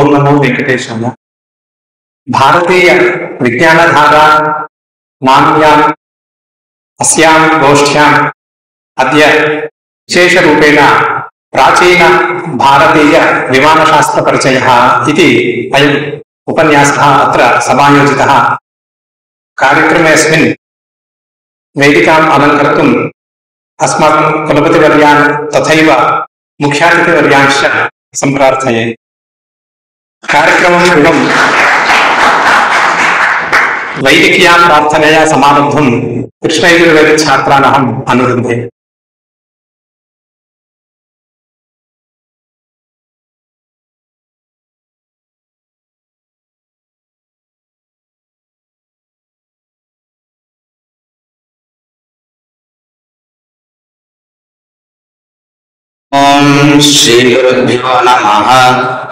ఓం నమో వెంకటేశాయ. భారతీయ విజ్ఞానధార నామ్యాం అస్యాం గోష్ఠ్యాం అద్య విశేషరూపేణ ప్రాచీన భారతీయ విమానశాస్త్ర పరిచయः इति अयम् उपन्यासः अत्र समायोजितः. कार्यक्रमेऽस्मिन् वेदिकाम् अलङ्कर्तुम् अस्माकं कुलपतिवर्यान् तथैव मुख्यातिथिवर्यांश्च सम्प्रार्थये. कार्यक्रमम् इदं वैदिक्या प्रार्थनया समारब्धुं कृष्णयजुर्वेदछात्रान् अहम् अनुरुन्धे. ओम श्री गुरुभ्यो नमः.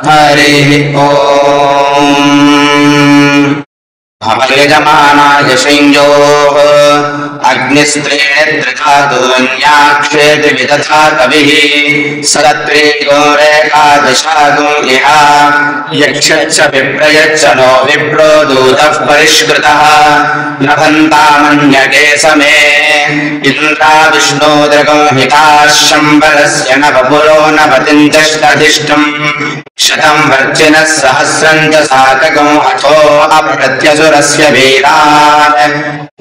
हरिः ओम. भवयजमानाय संयोः अग्निस्त्रीणिद्रधातून्याक्षेति विदधा कविः सरत्रे गोरेकादशागुं इह यक्षच्च विप्रयच्च नो विप्रो दूतः परिष्कृतः नभन्तामन्यके समे इन्द्रा विष्णोदृगं हिताः शम्बरस्य नवपुरो नवतिञ्चष्टधिष्ठम् शतं वर्चिनः सहस्रं च साकगम् अथो अप्रत्यसुरस्य वीरान्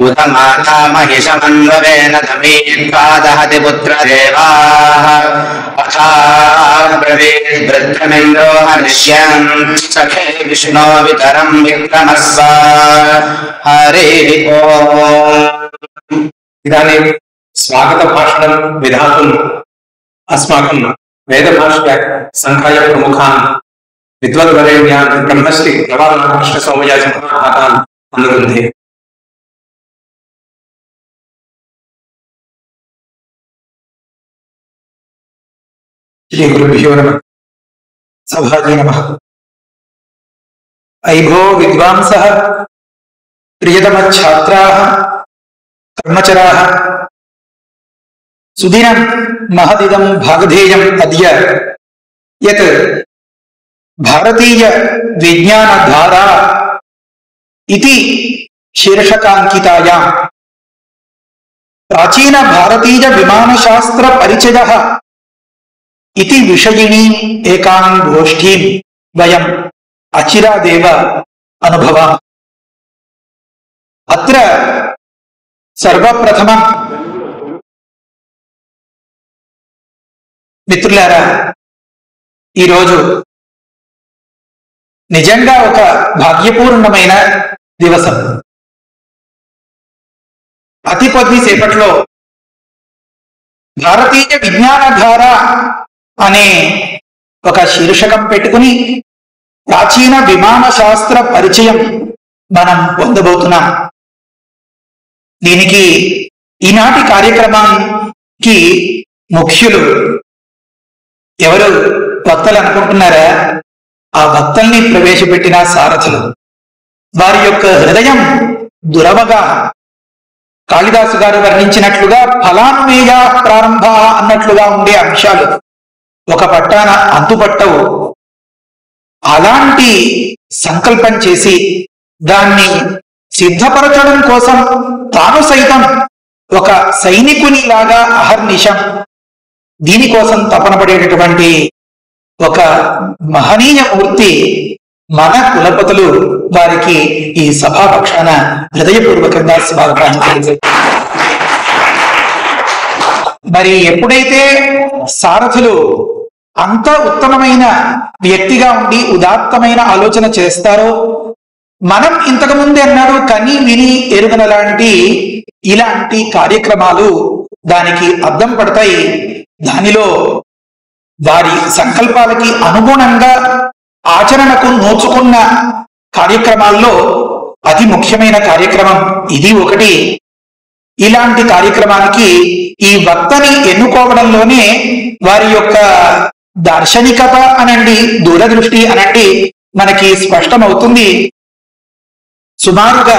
उत माता महिषमन्ववेन धमीर्वादहति पुत्रदेवाः अथा ब्रवीद् वृद्धमिन्द्रो हनिष्यन् सखे विष्णो वितरं विक्रमस्व. हरिः ओम्. इदानीं स्वागतभाषणं विधातुम् अस्माकं वेदभाष्य संकाय प्रमुखान् विद्वद्वरेण्यान् ब्रह्मश्री प्रवालकृष्णसोमयाजि महाभागान् अनुरुन्धे. श्री गुरुभ्यो नमः. सभाजी नमः. ऐभो विद्वांसः प्रियतमच्छात्राः कर्मचराः सुदिनं महदिदं भागधेयम् अद्य यत् भारतीय विज्ञानधारा इति शीर्षकाङ्कितायां प्राचीन भारतीय विमानशास्त्र परिचयः इति विषयिणी एकां गोष्ठीं वयम् अचिरादेव अनुभवामः. अत्र सर्वप्रथमं మిత్రులారా, ఈరోజు నిజంగా ఒక భాగ్యపూర్ణమైన దివసం. అతి కొద్దిసేపట్లో భారతీయ విజ్ఞానధార అనే ఒక శీర్షకం పెట్టుకుని ప్రాచీన విమాన శాస్త్ర పరిచయం మనం పొందబోతున్నాం. దీనికి ఈనాటి కార్యక్రమానికి ముఖ్యులు ఎవరు? భక్తులు అనుకుంటున్నారా? ఆ భక్తుల్ని ప్రవేశపెట్టిన సారథులు. వారి యొక్క హృదయం దురవగా కాళిదాసు గారు వర్ణించినట్లుగా ఫలాన్మేయ ప్రారంభ అన్నట్లుగా ఉండే అంశాలు ఒక పట్టాన అంతుపట్టవు. అలాంటి సంకల్పం చేసి దాన్ని సిద్ధపరచడం కోసం తాను సైతం ఒక సైనికుని లాగా అహర్నిశం దీనికోసం తపన పడేటటువంటి ఒక మహనీయ మూర్తి మన కులపతులు. వారికి ఈ సభాపక్షాన హృదయపూర్వకంగా స్వాగతం. మరి ఎప్పుడైతే సారథులు అంత ఉత్తమమైన వ్యక్తిగా ఉండి ఉదాత్తమైన ఆలోచన చేస్తారో, మనం ఇంతకు ముందే అన్నాడు కని విని ఎరుగన లాంటి ఇలాంటి కార్యక్రమాలు దానికి అద్దం పడతాయి. దానిలో వారి సంకల్పాలకి అనుగుణంగా ఆచరణకు నోచుకున్న కార్యక్రమాల్లో అతి ముఖ్యమైన కార్యక్రమం ఇది ఒకటి. ఇలాంటి కార్యక్రమానికి ఈ వక్తని ఎన్నుకోవడంలోనే వారి యొక్క దార్శనికత అనండి, దూరదృష్టి అనండి మనకి స్పష్టమవుతుంది. సుమారుగా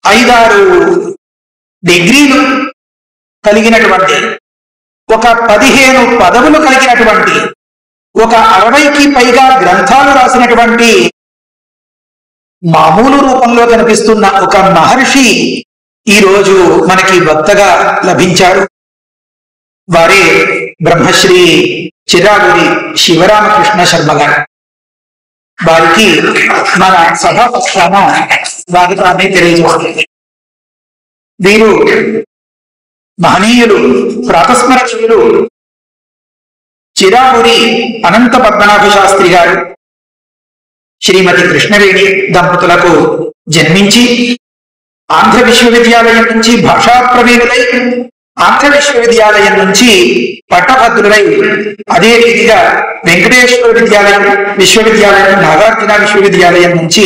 5-6 డిగ్రీలు కలిగినటువంటి ఒక 15 పదవులు కలిగినటువంటి ఒక 60కి పైగా గ్రంథాలు రాసినటువంటి మామూలు రూపంలో కనిపిస్తున్న ఒక మహర్షి ఈరోజు మనకి వక్తగా లభించారు. వారే బ్రహ్మశ్రీ చిరాగురి శివరామకృష్ణ శర్మ గారు. వారికి మన సభా పక్షాన స్వాగతాన్ని తెలియజేస్తుంది. వీరు మహనీయులు, ప్రాతస్మరణీయులు చిరాగురి అనంత పద్మనాభ శాస్త్రి గారు శ్రీమతి కృష్ణవేణి దంపతులకు జన్మించి ఆంధ్ర విశ్వవిద్యాలయం నుంచి భాషా ప్రవీణులై, ఆంధ్ర విశ్వవిద్యాలయం నుంచి పట్టభద్రులై, అదే రీతిగా వెంకటేశ్వర విశ్వవిద్యాలయం, నాగార్జున విశ్వవిద్యాలయం నుంచి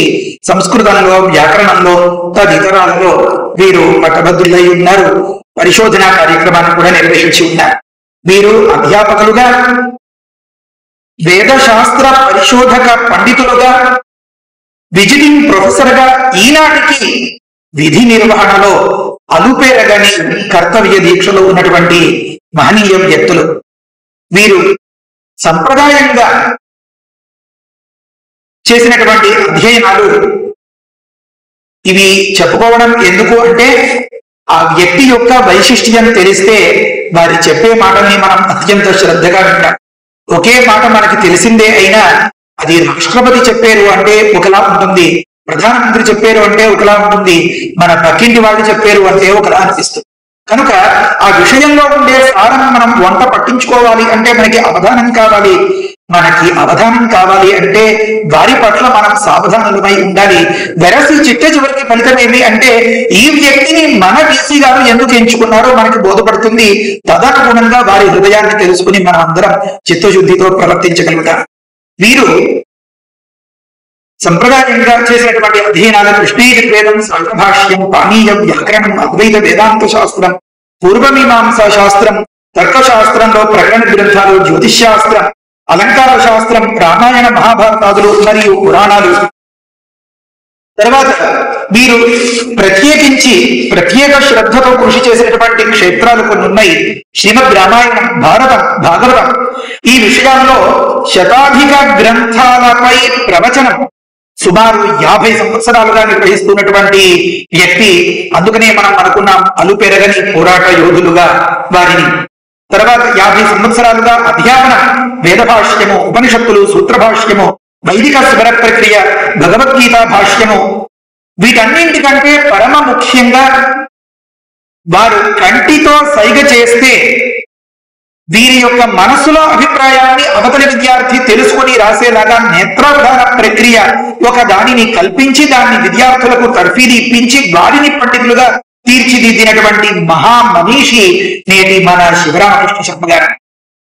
సంస్కృతంలో, వ్యాకరణంలో, తదితరాలలో వీరు పట్టభద్రులై ఉన్నారు. పరిశోధనా కార్యక్రమాన్ని కూడా నిర్వహించి ఉన్నారు. వీరు అధ్యాపకులుగా, వేదశాస్త్ర పరిశోధక పండితులుగా, విజిటింగ్ ప్రొఫెసర్ గా ఈనాటికి విధి నిర్వహణలో అలుపేరగని కర్తవ్య దీక్షలో ఉన్నటువంటి మహనీయ వ్యక్తులు. వీరు సంప్రదాయంగా చేసినటువంటి అధ్యయనాలు ఇవి చెప్పుకోవడం ఎందుకు అంటే, ఆ వ్యక్తి యొక్క వైశిష్ట్యం తెలిస్తే వారి చెప్పే మాటల్ని మనం అత్యంత శ్రద్ధగా వింటాం. ఒకే మాట మనకి తెలిసిందే అయినా అది రాష్ట్రపతి చెప్పారు అంటే ఒకలా ఉంటుంది, ప్రధానమంత్రి చెప్పారు అంటే ఒకలా ఉంటుంది, మన పక్కింటి వాళ్ళు చెప్పారు అంటే ఒకలా అనిపిస్తుంది. కనుక ఆ విషయంలో ఉండే సారం మనం వంట పట్టించుకోవాలి అంటే మనకి అవధానం కావాలి. మనకి అవధానం కావాలి అంటే వారి పట్ల మనం సావధానులమై ఉండాలి. వెరసి చిట్ట చివరికి ఫలితం ఏమి అంటే, ఈ వ్యక్తిని మన బీసీ గారు ఎందుకు ఎంచుకున్నారో మనకి బోధపడుతుంది. తదనుగుణంగా వారి హృదయాన్ని తెలుసుకుని మనం అందరం చిత్తశుద్ధితో ప్రవర్తించగలుగుతాం. వీరు సంప్రదాయంగా చేసినటువంటి అధ్యయనాలు కృష్ణయజుర్వేదం, సాంఖ్యభాష్యం, పానీయం, వ్యాకరణం, అద్వైత వేదాంత శాస్త్రం, పూర్వమీమాంసా శాస్త్రం, తర్కశాస్త్రంలో ప్రకరణ గ్రంథాలు, జ్యోతిష్శాస్త్రం, అలంకార శాస్త్రం, రామాయణ మహాభారతాదులు మరియు పురాణాలు. తర్వాత వీరు ప్రత్యేకించి ప్రత్యేక శ్రద్ధతో కృషి చేసినటువంటి క్షేత్రాలు కొన్ని ఉన్నాయి. శ్రీమద్ రామాయణం, భారతం, భాగవతం ఈ విషయాల్లో శతాధిక గ్రంథాలపై ప్రవచనం సుమారు 50 సంవత్సరాలుగా నిర్వహిస్తున్నటువంటి వ్యక్తి. అందుకనే మనం అనుకున్నాం అలుపెరగని పోరాట యోధులుగా వారిని. తర్వాత 50 సంవత్సరాలుగా అధ్యాపనం, వేద భాష్యము, ఉపనిషత్తులు, సూత్ర భాష్యము, వైదిక స్వర ప్రక్రియ, భగవద్గీత భాష్యము, వీటన్నింటికంటే పరమ ముఖ్యంగా వారు కంటితో సైగ చేస్తే వీరి యొక్క మనసులో అభిప్రాయాన్ని అవతలి విద్యార్థి తెలుసుకుని రాసేలాగా నేత్రావధాన ప్రక్రియ ఒక దానిని కల్పించి దాన్ని విద్యార్థులకు తర్ఫీదు ఇప్పించి వారిని పండితులుగా తీర్చిదిద్దినటువంటి మహామనీషి నేటి మన శివరామకృష్ణ శర్మ గారు.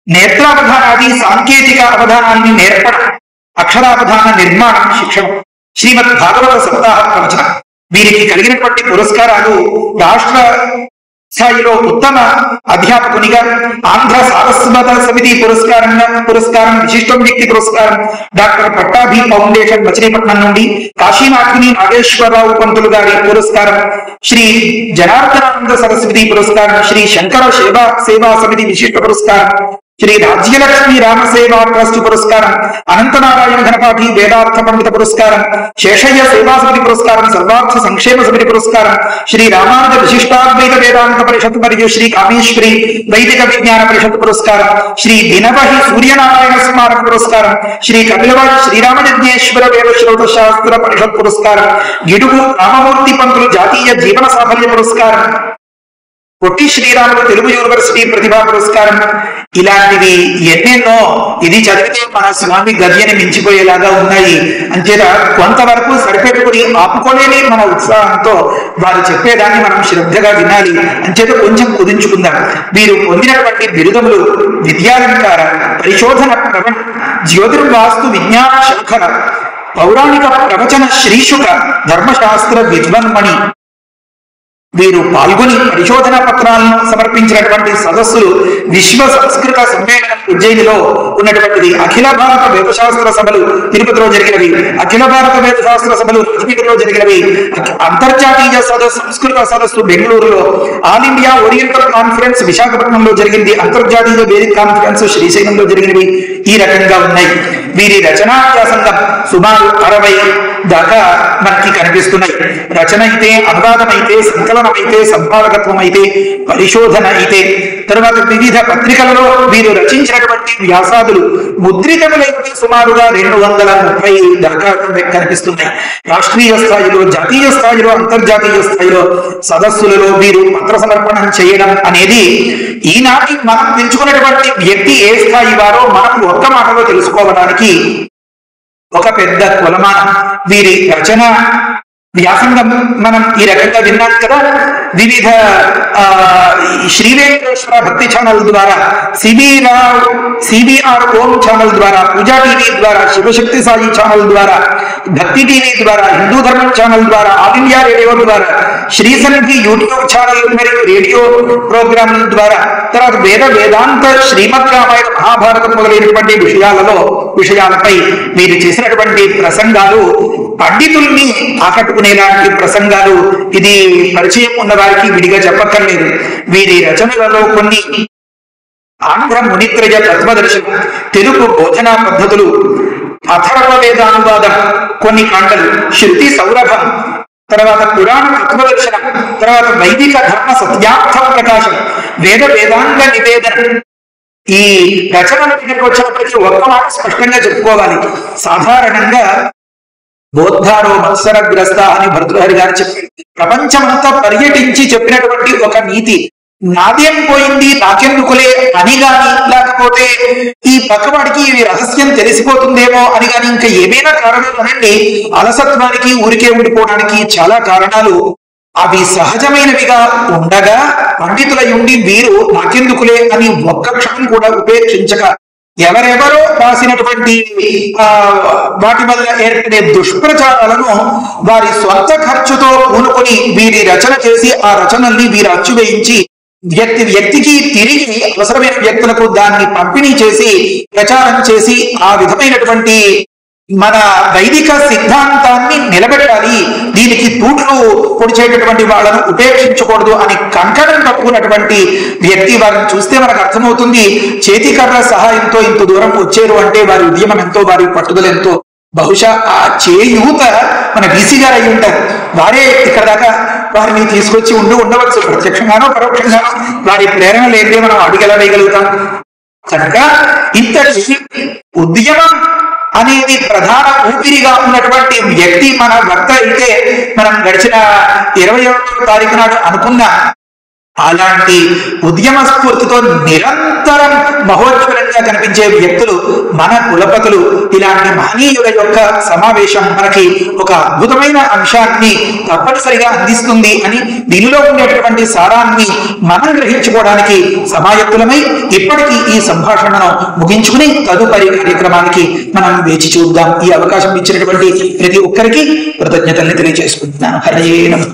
నేత్రావధానాది సాంకేతిక అవధానాన్ని నేర్పడం, అక్షరావధాన నిర్మాణం, శిక్షణ, శ్రీమద్ భాగవత సప్తాహ ప్రవచనం వీరికి కలిగినటువంటి పురస్కారాలు రాష్ట్ర స్థాయిలో ఉత్తమ అధ్యాపకునిగా, ఆంధ్ర సారస్వత సమితి పురస్కారం, విశిష్ట వ్యక్తి పురస్కారం, డాక్టర్ పట్టాభి ఫౌండేషన్ మచిలీపట్నం నుండి, కాశీనాథుని నాగేశ్వరరావు పంతులు గారి పురస్కారం, శ్రీ జనార్దనానంద సరస్వతి పురస్కారం, శ్రీ శంకర సేవా సమితి విశిష్ట పురస్కారం, శ్రీ రాజ్యలక్ష్మి రామసేవా ట్రస్ట్ పురస్కారం, అనంతనారాయణ ఘనపాఠి వేదార్థ పండిత పురస్కారం, శేషయ్య సేవా సమితి పురస్కారం, సర్వార్థ సంక్షేమ సమితి పురస్కారం, శ్రీ రామానుజ విశిష్టాద్వైత వేదాంత పరిషత్ మరియు శ్రీ కామేశ్వరి వైదిక విజ్ఞాన పరిషత్ పురస్కారం, శ్రీ దినవహి సూర్యనారాయణ స్మారక పురస్కారం, శ్రీ కపిలవాడి శ్రీరామయజ్ఞేశ్వర వేదశ్రోత శాస్త్ర పరిషత్ పురస్కారం, గిడుగు రామమూర్తి పంతులు జాతీయ జీవన సాఫల్య పురస్కారం, పొట్టి శ్రీరాములు తెలుగు యూనివర్సిటీ ప్రతిభా పురస్కారం, ఇలాంటివి ఎన్నెన్నో. ఇది చదివితే మన స్వామి గద్యని మించిపోయేలాగా ఉన్నాయి. అంచేత కొంతవరకు సరిపెట్టుకుని ఆపుకోలేని మన ఉత్సాహంతో వారు చెప్పేదాన్ని మనం శ్రద్ధగా వినాలి. అంచేత కొంచెం కుదించుకుందాం. వీరు పొందినటువంటి బిరుదములు విద్యాలంకార, పరిశోధన ప్రవణ, జ్యోతిర్వాస్తు విజ్ఞాన శంఖర, పౌరాణిక ప్రవచన శ్రీశుక, ధర్మశాస్త్ర విద్వన్మణి. వీరు పాల్గొని పరిశోధన పత్రాలను సమర్పించినటువంటి సదస్సులు విశ్వ సంస్కృత సమ్మేళనం ఉజ్జయినిలో ఉన్నటువంటిది, అఖిల భారత వేదశాస్త్ర సభలు తిరుపతిలో జరిగినవి, అఖిల భారత వేదశాస్త్ర సభలు రాజపీఠంలో జరిగినవి, అంతర్జాతీయ సంస్కృత సదస్సు బెంగళూరులో, ఆల్ ఇండియా ఓరియంటల్ కాన్ఫరెన్స్ విశాఖపట్నంలో జరిగింది, అంతర్జాతీయ వేదిక కాన్ఫరెన్స్ శ్రీశైలంలో జరిగినవి. ఈ రకంగా ఉన్నాయి. వీరి రచనా వ్యాసంగం సుమారు 60 దాకా మనకి కనిపిస్తున్నాయి. రచన అయితే, అనువాదం అయితే, సంకలనం అయితే, సంపాదకత్వం అయితే, పరిశోధన అయితే, తర్వాత వివిధ పత్రికలలో వీరు రచించినటువంటి వ్యాసాదులు ముద్రితములైతే సుమారుగా 230 దాకా కనిపిస్తున్నాయి. రాష్ట్రీయ స్థాయిలో, జాతీయ స్థాయిలో, అంతర్జాతీయ స్థాయిలో సదస్సులలో వీరు పత్ర సమర్పణం చేయడం అనేది ఈనాటి మనం పెంచుకున్నటువంటి వ్యక్తి ఏ స్థాయి వారో మనం ఒక్క మాటలో తెలుసుకోవడానికి ఒక పెద్ద కొలమానం. వీరి రచన వ్యాసంగం మనం ఈ రకంగా విన్నాం కదా. వివిధ శ్రీ వెంకటేశ్వర భక్తి ఛానల్ ద్వారా, సిబిఆర్ ఓం ఛానల్ ద్వారా, పూజా టీవీ ద్వారా, శివశక్తి సాయి ఛానల్ ద్వారా, భక్తి టీవీ ద్వారా, హిందూ ధర్మం ఛానల్ ద్వారా, ఆల్ ఇండియా రేడియో ద్వారా, శ్రీ సన్నిధి యూట్యూబ్ ఛానల్ మరియు రేడియో ప్రోగ్రాం ద్వారా, తర్వాత వేదాంత, శ్రీమద్ రామాయణ, మహాభారతం మొదలైనటువంటి విషయాలపై వీరు చేసినటువంటి ప్రసంగాలు పండితుల్ని ఆకట్టుకునేలాంటి ప్రసంగాలు. ఇది పరిచయం ఉన్న వారికి విడిగా చెప్పక్కర్లేదు. వీరి రచనలలో కొన్ని ఆంధ్ర మునిత్రయ తత్వదర్శనం, తెలుగు బోధనా పద్ధతులు, అథర్వ వేదానువాదం, కొన్ని కాండలు, శృతి సౌరభం, తర్వాత పురాణ తత్వదర్శనం, తర్వాత వైదిక ధర్మ సత్యార్థ ప్రకాశం, వేదాంగ నివేదన. ఈ రచనల దగ్గరికి వచ్చినప్పటికీ ఒక్క మాట స్పష్టంగా చెప్పుకోవాలి. సాధారణంగా బోద్ధారో మత్సరగ్రస్త అని భర్తృహరి గారు చెప్పారు. ప్రపంచమంతా పర్యటించి చెప్పినటువంటి ఒక నీతి, నాదేం పోయింది నాకెందుకులే అని గాని, లేకపోతే ఈ పక్కవాడికి ఈ రహస్యం తెలిసిపోతుందేమో అని గాని, ఇంకా ఏమైనా కారణాలు అనండి. అలసత్వానికి, ఊరికే ఉండిపోవడానికి చాలా కారణాలు. అవి సహజమైనవిగా ఉండగా పండితులై ఉండి వీరు నాకెందుకులే అని ఒక్క క్షణం కూడా ఉపేక్షించక ఎవరెవరో రాసినటువంటి వాటి వల్ల ఏర్పడే దుష్ప్రచారాలను వారి స్వంత ఖర్చుతో పూనుకొని వీరి రచన చేసి ఆ రచనల్ని వీరు అచ్చువేయించి వ్యక్తికి తిరిగి అవసరమైన వ్యక్తులకు దాన్ని పంపిణీ చేసి ప్రచారం చేసి ఆ విధమైనటువంటి మన వైదిక సిద్ధాంతాన్ని నిలబెట్టాలి, దీనికి తూట్లు పొడిచేటటువంటి వాళ్ళను ఉపేక్షించకూడదు అని కంకణం కట్టుకున్నటువంటి వ్యక్తి. వారిని చూస్తే మనకు అర్థమవుతుంది చేతికర్ర సహాయంతో ఇంత దూరం వచ్చారు అంటే వారి ఉద్యమం ఎంతో, వారి పట్టుదల ఎంతో. బహుశా ఆ చేయూత మన బీసీ గారు అయి ఉంటారు. వారే ఇక్కడ దాకా వారిని తీసుకొచ్చి ఉండవచ్చు, ప్రత్యక్షంగానో పరోక్షంగానో. వారి ప్రేరణ లేదే మనం అడుగెలా వేయగలుగుతాం. కనుక ఇంతటి ఉద్యమం అనేది ప్రధాన ఊపిరిగా ఉన్నటువంటి వ్యక్తి మన భర్త అయితే మనం గడిచిన 21వ తారీఖు నాడు అనుకున్న అలాంటి ఉద్యమ స్ఫూర్తితో నిరంతరం మహోజ్వలంగా కనిపించే వ్యక్తులు మన కులపతులు. ఇలాంటి మహనీయుల యొక్క సమావేశం మనకి ఒక అద్భుతమైన అంశాన్ని తప్పనిసరిగా అందిస్తుంది అని, దీనిలో ఉండేటటువంటి సారాన్ని మనం గ్రహించుకోవడానికి సమాయత్తులమై ఇప్పటికీ ఈ సంభాషణను ముగించుకుని తదుపరి కార్యక్రమానికి మనం వేచి చూద్దాం. ఈ అవకాశం ఇచ్చినటువంటి ప్రతి ఒక్కరికి కృతజ్ఞతల్ని తెలియజేసుకుంటున్నాను. హరయే నమః.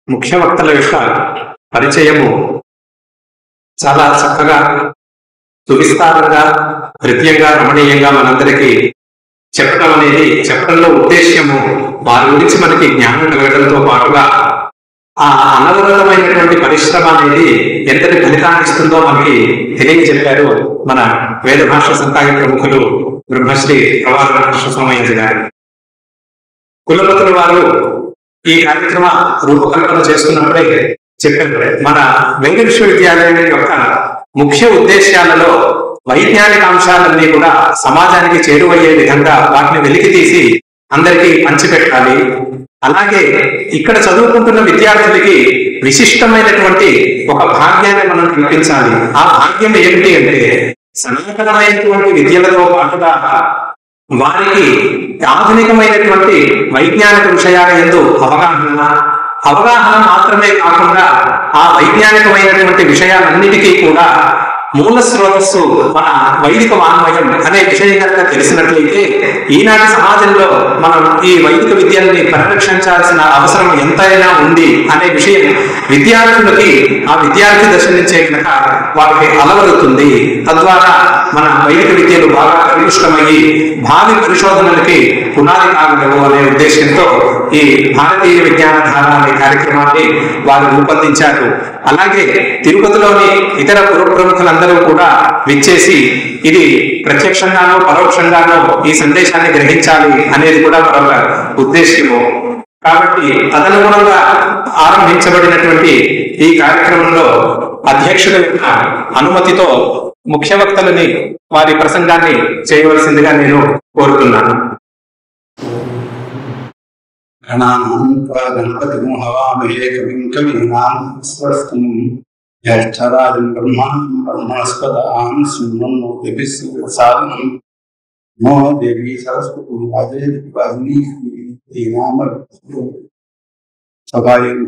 ముఖ్య వక్తల యొక్క పరిచయము చాలా చక్కగా, సువిస్తారంగా, హృదయంగా, రమణీయంగా మనందరికీ చెప్పడంలో ఉద్దేశ్యము వారి గురించి మనకి జ్ఞానం కలగడంతో పాటుగా ఆ అనవరతమైనటువంటి పరిశ్రమ అనేది ఎంతటి ఫలితాన్ని ఇస్తుందో మనకి తెలియజెప్పారు మన వేద భాష సంతాయ ప్రముఖులు బ్రహ్మశ్రీ ప్రవాహ కృష్ణస్వామయ్య గారు. కులపతుల వారు ఈ కార్యక్రమ రూపకల్పన చేస్తున్నప్పుడే చెప్పారు, మన వెంకట విశ్వవిద్యాలయం యొక్క ముఖ్య ఉద్దేశాలలో వైజ్ఞానిక అంశాలన్నీ కూడా సమాజానికి చేరువయ్యే విధంగా వాటిని వెలికి తీసి అందరికీ పంచిపెట్టాలి. అలాగే ఇక్కడ చదువుకుంటున్న విద్యార్థులకి విశిష్టమైనటువంటి ఒక భాగ్యాన్ని మనం కల్పించాలి. ఆ భాగ్యం ఏమిటి అంటే సనాతనమైనటువంటి విద్యలతో పాటుగా వారికి ఆధునికమైనటువంటి వైజ్ఞానిక విషయాల యందు అవగాహన మాత్రమే కాకుండా ఆ వైజ్ఞానికమైనటువంటి విషయాలన్నిటికీ కూడా మూల స్రోతస్సు మన వైదిక వాంగ్మయం అనే విషయం కనుక తెలిసినట్లయితే ఈనాటి సమాజంలో మనం ఈ వైదిక విద్యల్ని పరిరక్షించాల్సిన అవసరం ఎంతైనా ఉంది అనే విషయం విద్యార్థులకి ఆ విద్యార్థి దశ నుంచే కనుక వాళ్ళకి అలవడుతుంది. తద్వారా మన వైదిక విద్యలు బాగా పరిపుష్టమయ్యి భావి పరిశోధనలకి పునాది కాగలవు అనే ఉద్దేశంతో ఈ భారతీయ విజ్ఞానధార అనే కార్యక్రమాన్ని వారు రూపొందించారు. అలాగే తిరుపతిలోని ఇతర పురప్రముఖులందరూ కూడా విచ్చేసి ఇది ప్రత్యక్షంగానో పరోక్షంగానో ఈ సందేశాన్ని గ్రహించాలి అనేది కూడా మరొక ఉద్దేశ్యము. కాబట్టి తదనుగుణంగా ఆరంభించబడినటువంటి ఈ కార్యక్రమంలో అధ్యక్షుల యొక్క అనుమతితో ముఖ్య వక్తలని వారి ప్రసంగాన్ని చేయవలసిందిగా నేను కోరుతున్నాను. గణపతి హవామహే కవిం కవీనాం స్వస్తం జ్యేష్ఠరాజం బ్రహ్మణస్పదాం శృణ్వన్నోతిభిः ప్రసాదనం నమో దేవీ సరస్వతీ సభాయం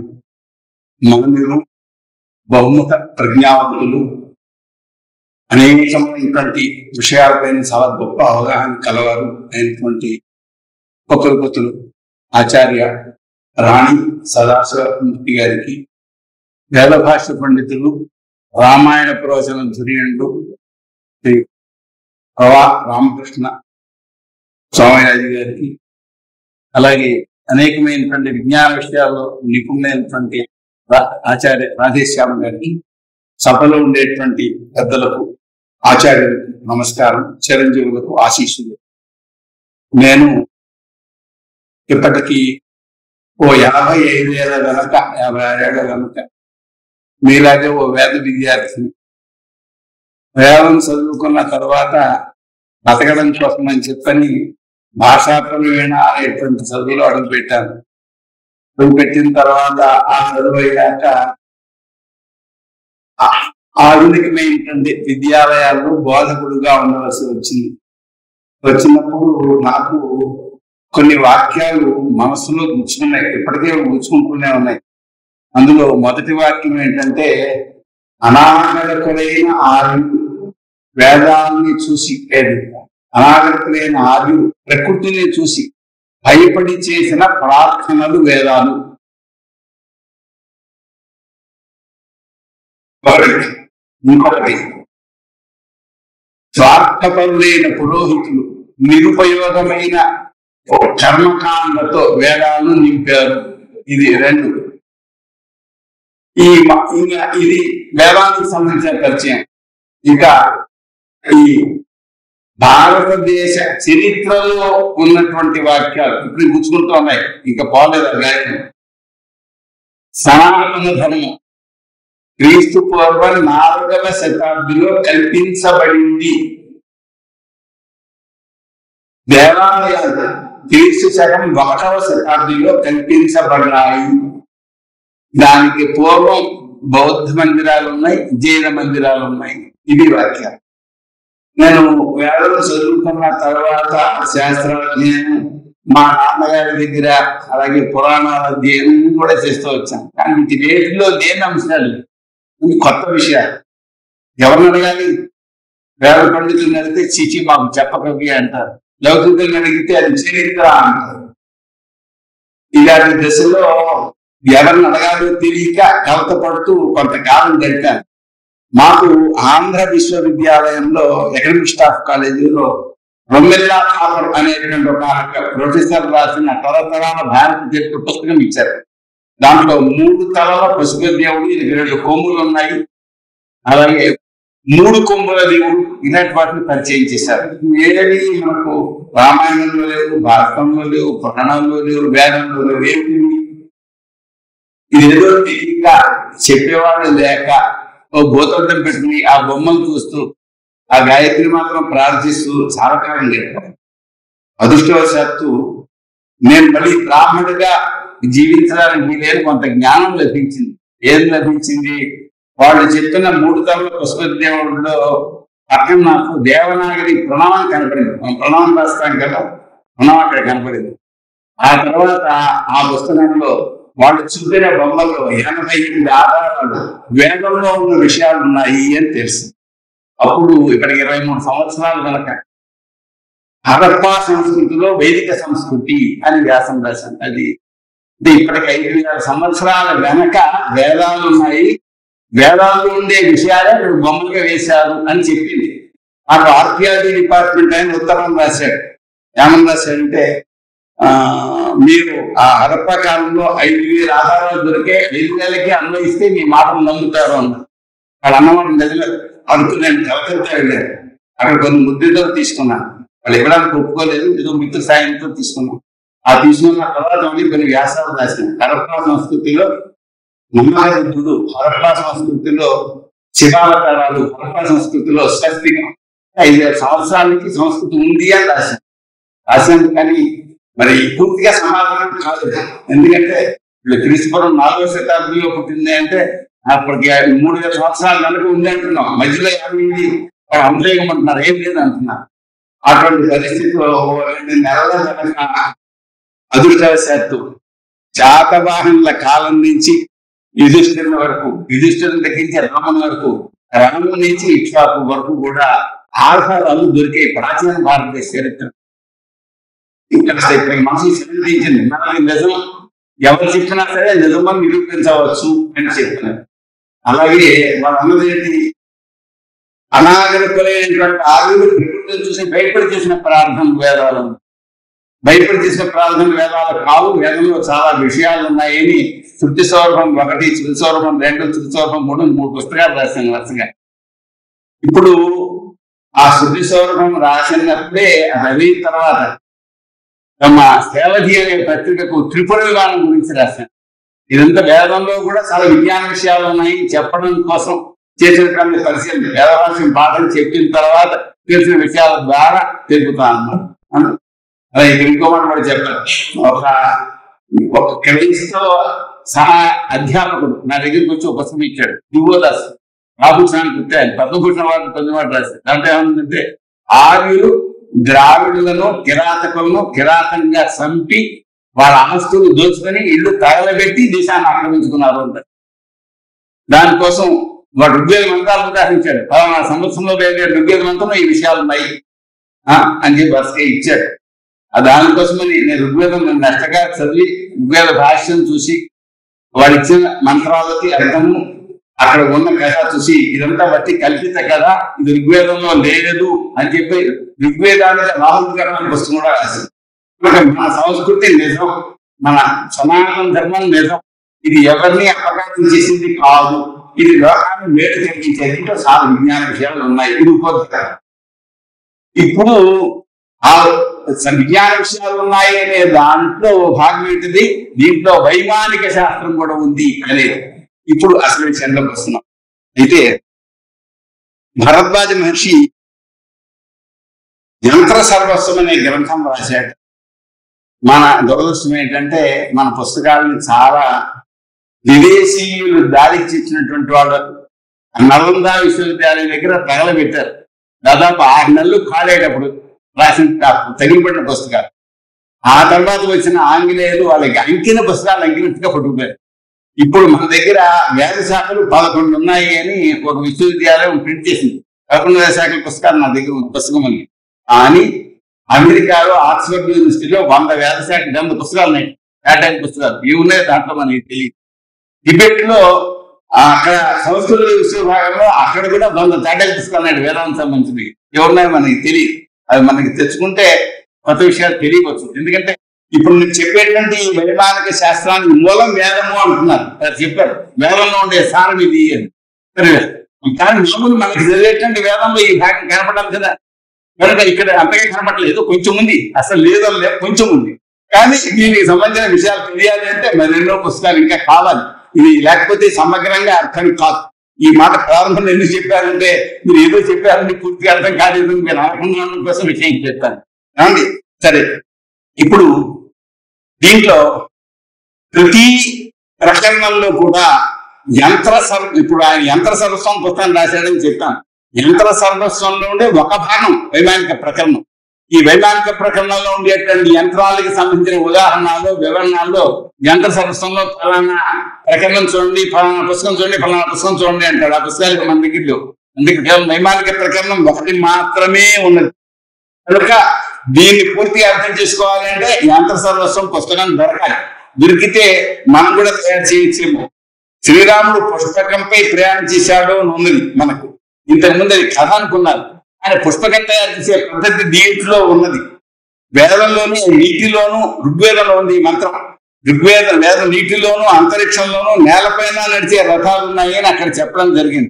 మౌనులు బహుముఖ ప్రజ్ఞావంతులు అనేకమైనటువంటి విషయాలపైన చాలా గొప్ప అవగాహన కలవారు అయినటువంటి ఉపకులపతులు ఆచార్య రాణి సదాశివమూర్తి గారికి, వేద భాష పండితులు రామాయణ ప్రవచన ధుర్యండు శ్రీ ప్రవా రామకృష్ణ స్వామిరాజు గారికి, అలాగే అనేకమైనటువంటి విజ్ఞాన విషయాల్లో నిపుణులైనటువంటి ఆచార్య రాధేశ్యామ గారికి, సభలో ఉండేటువంటి పెద్దలకు ఆచార్యులకు నమస్కారం, చిరంజీవులకు ఆశీస్సులు. నేను ఇప్పటికీ ఓ 55 ఏళ్ళ వెనక 56 ఏళ్ళ వెనక మీలాగే ఓ వేద విద్యార్థిని. వేదం చదువుకున్న తర్వాత బతకడం కోసం అని చెప్పని భాషా ప్రవీణ అనేటువంటి చదువులో అడుగుపెట్టాను. అడుగుపెట్టిన తర్వాత ఆ చదువు అయ్యాక ఆధునికమైనటువంటి విద్యాలయాల్లో బోధకుడుగా ఉండవలసి వచ్చింది. వచ్చినప్పుడు నాకు కొన్ని వాక్యాలు మనసులో గుచ్చుకున్నాయి, ఇప్పటికే గుచ్చుకుంటూనే ఉన్నాయి. అందులో మొదటి వాక్యం ఏంటంటే, అనాగరికులైన ఆర్యులు వేదాన్ని చూసి, అనాగరికులైన ఆర్యులు ప్రకృతిని చూసి భయపడి చేసిన ప్రార్థనలు వేదాలు. ఇంకొకటి, స్వార్థపరులైన పురోహితులు నిరుపయోగమైన కర్మకాండతో వేదాలను నింపారు. ఇది 2. ఇది వేదానికి సంబంధించిన పరిచయం. ఇక ఈ భారతదేశ చరిత్రలో ఉన్నటువంటి వాక్యాలు ఇప్పుడు గుచ్చుకుంటూ ఉన్నాయి, ఇంకా పోలేదు గాయకం. సనాతన ధర్మం క్రీస్తు పూర్వం 4వ శతాబ్దిలో కల్పించబడింది. దేవాలయాలు క్రీస్తు శకం 1వ శతాబ్దిలో కల్పించబడ్డాయి. దానికి పూర్వం బౌద్ధ మందిరాలు ఉన్నాయి, జైన మందిరాలు ఉన్నాయి. ఇది వాక్యం. నేను వేదం చదువుకున్న తర్వాత శాస్త్రాధ్యయనం మా నాన్నగారి దగ్గర, అలాగే పురాణాల అధ్యయనం కూడా చేస్తూ వచ్చాను. కానీ వీటి వేటిలో లేని అంశాలు, కొత్త విషయాలు. ఎవరిని అడగాలి? వేద పండితులను అడిగితే చిచి మాకు చెప్పకవి అంటారు, లౌకికులను అడిగితే అది చరిత్ర అంటారు. ఇలాంటి దశలో ఎవరిని అడగాలో తెలియక కవత పడుతూ కొంతకాలం గడిపాను. మాకు ఆంధ్ర విశ్వవిద్యాలయంలో ఎకడమిక్ స్టాఫ్ కాలేజీలో రొమ్మెల్లా థాపర్ అనేటువంటి ఒక ప్రొఫెసర్ రాసిన తరతరాల భారత చరిత్ర పుస్తకం ఇచ్చారు. దాంట్లో 3 తరాల పశుపతిదేవుడు, 2 కొమ్ములు ఉన్నాయి, అలాగే 3 కొమ్ముల దేవుడు, ఇలాంటి వాటిని పరిచయం చేశారు. ఏది మనకు రామాయణంలో లేవు, భారతంలో లేవు, పురాణంలో లేవు, వేదంలో లేవు. ఏమి ఇదేదో తెలియక చెప్పేవాళ్ళు లేక ఓ భూతద్దం పెట్టుకుని ఆ బొమ్మలు చూస్తూ ఆ గాయత్రి మాత్రం ప్రార్థిస్తూ చాలా కాలం గడిపారు. అదృష్టవశాత్తు నేను మళ్ళీ బ్రాహ్మణుడిగా జీవించడానికి నేను కొంత జ్ఞానం లభించింది. ఏం లభించింది? వాళ్ళు చెప్పిన 3 తరాల పశుపతి దేవుడిలో పక్కన నాకు దేవనాగరి ప్రణవం కనపడింది. మనం ప్రణవం రాస్తాం కదా, ప్రణవం అక్కడ కనపడింది. ఆ తర్వాత ఆ పుస్తకంలో వాళ్ళు చూపిన బొమ్మల్లో 88 ఆధారాలు వేదంలో ఉన్న విషయాలు ఉన్నాయి అని తెలుసు. అప్పుడు ఇప్పటికి 23 సంవత్సరాలు కనుక హరప్పా సంస్కృతిలో వైదిక సంస్కృతి అని వ్యాసం రాశాను. అది ఇప్పటికి 5,000 సంవత్సరాల వెనక వేదాలు ఉన్నాయి, వేదాల్లో ఉండే విషయాలే ఇప్పుడు బొమ్మలుగా వేశారు అని చెప్పింది. నాకు ఆర్కియాలజీ డిపార్ట్మెంట్ ఆయన ఉత్తరం రాశాడు. ఏమని రాశాడంటే మీరు ఆ హరప్పా కాలంలో 5,000 ఆధారాలు దొరికే 5,000కి అన్వయిస్తే మీ మాటలు నమ్ముతారు అన్నారు. వాళ్ళు అన్నమాట నిజమే అనుకు నేను కలకత్తా వెళ్ళాను. అక్కడ కొన్ని ముద్రలు తీసుకున్నాను. వాళ్ళు ఇవ్వడానికి ఒప్పుకోలేదు, ఏదో మిత్ర సాయంతో తీసుకున్నాం. ఆ తీసుకున్న తర్వాత మళ్ళీ కొన్ని వ్యాసాలు రాశాను. హరప్పా సంస్కృతిలో నమ్మకబుద్ధుడు, హరప్పా సంస్కృతిలో శివావతారాలు, హరప్పా సంస్కృతిలో స్వస్తికం, 5,000 సంవత్సరాలకి సంస్కృతి ఉంది అని రాశాను. కానీ మరి పూర్తిగా సమాధానం కాదు. ఎందుకంటే ఇప్పుడు క్రీస్తుపురం 4వ శతాబ్దంలో పుట్టింది అంటే అప్పటికి 3,000 సంవత్సరాల వెనక ఉంది అంటున్నాం. మధ్యలో ఏమైంది అంతేయమంటున్నారు, ఏం లేదు అంటున్నారు. అటువంటి పరిస్థితిలో 2 నెలల వెనక అదృష్టవశాత్తు శాతవాహనుల కాలం నుంచి యుధిష్ఠిరుని వరకు, యుధిష్ఠిరుని దగ్గరించి రాముని వరకు, రాముని నుంచి ఇక్ష్వాకు వరకు కూడా ఆధారాలు దొరికాయి ప్రాచీన భారతదేశ చరిత్ర. ఇక్కడ మనసు సిద్ధించింది. మనకి నిజం ఎవరు చెప్పినా సరే నిజమని నిరూపించవచ్చు అని చెప్తున్నారు. అలాగే వాళ్ళన్నది ఏంటి, అనాగరికులైనటువంటి ఆవిలు ప్రకృతిని చూసి భయపడి చేసిన ప్రార్థన వేదాలు, భయపడి చేసిన ప్రార్థన వేదాలు కావు. వేదంలో చాలా విషయాలు ఉన్నాయని శృతి సౌరభం 1, శృతి సౌరభం 2, శృతి సౌరభం 3 పుస్తకాలు రాశాను వరుసగా. ఇప్పుడు ఆ శృతి సౌరభం రాసినప్పుడే రవి తర్వాత తమ సేవధి అనే పత్రికకు త్రిపుర విధానం గురించి రాశాను. ఇదంతా వేదంలో కూడా చాలా విజ్ఞాన విషయాలు ఉన్నాయి చెప్పడం కోసం చేసినటువంటి పరిశీలన. వేదవాసం పాఠం చెప్పిన తర్వాత తెలిసిన విషయాల ద్వారా తెలుపుతాను అన్నమాట. అలా ఇక్కడ ఇంకో మాట కూడా చెప్పారు. ఒక క్రైస్తవ సహా అధ్యాపకుడు నా దగ్గరికి వచ్చి ఒక పుస్తకం ఇచ్చాడు. యువదాస్ రాభూషాన్ని పుట్టారు, పద్మభూషణ వారిని పొందినవాడు రాశారు. దాంట్లో ఏమంటే ఆర్యులు ద్రావిడులను కిరాతకులను కిరాతంగా చంపి వాళ్ళ ఆస్తులు దోచుకొని ఇల్లు తగలబెట్టి దేశాన్ని ఆక్రమించుకున్నారు అంటారు. దానికోసం వాడు ఋగ్వేద మంత్రాలు ఉదాహరించాడు. 16 సంవత్సరంలో ఋగ్వేద మంత్రంలో ఈ విషయాలు ఉన్నాయి అని చెప్పి వరుసగా ఇచ్చాడు. దానికోసమని నేను ఋగ్వేదం నష్టగా చదివి ఋగ్వేద భాష్యం చూసి వాడు ఇచ్చిన మంత్రాలకి అర్థము అక్కడ ఉన్న కథ చూసి ఇదంతా బట్టి కల్పిత కదా, ఇది ఋగ్వేదంలో లేదు అని చెప్పి ఋగ్వేదానికి రాహుల్ గారు పుస్తకం కూడా రాశారు. మన సంస్కృతి నిజం, మన సనాతన ధర్మం నిజం, ఇది ఎవరిని అపకారం చేసింది కాదు, ఇది లోకాన్ని మేలు కలిగించేది. చాలా విజ్ఞాన విషయాలు ఉన్నాయి. ఇది ఉపయోగకరం. ఇప్పుడు ఆ విజ్ఞాన విషయాలు ఉన్నాయి అనే దాంట్లో భాగం ఏంటిది, దీంట్లో వైమానిక శాస్త్రం కూడా ఉంది అనేది ఇప్పుడు అసలు విషయంలోకి వస్తున్నాం. అయితే భరద్వాజ మహర్షి యంత్ర సర్వస్వం అనే గ్రంథం రాశాడు. మన దురదృష్టం ఏంటంటే మన పుస్తకాలను చాలా విదేశీయులు దారికి తెచ్చినటువంటి వాళ్ళు నలంద విశ్వవిద్యాలయం దగ్గర తగలబెట్టారు. దాదాపు 6 నెలలు కాలేటప్పుడు రాసిన తగిలిపడిన పుస్తకాలు. ఆ తర్వాత వచ్చిన ఆంగ్లేయులు వాళ్ళకి అంకిన పుస్తకాలు అంకినట్టుగా పట్టుకుపోయారు. ఇప్పుడు మన దగ్గర వేద శాఖలు 11 ఉన్నాయి అని ఒక విశ్వవిద్యాలయం ప్రింట్ చేసింది. 11 వేద శాఖల పుస్తకాలు నా దగ్గర పుస్తకం ఉంది. కానీ అమెరికాలో ఆక్స్ఫర్డ్ యూనివర్సిటీలో 100 వేద శాఖ 100 పుస్తకాలు ఉన్నాయి. ప్యాటర్న్ పుస్తకాలు ఇవి ఉన్నాయి. దాంట్లో మనకి తెలియదు. టిబెట్ లో అక్కడ సంస్కృత విశ్వవిభాగంలో అక్కడ కూడా 100 ప్యాటర్న్ పుస్తకాలు ఉన్నాయి వేదానికి సంబంధించినవి. ఎవరున్నాయో మనకి తెలియదు. అవి మనకి తెచ్చుకుంటే కొత్త విషయాలు తెలియవచ్చు. ఎందుకంటే ఇప్పుడు నేను చెప్పేటువంటి వైమానిక శాస్త్రానికి మూలం వేదము అంటున్నారు. చెప్పారు వేదంలో ఉండే సారం ఇది అని. కానీ మామూలు మనకి చదివేటువంటి వేదంలో ఈ భాగం కనపడాలి కదా, కనుక ఇక్కడ అంతగా కనపడలేదు. కొంచెం ఉంది, అసలు లేదని లేదు, కొంచెం ఉంది. కానీ దీనికి సంబంధించిన విషయాలు తెలియాలి అంటే మరెన్నో పుస్తకాలు ఇంకా కావాలి. ఇది లేకపోతే సమగ్రంగా అర్థం కాదు. ఈ మాట ప్రారంభంలో ఎందుకు చెప్పారంటే మీరు ఏదో చెప్పారని పూర్తిగా అర్థం కాలేదు. మీరు అనుకున్న కోసం విషయం చెప్తాను ఏమండి. సరే, ఇప్పుడు దీంట్లో ప్రతి ప్రకరణంలో కూడా ఇప్పుడు ఆయన యంత్ర సర్వస్వం పుస్తకం రాశాడని చెప్పాను. యంత్ర సర్వస్వంలో ఉండే ఒక భాగం వైమానిక ప్రకరణం. ఈ వైమానిక ప్రకరణంలో ఉండేటువంటి యంత్రాలకు సంబంధించిన ఉదాహరణలు వివరణాల్లో యంత్ర సర్వస్వంలో ఫలానా ప్రకరణం చూడండి, ఫలానా పుస్తకం చూడండి, ఫలానా పుస్తకం చూడండి అంటాడు. ఆ పుస్తకాలకు మన దగ్గర అందుకే కేవలం వైమానిక ప్రకరణం ఒకటి మాత్రమే ఉన్నది. కనుక దీన్ని పూర్తిగా అర్థం చేసుకోవాలంటే యాంత్ర సర్వస్వం పుస్తకం దొరకాలి. దొరికితే మనం కూడా తయారు చేయొచ్చేమో. శ్రీరాముడు పుస్తకంపై ప్రయాణం చేశాడు అని ఉన్నది మనకు. ఇంతకుముందు అది కథ అనుకున్నారు. ఆయన పుస్తకం తయారు చేసే పద్ధతి దీంట్లో ఉన్నది. వేదంలోను నీటిలోను ఋగ్వేదంలో ఉంది ఈ మంత్రం. వేదం నీటిలోను అంతరిక్షంలోను నేలపైన నడిచే రథాలు ఉన్నాయని అక్కడ చెప్పడం జరిగింది.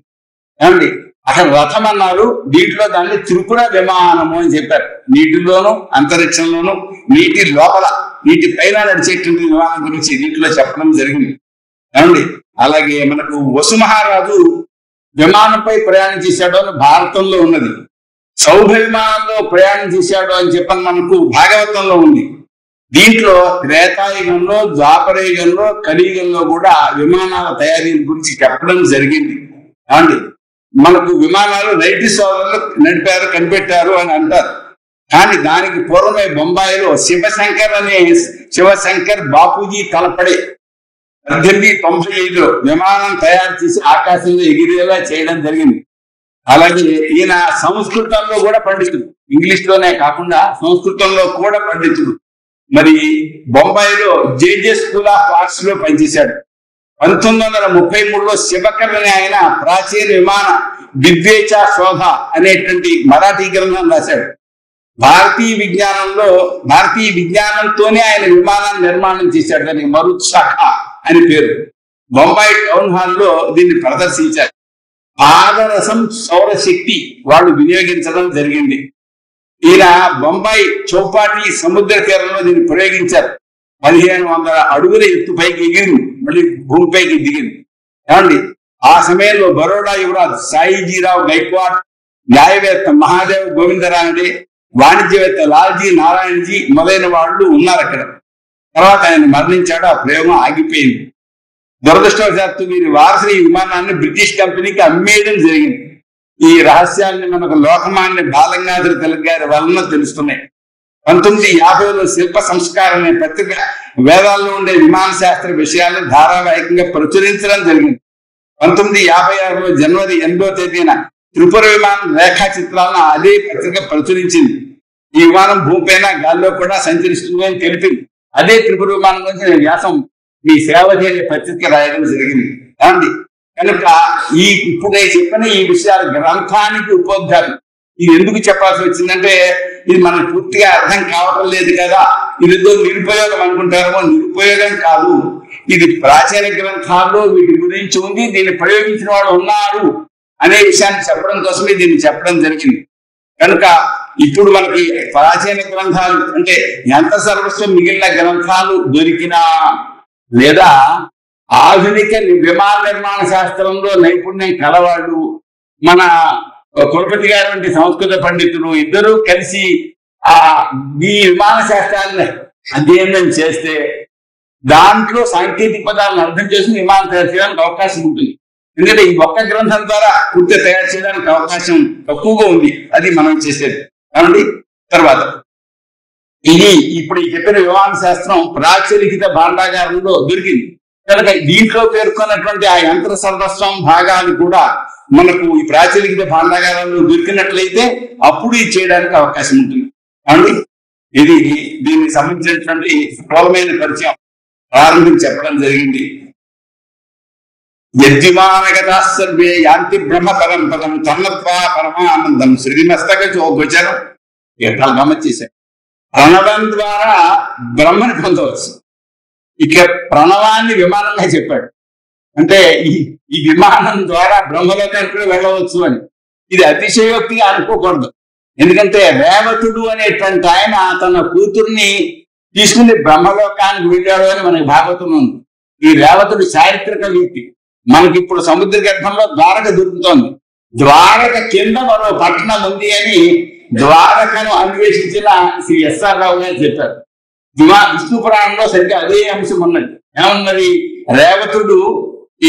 ఏమండి అక్కడ రథం అన్నారు, దీంట్లో దాన్ని త్రిపుర విమానము అని చెప్పారు. నీటిలోను అంతరిక్షంలోను నీటి లోపల నీటి పైన నడిచేటువంటి విమానం గురించి దీంట్లో చెప్పడం జరిగింది. ఏమండి అలాగే మనకు వసు మహారాజు విమానంపై ప్రయాణం చేశాడు అని భారతంలో ఉన్నది. సౌభ విమానంలో ప్రయాణం చేశాడు అని చెప్పని మనకు భాగవతంలో ఉంది. దీంట్లో త్రేతాయుగంలో ద్వాపరయుగంలో కలియుగంలో కూడా విమానాల తయారీ గురించి చెప్పడం జరిగింది. ఏమండి మనకు విమానాలు రైతు సోదరులు నడిపారు కనిపెట్టారు అని అంటారు. కానీ దానికి పూర్వమే బొంబాయిలో శివశంకర్ బాపూజీ తలపడే 1895లో విమానం తయారు చేసి ఆకాశంలో ఎగిరేలా చేయడం జరిగింది. అలాగే ఈయన సంస్కృతంలో కూడా పండితుడు, ఇంగ్లీష్ లోనే కాకుండా సంస్కృతంలో కూడా పండితుడు. మరి బొంబాయిలో జేజే స్కూల్ ఆఫ్ ఆర్ట్స్ లో పనిచేశాడు. 1933లో శివకర్ అనే ఆయన ప్రాచీన విమాన విద్వేచ శోధ అనేటువంటి మరాఠీ గ్రంథం రాశాడు. భారతీయ విజ్ఞానంతోనే ఆయన విమానాన్ని నిర్మాణం చేశాడు. దానికి మరుత్సాఖ అని పేరు. బొంబాయి టౌన్ హాల్లో దీన్ని ప్రదర్శించారు. పాదరసం సౌరశక్తి వాళ్ళు వినియోగించడం జరిగింది. ఈయన బొంబాయి చౌపాటి సముద్ర తీరంలో దీన్ని ప్రయోగించారు. 1500 అడుగుల ఎత్తు పైకి ఎగిరింది, మళ్ళీ భూమిపైకి దిగింది. ఏమండి ఆ సమయంలో బరోడా యువరాజు సాయిజీరావు గైక్వాడ్, న్యాయవేత్త మహాదేవ్ గోవిందరానడే, వాణిజ్యవేత్త లాల్జీ నారాయణజీ మొదలైన వాళ్ళు ఉన్నారు అక్కడ. తర్వాత ఆయన మరణించాడు. ఆ ప్రయోగం ఆగిపోయింది. దురదృష్టవశాత్తు వీరి వారసులు ఈ విమానాన్ని బ్రిటిష్ కంపెనీకి అమ్మేయడం జరిగింది. ఈ రహస్యాన్ని మనకు లోకమాన్య బాలగంగాధర తిలక్ గారి వలన తెలుస్తున్నాయి. 1950లో శిల్ప సంస్కారం అనే పత్రిక వేదాల్లో ఉండే విమాన శాస్త్ర విషయాలను ధారావాహికంగా ప్రచురించడం జరిగింది. 1956లో జనవరి 8వ తేదీన త్రిపుర విమానం రేఖా చిత్రాలను అదే పత్రిక ప్రచురించింది. ఈ విమానం భూమిపైన గాల్లో కూడా సంచరిస్తుంది అని తెలిపింది. అదే త్రిపుర విమానం గురించి నేను వ్యాసం మీ సేవ చేసే పత్రిక రాయడం జరిగింది. ఏమండి కనుక ఇప్పుడు నేను చెప్పిన ఈ విషయాలు గ్రంథానికి ఉపోద్ఘాతం. ఇది ఎందుకు చెప్పాల్సి వచ్చిందంటే ఇది మనకు పూర్తిగా అర్థం కావటం లేదు కదా, ఇదితో నిరుపయోగం అనుకుంటారేమో. నిరుపయోగం కాదు, ఇది ప్రాచీన గ్రంథాల్లో వీటి గురించి ఉంది, దీన్ని ప్రయోగించిన వాడు ఉన్నారు అనే విషయాన్ని చెప్పడం కోసమే దీన్ని చెప్పడం జరిగింది. కనుక ఇప్పుడు మనకి ప్రాచీన గ్రంథాలు అంటే ఎంత సర్వస్వం మిగిలిన గ్రంథాలు దొరికినా లేదా ఆధునిక విమాన నిర్మాణ శాస్త్రంలో నైపుణ్యం కలవాళ్ళు మన కులపతి గారు వంటి సంస్కృత పండితులు ఇద్దరూ కలిసి ఈ విమాన శాస్త్రాన్ని అధ్యయనం చేస్తే దాంట్లో సాంకేతిక పదాలను అర్థం చేసుకుని విమానం తయారు చేయడానికి అవకాశం ఉంటుంది. ఎందుకంటే ఈ ఒక్క గ్రంథం ద్వారా పూర్తి తయారు చేయడానికి అవకాశం తక్కువగా ఉంది. అది మనం చేసేది. కాబట్టి తర్వాత ఇది ఇప్పుడు చెప్పిన విమాన శాస్త్రం ప్రాచీలిఖిత భాండాగారంలో దొరికింది కనుక దీంట్లో పేర్కొన్నటువంటి ఆ యంత్ర సర్వస్వం భాగాలు కూడా మనకు ఈ ప్రాచీలిఖిత భాండాగారంలో దొరికినట్లయితే అప్పుడు ఇది చేయడానికి అవకాశం ఉంటుంది. అండి ఇది దీనికి సంబంధించినటువంటి స్థూలమైన పరిచయం ప్రారంభించి చెప్పడం జరిగింది. యద్విమానగతా సర్వే యాంతి బ్రహ్మ పరంపదం తన్నత్వా పరమానందం శ్రీమస్తక చోగోచరం ఎట్లా గమనించేశారు. ప్రణవం ద్వారా బ్రహ్మని పొందవచ్చు. ఇక ప్రణవాన్ని విమానంగా చెప్పాడు. అంటే ఈ విమానం ద్వారా బ్రహ్మలోకానికి కూడా వెళ్ళవచ్చు అని. ఇది అతిశయోక్తిగా అనుకోకూడదు. ఎందుకంటే రేవతుడు అనేటువంటి ఆయన తన కూతుర్ని తీసుకుని బ్రహ్మలోకానికి వెళ్ళాడు అని మనకి భాగవతం ఉంది. ఈ రేవతుడు చారిత్రక వ్యక్తి. మనకి ఇప్పుడు సముద్ర గర్భంలో ద్వారక దొరుకుతోంది. ద్వారక కింద మరో పట్టణం ఉంది అని ద్వారకను అన్వేషించిన శ్రీ ఎస్ఆర్ రావు గారు చెప్పారు. విష్ణు పురాణంలో సరిగ్గా అదే అంశం ఉన్నది. ఏమన్నది? రేవతుడు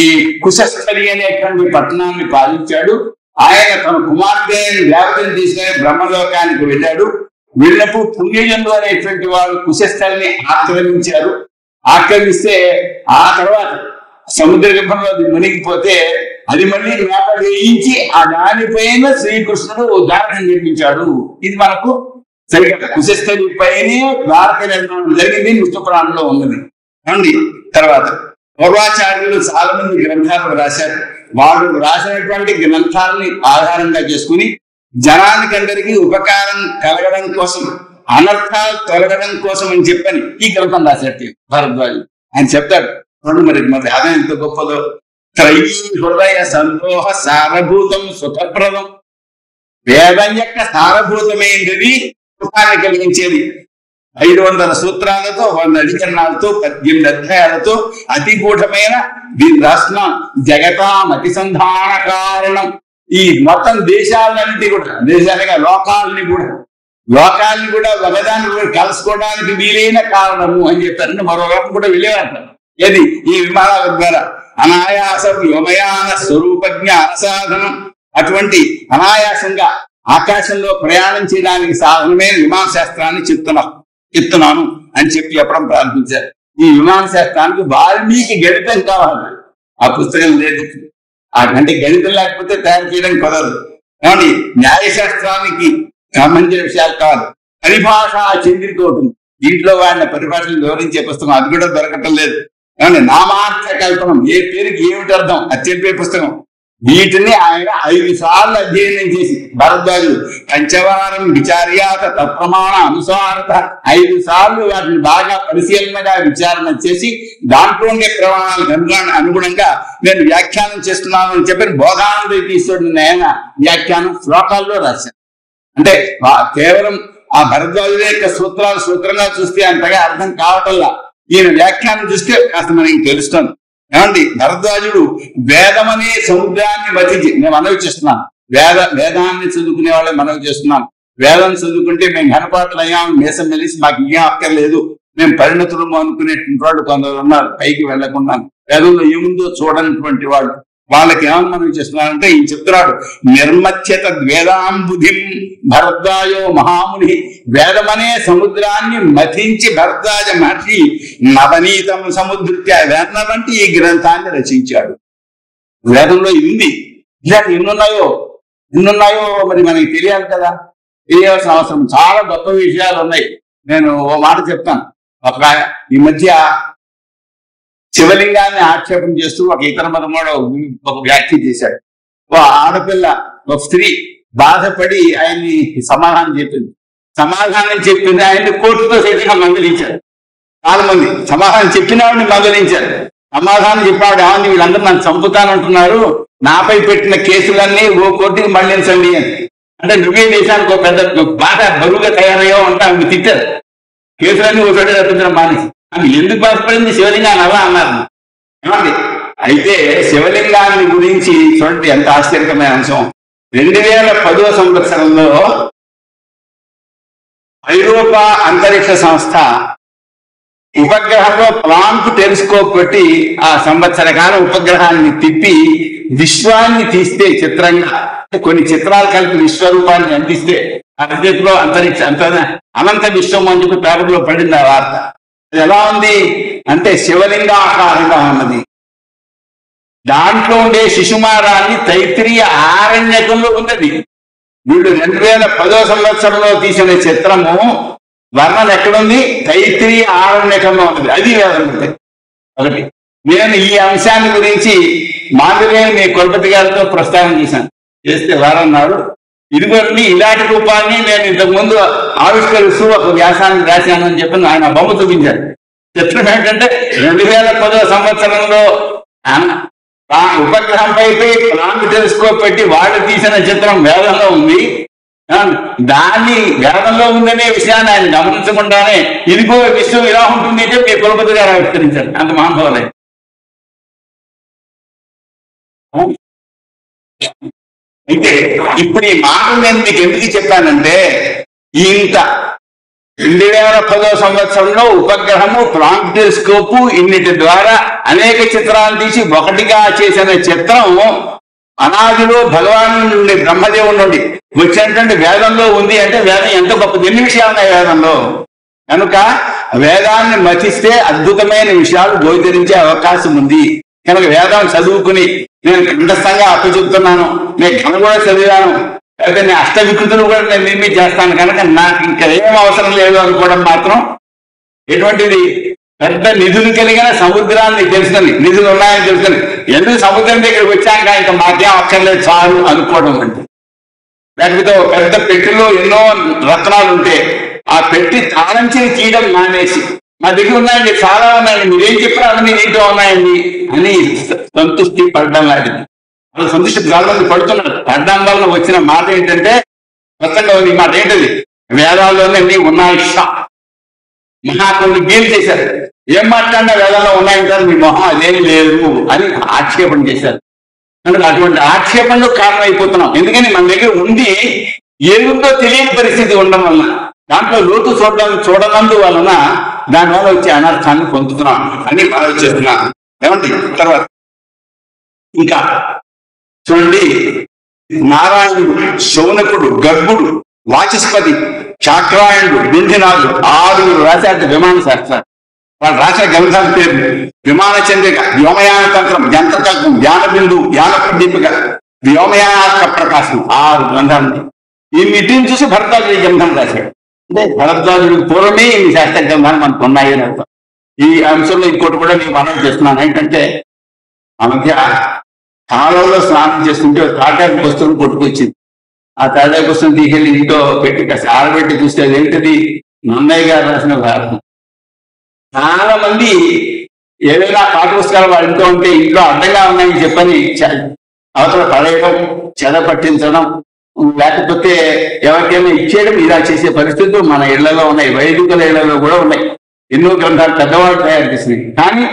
ఈ కుశస్థలి అనేటువంటి పట్టణాన్ని పాలించాడు. ఆయన తన కుమార్తె రేవతిని తీసుకుని బ్రహ్మలోకానికి వెళ్ళాడు. వెళ్ళినప్పుడు పుణ్యజనులు అనేటువంటి వారు కుశస్థలిని ఆక్రమించారు. ఆక్రమిస్తే ఆ తర్వాత సముద్ర గర్భంలో మునిగిపోతే అది మళ్ళీ మేత వేయించి ఆ దానిపైన శ్రీకృష్ణుడు ద్వారక నిర్మించాడు. ఇది మనకు సరిగ్గా కుశస్థలి పైనే ద్వారక నిర్మాణం జరిగింది, విష్ణు పురాణంలో ఉన్నది అండి. తర్వాత పూర్వాచార్యులు చాలా మంది గ్రంథాలు రాశారు. వాళ్ళు రాసినటువంటి గ్రంథాలని ఆధారంగా చేసుకుని జనానికందరికీ ఉపకారం కలగడం కోసం, అనర్థాలు తొలగడం కోసం అని చెప్పని ఈ గ్రంథం రాశాడు భరద్వాజు. ఆయన చెప్తాడు మరి మరి అదే ఎంత గొప్పదో. త్రయీ హృదయ సందోహ సారభూతం సుఖప్రదం. వేదం యొక్క సారభూతమైనది సుఖాన్ని కలిగించేది. 500 సూత్రాలతో 100 అధికరణాలతో 18 అధ్యాయాలతో అతి గూఢమైన దీని రాసిన జగతాం అతిసంధాన కారణం. ఈ మొత్తం దేశాలన్నిటి కూడా, దేశాలుగా లోకాలని కూడా ఒకదాన్ని కూడా కలుసుకోవడానికి వీలైన కారణము అని చెప్పారంటే మరో లోకం కూడా వెళ్ళేవారు. ఏది ఈ విమానాల ద్వారా అనాయాస వ్యోమయాన స్వరూప జ్ఞాన సాధనం. అటువంటి అనాయాసంగా ఆకాశంలో ప్రయాణం చేయడానికి సాధనమైన విమాన శాస్త్రాన్ని చెప్తున్నాను అని చెప్పి చెప్పడం ప్రారంభించారు. ఈ విమాన శాస్త్రానికి వాల్మీకి గణితం కావాలి, ఆ పుస్తకం లేదు. అంటే గణితం లేకపోతే తయారు చేయడం కుదరదు. కాబట్టి న్యాయశాస్త్రానికి సంబంధించిన విషయాలు కావాలి. పరిభాష చంద్రిక ఉంటుంది, దీంట్లో వాడిన పరిభాషలు వివరించే పుస్తకం అది కూడా దొరకటం లేదు. ఏమంటే నామార్థ కల్పనం, ఏ పేరుకి ఏమిటి అర్థం అది చెప్పే పుస్తకం. వీటిని ఆయన 5 సార్లు అధ్యయనం చేసి భరద్వాజు పంచవారం విచార్యాత తత్ప్రమాణ అనుసారత 5 సార్లు వాటిని బాగా పరిశీలనగా విచారణ చేసి దాంట్లో ఉండే ప్రమాణాలకు అనుగుణంగా నేను వ్యాఖ్యానం చేస్తున్నాను అని చెప్పి బోధానందీశ్వరుడు ఆయన వ్యాఖ్యానం శ్లోకాల్లో రాశాను. అంటే కేవలం ఆ భరద్వాజు యొక్క సూత్రంగా చూస్తే అంతగా అర్థం కావటంలా ఈయన వ్యాఖ్యానం చూస్తే కాస్త మనకి తెలుస్తుంది. ఏమండి భరద్వాజుడు వేదమనే సముద్రాన్ని మతించి, నేను మనవి చేస్తున్నాను, వేదాన్ని చదువుకునే వాళ్ళే మనవి చేస్తున్నాను. వేదం చదువుకుంటే మేము ఘనపాటలు అయ్యాం, మేసం మెలిసి మాకు ఏం అక్కర్లేదు, మేము పరిణతులము అనుకునేటువంటి వాళ్ళు కొందరు ఉన్నారు, పైకి వెళ్లకుండా వేదంలో ఏముందో చూడనటువంటి వాళ్ళు. వాళ్ళకి ఏమని మనం చేస్తున్నారంటే ఈయన చెప్తున్నాడు, నిర్మత్యత వేదాంబుధిం భరద్వాజో మహాముని. వేదమనే సముద్రాన్ని మథించి భరద్వాజ మహర్షి నవనీతం సముద్రత్య వేదం వంటి ఈ గ్రంథాన్ని రచించాడు. వేదంలో ఉంది, ఇలాంటి ఎన్నున్నాయో మరి మనకి తెలియాలి కదా, తెలియాల్సిన అవసరం. చాలా గొప్ప విషయాలు ఉన్నాయి. నేను ఓ మాట చెప్తాను. ఈ మధ్య శివలింగాన్ని ఆక్షేపం చేస్తూ ఒక ఇతర మతముడు ఒక వ్యాఖ్య చేశాడు. ఓ ఆడపిల్ల, ఒక స్త్రీ బాధపడి ఆయన్ని సమాధానం చెప్పింది. ఆయన్ని కోర్టుతో సైతంగా మందలించారు. చాలా మంది సమాధానం చెప్పిన వాడిని మందలించారు. సమాధానం చెప్పాడు, ఏమని వీళ్ళందరూ నన్ను చంపుతానంటున్నారు, నాపై పెట్టిన కేసులన్నీ ఓ కోర్టుకి మళ్లించండి అని. అంటే నువ్వే దేశానికి ఒక పెద్ద బాగా బరువుగా తయారయ్యో అంటే ఆమె తిట్టారు. కేసులన్నీ ఒక చోట తప్పించడం మానేసి ఆమె ఎందుకు బాధపడింది, శివలింగాన్ని అలా అన్నారు. ఏమండి అయితే శివలింగాన్ని గురించి చూడండి ఎంత ఆశ్చర్యకరమైన అంశం. 2010వ సంవత్సరంలో ఐరోపా అంతరిక్ష సంస్థ ఉపగ్రహంలో ప్లాంక్ టెలిస్కోప్ పెట్టి ఆ సంవత్సర కాలం ఉపగ్రహాన్ని తిప్పి విశ్వాన్ని తీస్తే చిత్రంగా కొన్ని చిత్రాలు కలిపి విశ్వరూపాన్ని అందిస్తే అరచేతిలో అంతరిక్ష అనంత విశ్వం అని చెప్పి పేపర్లో పడింది ఆ వార్త. అది ఎలా ఉంది అంటే శివలింగ ఆకారంగా ఉన్నది. దాంట్లో ఉండే శిశుమారాన్ని తైత్రీయ ఆరణ్యకంలో ఉన్నది. వీళ్ళు 2010వ సంవత్సరంలో తీసిన చిత్రము వర్ణన ఎక్కడుంది, తైత్రీయ ఆరణ్యకంలో ఉన్నది. అది వేదం. ఒకటి నేను ఈ అంశాన్ని గురించి మాధుర్యం మీ కులపతి గారితో ప్రస్తావన చేస్తే వారన్నాడు, ఇదిగోండి ఇలాంటి రూపాన్ని నేను ఇంతకుముందు ఆవిష్కరిస్తూ ఒక వ్యాసాన్ని రాశాను అని చెప్పి ఆయన బొమ్మ చూపించారు. చిత్రం ఏంటంటే 2010వ సంవత్సరంలో ఉపగ్రహంపై ప్లాంక్ టెలిస్కోప్ పెట్టి వాళ్ళు తీసిన చిత్రం వేదంలో ఉంది. దాన్ని వేదంలో ఉందనే విషయాన్ని ఆయన గమనించకుండానే ఇదిగో విశ్వం ఇలా ఉంటుంది అంటే మీ కులపతి గారు ఆవిష్కరించారు. అంత మహానుభావులే. అయితే ఇప్పుడు ఈ మాటలు నేను మీకు ఎందుకు చెప్పానంటే, ఇంత 2010వ సంవత్సరంలో ఉపగ్రహము, ప్లాంక్ టెలిస్కోపు ఇన్నిటి ద్వారా అనేక చిత్రాలు తీసి ఒకటిగా చేసిన చిత్రం అనాదిలో భగవాను నుండి బ్రహ్మదేవుడి నుండి వచ్చినటువంటి వేదంలో ఉంది. అంటే వేదం ఎంత గొప్పది, ఎన్ని విషయాలు ఉన్నాయి వేదంలో. కనుక వేదాన్ని మతిస్తే అద్భుతమైన విషయాలు గోచరించే అవకాశం ఉంది. కనుక వేదం చదువుకుని నేను కంఠస్థంగా అప్పచెప్తున్నాను, నేను ఘన కూడా చదివాను, అయితే నేను అష్టవికృతులు కూడా నేను నిర్మించేస్తాను కనుక నాకు ఇంకా ఏం అవసరం లేదు అనుకోవడం మాత్రం ఎటువంటిది పెద్ద నిధులు కలిగిన సముద్రాన్ని తెలుసుకొని, నిధులు ఉన్నాయని తెలుసుకొని ఎందుకు సముద్రం దగ్గరికి వచ్చాక ఇంకా మాకేం అక్కర్లేదు చాలు అనుకోవడం అంటే. లేకపోతే పెద్ద పెట్టెలో ఎన్నో రత్నాలు ఉంటే ఆ పెట్టి తాళంచి తీయడం మానేసి మా దగ్గర ఉన్నాయండి, చాలా ఉన్నాయండి, మీరేం చెప్పినా అన్ని నీటిలో ఉన్నాయండి అని సంతృష్టి పడడం లాంటిది. అలా సంతృష్టి చాలా మంది పడుతున్నారు. పడడం వల్ల వచ్చిన మాట ఏంటంటే కొత్తగా ఉంది మాట ఏంటది, వేదాల్లోనే అన్ని ఉన్నాయి మహాకవులు గేలు చేశారు. ఏం మాట్లాడినా వేదాల్లో ఉన్నాయంటారు, మీ మొహం అదేం లేదు అని ఆక్షేపణ చేశారు. అంటే అటువంటి ఆక్షేపణలో కారణం అయిపోతున్నాం. ఎందుకని మన దగ్గర ఉండి ఏముందో తెలియని పరిస్థితి ఉండడం వలన, దాంట్లో లోతు చూడనందు వలన దానివల్ల వచ్చే అనర్థాన్ని పొందుతున్నాం అని ఆలోచిస్తున్నాం. ఏమండి తర్వాత ఇంకా చూడండి, నారాయణుడు, శౌనకుడు, గర్భుడు, వాచస్పతి, చాక్రాయణుడు, బింధినాథుడు 6 రాశారు విమాన శాస్త్రాలు. వాళ్ళు రాసిన గ్రంథాల పేరు విమాన చంద్రిక, వ్యోమయాన తంత్రం, యంత్రకల్పం, జ్ఞానబిందు, జ్ఞాన ప్రదీపిక, వ్యోమయానార్క ప్రకాశం 6 గ్రంథాలు. ఈ వీటిని చూసి భరద్వాజుడు గ్రంథం రాశాడు. అంటే భరద్వాజుడికి పూర్వమే ఈ శాస్త్ర గ్రంథాలు మనకు ఉన్నాయి అని అర్థం. ఈ అంశంలో ఇంకోటి కూడా నేను మనం చేస్తున్నాను ఏంటంటే, ఆ మధ్య కాలంలో స్నానం చేస్తుంటే తాటాకు వస్తువులు కొట్టుకొచ్చింది. ఆ తాటాకు వస్తువులు తీసుకెళ్ళి ఇంట్లో పెట్టి కాస్త ఆరబెట్టి చూస్తే అదేంటిది నన్నయ్య గారు రాసిన భారతం. చాలా మంది ఏదైనా పాఠ పుస్తకాలు వాళ్ళ ఇంట్లో ఉంటే ఇంట్లో అడ్డంగా ఉన్నాయని చెప్పని అవతల పడేయడం, చెద పట్టించడం, లేకపోతే ఎవరికైనా ఇచ్చేయడం ఇలా చేసే పరిస్థితులు మన ఇళ్లలో ఉన్నాయి. వైదికుల ఇళ్లలో కూడా ఉన్నాయి. ఎన్నో గ్రంథాలు పెద్దవాళ్ళు తయారు చేసినాయి. కానీ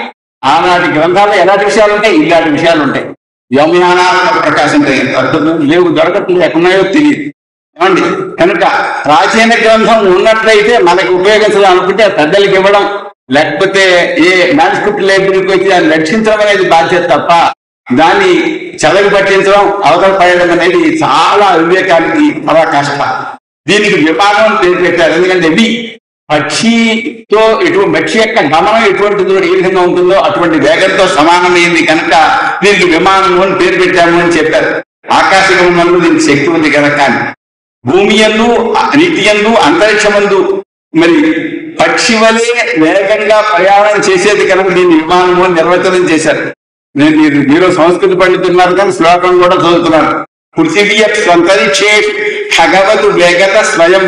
ఆనాటి గ్రంథాల్లో ఎలాంటి విషయాలు ఉంటాయి, ఇలాంటి విషయాలు ఉంటాయి. వ్యోమయానాత్మ ప్రకాశం అద్భుతం లేవు, దొరకట్లేదు, ఎక్కడున్నాయో తెలియదు. ఏమండి కనుక ప్రాచీన గ్రంథం ఉన్నట్లయితే మనకు ఉపయోగించాలి అనుకుంటే పెద్దలకి ఇవ్వడం, లేకపోతే ఏ మ్యాన్స్క్రిప్ట్ లైబ్రరీకి వచ్చి దాన్ని రక్షించడం అనేది బాధ్యత తప్ప దాన్ని చదవి పట్టించడం, అవతల పడడం అనేది చాలా వివేకానికి పరాకాష్ట. దీనికి విమానం పేరు పెట్టారు. ఎందుకంటే ఇవి పక్షితో పక్షి యొక్క గమనం ఎటువంటిదో ఏ విధంగా ఉంటుందో అటువంటి వేగంతో సమానమైంది కనుక దీనికి విమానం అని పేరు పెట్టాము అని చెప్పారు. ఆకాశగమనంలో దీనికి శక్తి ఉంది కనుక భూమి యందు, నీటి యందు, అంతరిక్షమందు మరి పక్షి వలె వేగంగా ప్రయాణం చేసేది కనుక దీన్ని విమానము అని నిర్వచనం చేశారు. మీరు సంస్కృతి పండితున్నారు కానీ శ్లోకం కూడా చదువుతున్నారు. పృథివీ స్వంతరిక్షే భగవతు వేగత స్వయం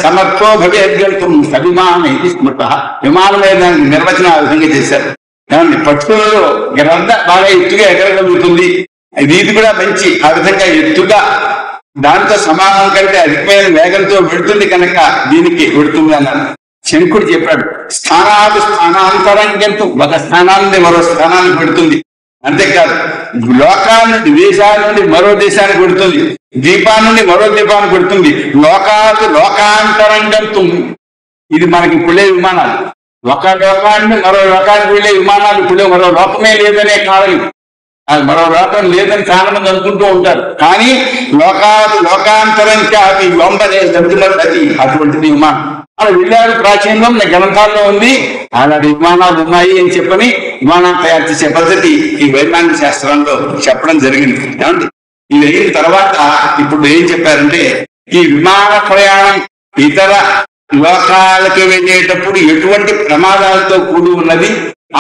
సమర్థో భవేద్గంతుం సవిమాన ఇది స్మృత. విమానమే దానికి నిర్వచనం ఆ విధంగా చేశారు. ఏమండి పక్షులలో గ్రద్ద బాగా ఎత్తుగా ఎగరగలుగుతుంది, ఇది కూడా మంచి ఆ విధంగా ఎత్తుగా దాంతో సమానం కంటే అధికమైన వేగంతో వెళుతుంది కనుక దీనికి వెళుతుంది అన్నారు. శంకుడు చెప్పాడు, స్థానాలు స్థానాంతరంగంతో ఒక స్థానాన్ని మరో స్థానానికి పెడుతుంది. అంతేకాదు లోకాల నుండి దేశాల నుండి మరో దేశానికి పెడుతుంది, ద్వీపాల నుండి మరో ద్వీపానికి పెడుతుంది. లోకాంతరంగంతో ఇది మనకి ఇప్పుడే విమానాలు, ఒక లోకాన్ని మరో లోకానికి వెళ్ళే విమానాలు ఇప్పుడే మరో లోకమే లేదనే కారణం. అది మరో లోకం లేదని చాలా మంది అనుకుంటూ ఉంటారు. కానీ లోకాంతరం అది వంబనే జంతువులది అటువంటిది విమానం. అలా వెళ్ళారు ప్రాచీనంలో నా గ్రంథాల్లో ఉంది, అలాంటి విమానాలు ఉన్నాయి అని చెప్పని విమానాలు తయారు చేసే పద్ధతి ఈ వైమానిక శాస్త్రంలో చెప్పడం జరిగింది. ఏమండి ఇది అయిన తర్వాత ఇప్పుడు ఏం చెప్పారంటే, ఈ విమాన ప్రయాణం ఇతర లోకాలకి వెళ్ళేటప్పుడు ఎటువంటి ప్రమాదాలతో కూడి ఉన్నది,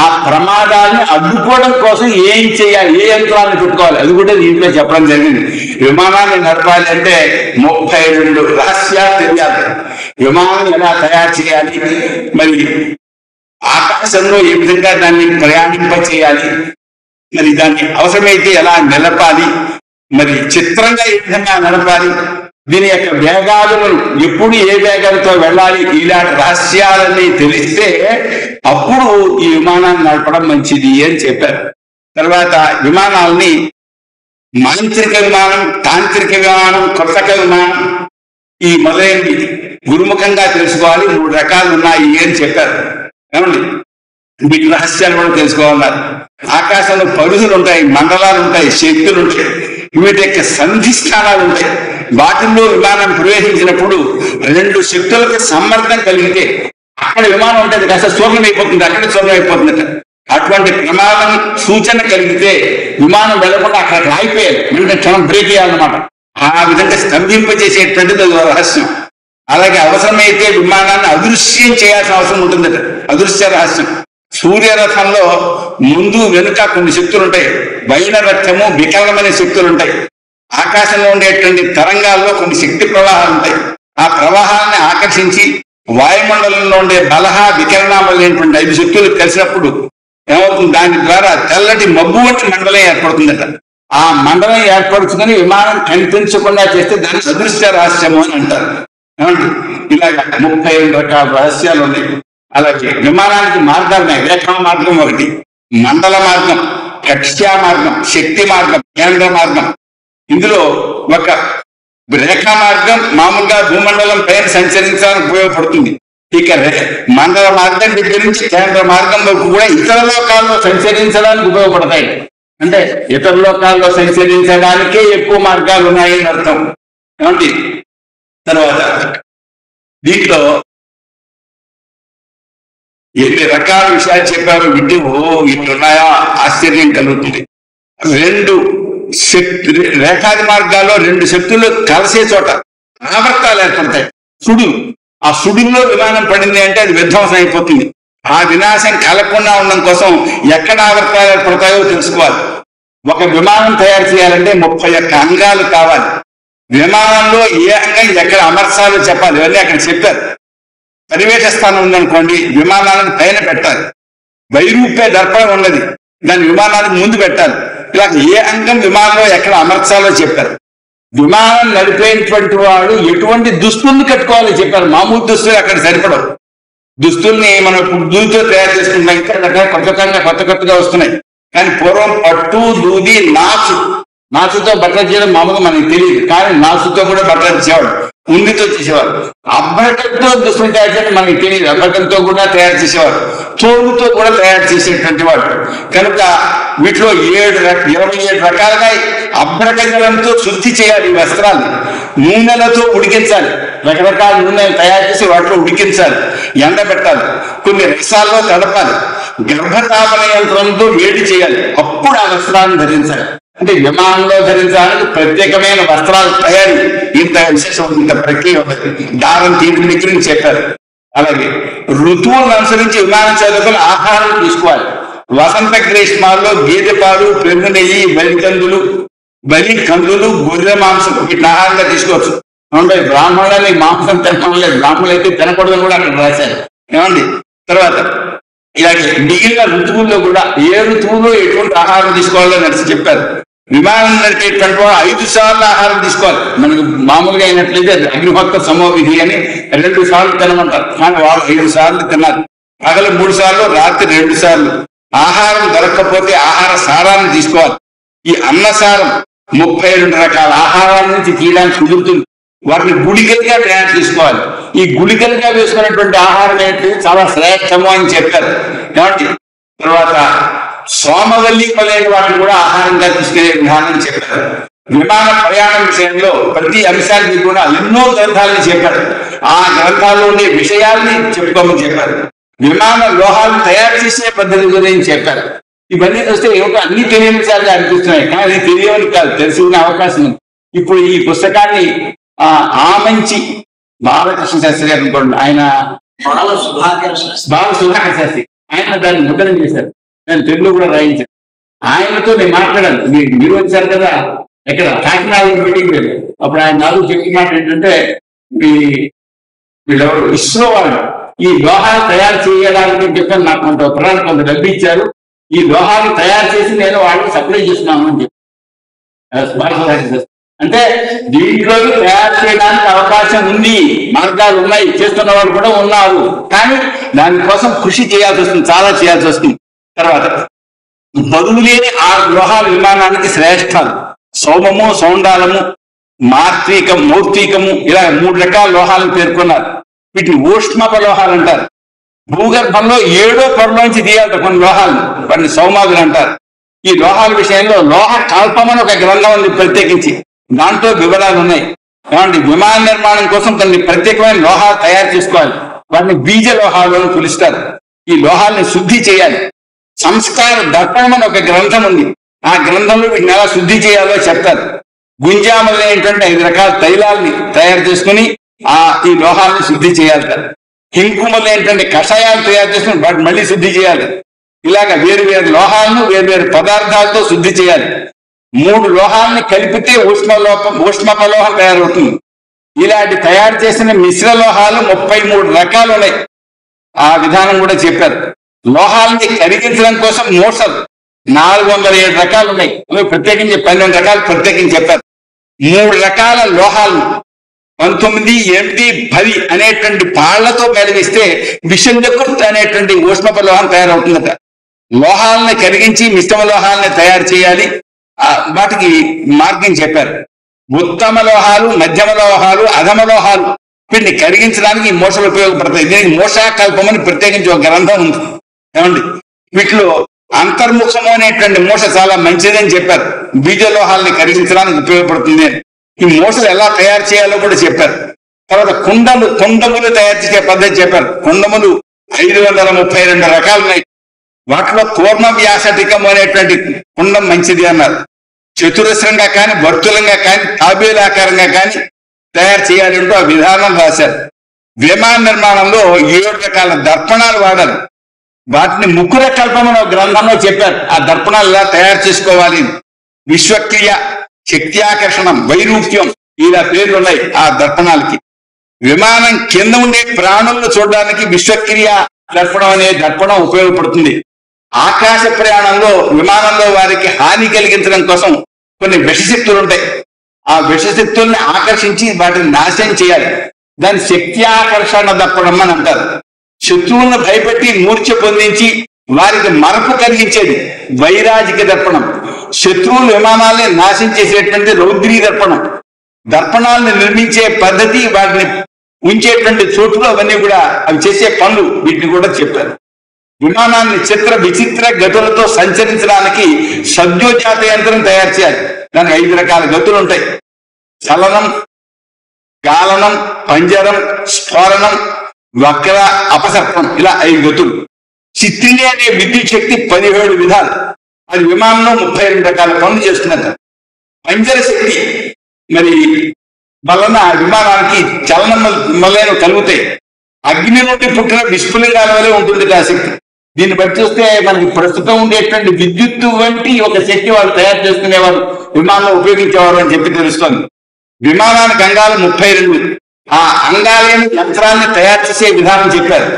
ఆ ప్రమాదాన్ని అడ్డుకోవడం కోసం ఏం చేయాలి, ఏ యంత్రాన్ని పెట్టుకోవాలి, అది కూడా దీంట్లో చెప్పడం జరిగింది. విమానాన్ని నడపాలి అంటే 32 రహస్యాలు తెలియాలి. విమానం ఎలా తయారు చేయాలి, మరి ఆకాశంలో ఏ విధంగా దాన్ని ప్రయాణింప చేయాలి, మరి దాన్ని అవసరమైతే ఎలా నిలపాలి, మరి చిత్రంగా ఏ విధంగా నడపాలి, దీని యొక్క వేగాలను ఎప్పుడు ఏ వేగాలతో వెళ్ళాలి, ఇలాంటి రహస్యాలన్నీ తెలిస్తే అప్పుడు ఈ విమానాన్ని నడపడం మంచిది అని చెప్పారు. తర్వాత విమానాలని మాంత్రిక విమానం, తాంత్రిక విమానం, కృతక విమానం ఈ మొదలైనవి గురుముఖంగా తెలుసుకోవాలి. 3 రకాలు ఉన్నాయి అని చెప్పారు. ఏమండి వీటి రహస్యాలు కూడా తెలుసుకోవాలన్నారు. ఆకాశంలో పరిధులు ఉంటాయి, మండలాలు ఉంటాయి, శక్తులు ఉంటాయి, వీటి యొక్క సంధి స్థానాలు ఉంటాయి. వాటిల్లో విమానం ప్రవేశించినప్పుడు 2 శక్తులకు సమ్మర్దం కలిగితే అక్కడ విమానం ఉంటుంది, కాస్త సూర్ణం అయిపోతుంది, అక్కడ సూర్ణం అయిపోతుందట. అటువంటి ప్రమాదం సూచన కలిగితే విమానం వెళ్లకుండా అక్కడ ఆగిపోయారు, అంటే క్షణం బ్రేక్ చేయాలన్నమాట. ఆ విధంగా స్తంభింపజేసేటువంటిది అది రహస్యం. అలాగే అవసరమైతే విమానాన్ని అదృశ్యం చేయాల్సిన అవసరం ఉంటుందట, అదృశ్య రహస్యం. సూర్యరథంలో ముందు వెనుక కొన్ని శక్తులు ఉంటాయి, బయనరథము వికలమైన శక్తులు ఉంటాయి. ఆకాశంలో ఉండేటువంటి తరంగాల్లో కొన్ని శక్తి ప్రవాహాలు ఉంటాయి. ఆ ప్రవాహాన్ని ఆకర్షించి వాయుమండలంలో ఉండే బలహ వికరణాలైనటువంటి 5 శక్తులు కలిసినప్పుడు ఏమవుతుంది, దాని ద్వారా తెల్లటి మబ్బు వంటి మండలం ఏర్పడుతుందట. ఆ మండలం ఏర్పడుతుందని విమానం కనిపించకుండా చేస్తే దాన్ని అదృశ్య రహస్యము అని అంటారు. ఏమండి, ఇలాగ 32 రకాల రహస్యాలు ఉన్నాయి. అలాగే విమానానికి మార్గాలు ఉన్నాయి. రేఖా మార్గం ఒకటి, మండల మార్గం, కక్ష్యా మార్గం, శక్తి మార్గం, కేంద్ర మార్గం. ఇందులో ఒక రేఖా మార్గం మామూలుగా భూమండలం పైన సంచరించడానికి ఉపయోగపడుతుంది. ఇక మండల మార్గం దగ్గర నుంచి కేంద్ర మార్గం వరకు కూడా ఇతర లోకాల్లో సంచరించడానికి ఉపయోగపడతాయి. అంటే ఇతర లోకాల్లో సంచరించడానికే ఎక్కువ మార్గాలు ఉన్నాయని అర్థం. ఏమండి, తర్వాత దీంట్లో ఎన్ని రకాల విషయాలు చెప్పారో వింటే ఇట్లున్నాయా ఆశ్చర్యం కలుగుతుంది. 2 రేఖాది మార్గాల్లో 2 శక్తులు కలిసే చోట ఆవర్తాలు ఏర్పడతాయి, సుడులు. ఆ సుడుల్లో విమానం పడింది అంటే అది విధ్వంసం అయిపోతుంది. ఆ వినాశం కలగకుండా ఉండడం కోసం ఎక్కడ ఆవర్తాలు ఏర్పడతాయో తెలుసుకోవాలి. ఒక విమానం తయారు చేయాలంటే 31 అంగాలు కావాలి. విమానంలో ఏ అంగం ఎక్కడ అమర్చాలో చెప్పాలి, ఇవన్నీ అక్కడ చెప్పారు. పరివేష స్థానం ఉందనుకోండి, విమానానికి పైన పెట్టాలి. వైరూప్య దర్పణం ఉన్నది, దాని విమానానికి ముందు పెట్టాలి. ఇలా ఏ అంగం విమానంలో ఎక్కడ అమర్చాలో చెప్పారు. విమానం నడిపేటువంటి వాడు ఎటువంటి దుస్తుల్ని కట్టుకోవాలో చెప్పారు. మామూలు దుస్తులు అక్కడ సరిపడవు. దుస్తుల్ని మనం ఇప్పుడు దూదితో తయారు చేసుకుంటాం, ఇక్కడ కొత్తగా వస్తున్నాయి. కానీ పూర్వం పట్టు, దూది, నాచుతో బట్టలు చేయడం మామూలుగా మనకి తెలియదు, కానీ నాచుతో కూడా బట్టలు చేసేవాడు, ఉండితో చేసేవాడు. అబ్బటంతో దుస్తులు తయారు చేయడం మనకి తెలియదు, అబ్బటంతో కూడా తయారు చేసేవాడు, తోలుతో కూడా తయారు చేసేటువంటి వాడు. కనుక వీటిలో 27 రకాలుగా అభ్రకజలంతో శుద్ధి చేయాలి ఈ వస్త్రాలు. నూనెలతో ఉడికించాలి, రకరకాల నూనెలు తయారు చేసి వాటిలో ఉడికించాలి, ఎండబెట్టాలి, కొన్ని రసాల్లో తడపాలి, గర్భతాపన యంత్రంతో వేడి చేయాలి, అప్పుడు ఆ వస్త్రాలను ధరించాలి. అంటే విమానంలో ధరించడానికి ప్రత్యేకమైన వస్త్రాలు తయారీ, ఇంత విశేషం, ఇంత ప్రక్రియ ఉన్నది. దారం తీపిన దగ్గర నుంచి చెప్పారు. అలాగే ఋతువులను అనుసరించి విమాన చాలకులు ఆహారం తీసుకోవాలి. వసంత గ్రీష్మాల్లో గేదె పాలు, పెరుగు నెయ్యి, బలి కందులు, గొర్రె మాంసం వీటిని ఆహారంగా తీసుకోవచ్చు. ఏమంటే బ్రాహ్మణులని మాంసం తినడం లేదు, బ్రాహ్మణులు అయితే తినకూడదని కూడా అక్కడ రాశారు. ఏమండి, తర్వాత ఇలాగే మిగిలిన ఋతువుల్లో కూడా ఏ ఋతువులో ఎటువంటి ఆహారం తీసుకోవాలో నడిచి చెప్పారు. విమానం నడిపేటువంటి 5 సార్లు ఆహారం తీసుకోవాలి. మనకు మామూలుగా అయినట్లయితే అగ్నిహోత్ర సమోవిధి అని 2 సార్లు తినమంటారు, కానీ వాళ్ళు 5 సార్లు తిన్నారు. పగలు 3 సార్లు, రాత్రి 2 సార్లు. ఆహారం దొరకకపోతే ఆహార సారాన్ని తీసుకోవాలి. ఈ అన్నసారం 32 రకాల ఆహారాల నుంచి తీయడానికి కుదురుతుంది. వాటిని గుళికలుగా తయారు చేసుకోవాలి. ఈ గుళికలుగా వేసుకున్నటువంటి ఆహారం ఏంటి చాలా శ్రేష్టము అని చెప్పారు. కాబట్టి తర్వాత సోమవల్లి మొదలైన వాటిని కూడా ఆహారంగా తీసుకునే విధానం చెప్పారు. విమాన ప్రయాణం విషయంలో ప్రతి అంశానికి కూడా ఎన్నో గ్రంథాలను చెప్పారు. ఆ గ్రంథాల్లో ఉండే విషయాల్ని చెప్పుకోమని చెప్పారు. విమాన లోహాలను తయారు చేసే పద్ధతి గురించి చెప్పారు. ఇవన్నీ చూస్తే ఏమిటో అన్ని తెలియని విషయాలుగా అనిపిస్తున్నాయి, కానీ తెలియని కాదు, తెలుసుకునే అవకాశం ఉంది. ఇప్పుడు ఈ పుస్తకాన్ని ఆమంచి బాలకృష్ణ శాస్త్రి గారు అనుకోండి, ఆయన బాల సుధాకర్ శాస్త్రి, ఆయన దాన్ని ముద్రణ చేశారు. నేను తెలుగులో కూడా రాయించాను. ఆయనతో నేను మాట్లాడాను. మీరు వచ్చారు కదా ఎక్కడ కాకినాడ మీటింగ్ లేదు, అప్పుడు ఆయన నాకు చెప్పిన మాట ఏంటంటే, వీళ్ళెవరు ఇస్రో వాళ్ళు ఈ లోహాలు తయారు చేయడానికి చెప్పాను, నాకు కొంత ప్రణాళిక కొంత డబ్బు ఇచ్చారు, ఈ లోహాలు తయారు చేసి నేను వాళ్ళకి సప్లై చేస్తున్నాను అని చెప్పి. అంటే దీంట్లో తయారు చేయడానికి అవకాశం ఉంది, మార్గాలు ఉన్నాయి, చేస్తున్న వాళ్ళు కూడా ఉన్నారు, కానీ దానికోసం కృషి చేయాల్సి వస్తుంది, చాలా చేయాల్సి వస్తుంది. తర్వాత బరువు లేని 6 లోహాల విమానానికి శ్రేష్టాలు. సోమము, సౌండాలము, మౌర్తికము, ఇలా 3 రకాల లోహాలను పేర్కొన్నారు. వీటిని ఊష్మప లోహాలు అంటారు. భూగర్భంలో 7వ పొరలోంచి తీయాలి కొన్ని లోహాలను, వాటిని సౌమాదులు అంటారు. ఈ లోహాల విషయంలో లోహ కల్పమని ఒక గ్రంథం ఉంది ప్రత్యేకించి, దాంట్లో వివరాలు ఉన్నాయి. కాబట్టి విమాన నిర్మాణం కోసం కొన్ని ప్రత్యేకమైన లోహాలు తయారు చేసుకోవాలి. వాటిని బీజ లోహాలు అని పిలుస్తారు. ఈ లోహాలని శుద్ధి చేయాలి. సంస్కార దర్పణం అని ఒక గ్రంథం ఉంది. ఆ గ్రంథంలో వీటిని ఎలా శుద్ధి చేయాలో చెప్తారు. గుంజామలు ఏంటంటే 5 రకాల తైలాల్ని తయారు చేసుకుని ఈ లోహాలను శుద్ధి చేయాలి. హింకుమలు ఏంటంటే కషాయాలు తయారు చేసుకుని వాటిని మళ్ళీ శుద్ధి చేయాలి. ఇలాగ వేరు వేరు లోహాలను వేరు వేరు పదార్థాలతో శుద్ధి చేయాలి. 3 లోహాలని కలిపితే ఉష్మపలోహం తయారవుతుంది. ఇలాంటి తయారు చేసిన మిశ్ర లోహాలు 33 రకాలు ఉన్నాయి. ఆ విధానం కూడా చెప్పారు. లోహాలని కరిగించడం కోసం మోసలు 407 రకాలు ఉన్నాయి. ప్రత్యేకించి 12 రకాలు ప్రత్యేకించి చెప్పారు. 3 రకాల లోహాలు 19, 8, 10 అనేటువంటి పాళ్లతో కలిగిస్తే విషంజకృత్ అనేటువంటి ఉష్మపలోహం తయారవుతుందట. లోహాలను కరిగించి మిశ్రమ లోహాలని తయారు చేయాలి. వాటికి మార్గం చెప్పారు. ఉత్తమ లోహాలు, మధ్యమ లోహాలు, అధమ లోహాలు వీటిని కరిగించడానికి ఈ మోసలు ఉపయోగపడతాయి. దీనికి మోసాకల్పమని ప్రత్యేకించి ఒక గ్రంథం ఉంది. ఏమండి, వీటిలో అంతర్ముఖము అనేటువంటి మూస చాలా మంచిదని చెప్పారు. బీజలోహాలని కరిగించడానికి ఉపయోగపడుతుంది అని. ఈ మూసలు ఎలా తయారు చేయాలో కూడా చెప్పారు. తర్వాత కుండములు తయారు చేసే పద్ధతి చెప్పారు. కుండములు 532 రకాలు ఉన్నాయి. వాటిలో కూర్మ వ్యాసటికము అనేటువంటి కుండం మంచిది అన్నారు. చతురస్రంగా కానీ, వర్తులంగా కానీ, తాబేలాకారంగా కానీ తయారు చేయాలంటూ ఆ విధానం రాశారు. విమాన నిర్మాణంలో 7 రకాల దర్పణాలు వాడారు. వాటిని ముక్కుర కల్పమని ఒక గ్రంథంలో చెప్పారు. ఆ దర్పణాలు ఎలా తయారు చేసుకోవాలి. విశ్వక్రియ, శక్త్యాకర్షణం, వైరూప్యం ఇలా పేర్లు ఉన్నాయి ఆ దర్పణాలకి. విమానం కింద ఉండే ప్రాణులను చూడడానికి విశ్వక్రియ దర్పణం అనే దర్పణం ఉపయోగపడుతుంది. ఆకాశ ప్రయాణంలో విమానంలో వారికి హాని కలిగించడం కోసం కొన్ని విషశక్తులు ఉంటాయి. ఆ విషశక్తుల్ని ఆకర్షించి వాటిని నాశనం చేయాలి. దాన్ని శక్త్యాకర్షణ దర్పణం అని అంటారు. శత్రువులను భయపెట్టి మూర్ఛ పొందించి వారికి మరపు కలిగించేది వైరాజిక దర్పణం. శత్రువులు విమానాల్ని నాశనం చేసేటువంటి రౌద్రీ దర్పణం. దర్పణాలను నిర్మించే పద్ధతి, వాటిని ఉంచేటువంటి చోట్లు, అవన్నీ కూడా అవి చేసే పనులు, వీటిని కూడా చెప్పారు. విమానాన్ని చిత్ర విచిత్ర గతులతో సంచరించడానికి సద్యోజాత యంత్రం తయారు చేయాలి. దానికి 5 రకాల గతులు ఉంటాయి. చలనం, గాలనం, పంజరం, స్ఫోరణం, వక్ర, అపసర్పం ఇలా 5 గతులు. చిత్రిని అనే విద్యుత్ శక్తి 17 విధాలు. అది విమానంలో 32 రకాల పనులు చేస్తున్నట్టు. పంజర శక్తి మరి వలన విమానానికి చలనం మొదలైన కలుగుతాయి. అగ్ని నుండి పుట్టిన విస్ఫులింగాల వలె ఉంటుంది ఆ శక్తి. దీన్ని బట్టి చూస్తే మనకి ప్రస్తుతం ఉండేటువంటి విద్యుత్తు వంటి ఒక శక్తి వాళ్ళు తయారు చేసుకునేవారు, విమానంలో ఉపయోగించేవారు అని చెప్పి తెలుస్తోంది. విమానానికి అంగాలు 32. ఆ అంగాలేని యంత్రాన్ని తయారు చేసే విధానం చెప్పారు.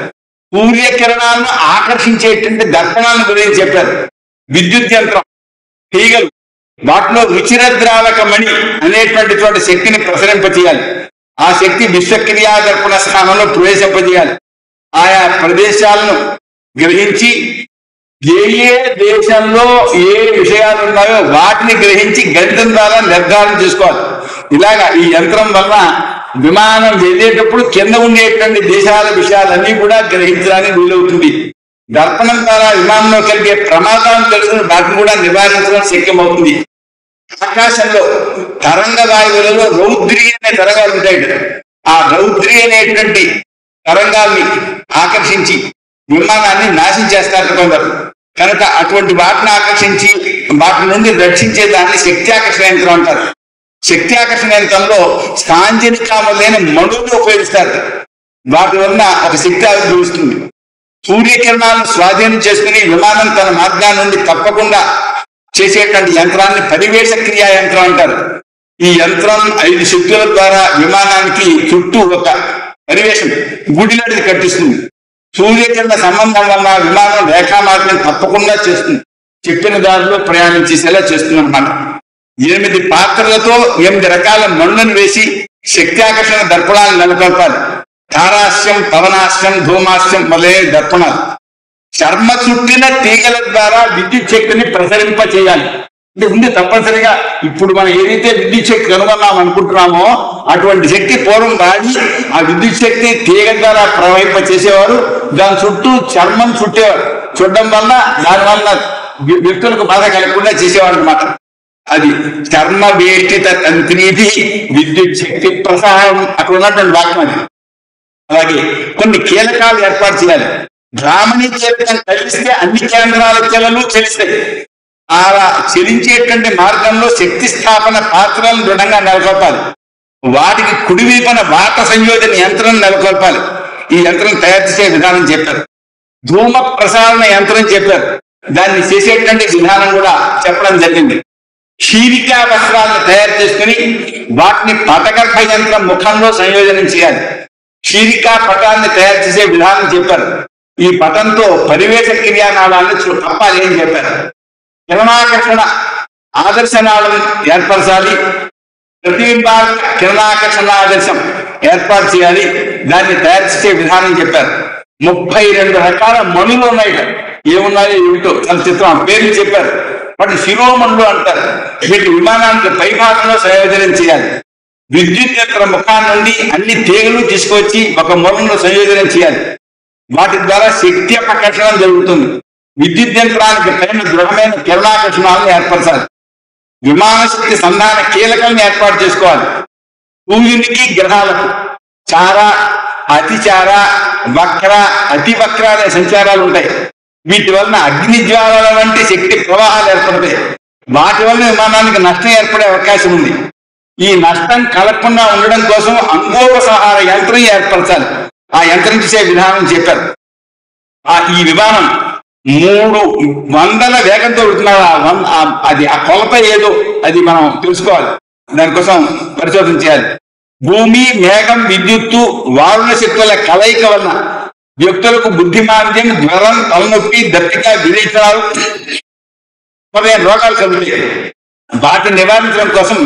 సూర్యకిరణాలను ఆకర్షించేటువంటి దర్పణాలను గురించి చెప్పారు. విద్యుత్ యంత్రం, తీగలు, వాటిలో రుచిరద్రావక మణి అనేటువంటి చోట శక్తిని ప్రసరింపచేయాలి. ఆ శక్తి విశ్వక్రియా దర్పణ స్థానంలో ప్రవేశింపజేయాలి. ఆయా ప్రదేశాలను గ్రహించి ఏ ఏ దేశంలో ఏ విషయాలు ఉన్నాయో వాటిని గ్రహించి గణితం ద్వారా నిర్ధారణ చేసుకోవాలి. ఇలాగా ఈ యంత్రం వల్ల విమానం వెళ్ళేటప్పుడు కింద ఉండేటువంటి దేశాల విషయాలన్నీ కూడా గ్రహించడానికి వీలవుతుంది. దర్పణం ద్వారా విమానంలో కలిగే ప్రమాదాన్ని తెలుసుకుని వాటిని కూడా నివారించడం శక్యమవుతుంది. ఆకాశంలో తరంగ వాయువులలో రౌద్రి అనే తరంగాలు ఉంటాయి. ఆ రౌద్రి అనేటువంటి తరంగాల్ని ఆకర్షించి విమానాన్ని నాశనం చేస్తారు కొందరు. కనుక అటువంటి వాటిని ఆకర్షించి వాటి నుండి రక్షించే దాన్ని శక్త్యాకర్షణ యంత్రం అంటారు. శక్త్యాకర్షణ యంత్రంలో సాంజనికాములైన మణులు ఉపయోగిస్తారు. వాటి వలన ఒక శక్తి ఆవిర్భవిస్తుంది. సూర్యకిరణాలను స్వాధీనం చేసుకుని విమానం తన మార్గాన్ని నుండి తప్పకుండా చేసేటువంటి యంత్రాన్ని పరివేష క్రియా యంత్రం అంటారు. ఈ యంత్రం 5 శక్తుల ద్వారా విమానానికి చుట్టూ ఒక పరివేషం గుడిలాంటిది కట్టిస్తుంది. సూర్యకిరణ సంబంధం వల్ల విమానం రేఖా మార్గం తప్పకుండా చేస్తుంది. చెప్పిన దారిలో ప్రయాణించేసేలా చేస్తుంది అన్నమాట. 8 పాత్రలతో 8 రకాల మణులను వేసి శక్త్యాకర్షణ దర్పణాలను నెలకొల్పాలి. తారాస్యం, పవనాస్యం, ధూమాస్యం మొదలైన దర్పణాలు. చర్మ చుట్టిన తీగల ద్వారా విద్యుత్ శక్తిని ప్రసరింప చేయాలి. అంటే ఉంది తప్పనిసరిగా. ఇప్పుడు మనం ఏదైతే విద్యుత్ శక్తి కనుగొన్నాం అనుకుంటున్నామో అటువంటి శక్తి పూర్వం వాడి ఆ విద్యుత్ శక్తి తీగ ద్వారా ప్రవహింప చేసేవారు. దాని చుట్టూ చర్మం చుట్టేవారు. చూడడం వల్ల దానివల్ల వ్యక్తులకు బాధ కలగకుండా చేసేవారు అనమాట. అది చర్మ వేష్టిత తంత్రీది విద్యుత్ శక్తి ప్రసారం అక్కడ ఉన్నటువంటి వాక్యం అది. అలాగే కొన్ని కీలకాలు ఏర్పాటు చేయాలి. బ్రాహ్మణి చరిత్రం కలిస్తే అన్ని కేంద్రాల చెలలు చెలిస్తాయి. అలా చెలించేటువంటి మార్గంలో శక్తి స్థాపన పాత్రలను దృఢంగా నెలకొల్పాలి. వాటికి కుడివైపున వాత సంయోజన యంత్రం నెలకొల్పాలి. ఈ యంత్రం తయారు చేసే విధానం చెప్పారు. ధూమ ప్రసారణ యంత్రం చెప్పారు. దాన్ని చేసేటువంటి విధానం కూడా చెప్పడం జరిగింది. క్షీరికా వస్త్రాలను తయారు చేసుకుని వాటిని పటగర్భ యంత్రం ముఖంలో సంయోజనం చేయాలి. క్షీరికా పటాన్ని తయారు చేసే విధానం చెప్పారు. ఈ పటంతో పరివేశ క్రియానాళాన్ని కప్పాలి అని చెప్పారు. కిరణాకర్షణ ఆదర్శనాలను ఏర్పరచాలి. ప్రతిబింబాత్మక కిరణాకర్షణ ఆదర్శం ఏర్పాటు చేయాలి. దాన్ని తయారు చేసే విధానం చెప్పారు. 32 రకాల మణులు ఉన్నాయి. ఏమున్నాయో ఏమిటో చాలా చిత్రం పేర్లు చెప్పారు. వాటి శిరోమణులు అంటారు. వీటి విమానానికి పైభాగంలో సంయోజనం చేయాలి. విద్యుత్ యంత్ర ముఖాన్ని నుండి అన్ని తీగలు తీసుకొచ్చి ఒక మూలంలో సంయోజనం చేయాలి. వాటి ద్వారా శక్తి అపకర్షణ జరుగుతుంది. విద్యుత్ యంత్రానికి పైన దృఢమైన కిరణాకర్షణాలను ఏర్పరచాలి. విమాన శక్తి సంధాన కీలకాలను ఏర్పాటు చేసుకోవాలి. సూర్యునికి గ్రహాలకు చార, అతిచార, వక్ర, అతి వక్ర అనే సంచారాలు ఉంటాయి. వీటి వలన అగ్ని జ్వాలల వంటి శక్తి ప్రవాహాలు ఏర్పడతాయి. వాటి వలన విమానానికి నష్టం ఏర్పడే అవకాశం ఉంది. ఈ నష్టం కలగకుండా ఉండడం కోసం అంగోపసహార యంత్రం ఏర్పరచాలి. ఆ యంత్రం చేసే విధానం చెప్పారు. ఈ విమానం 300 వేగంతో అది ఆ కొలత ఏదో అది మనం తెలుసుకోవాలి. దానికోసం పరిశోధన చేయాలి. భూమి, మేఘం, విద్యుత్తు, వారుణ శక్తుల కలయిక వలన వ్యక్తులకు బుద్ధిమాంద్యం, జ్వరం, తలనొప్పి, దప్పిక, విరేచనాలు మొదలైన రోగాలు కలుగుతాయి. వాటిని నివారించడం కోసం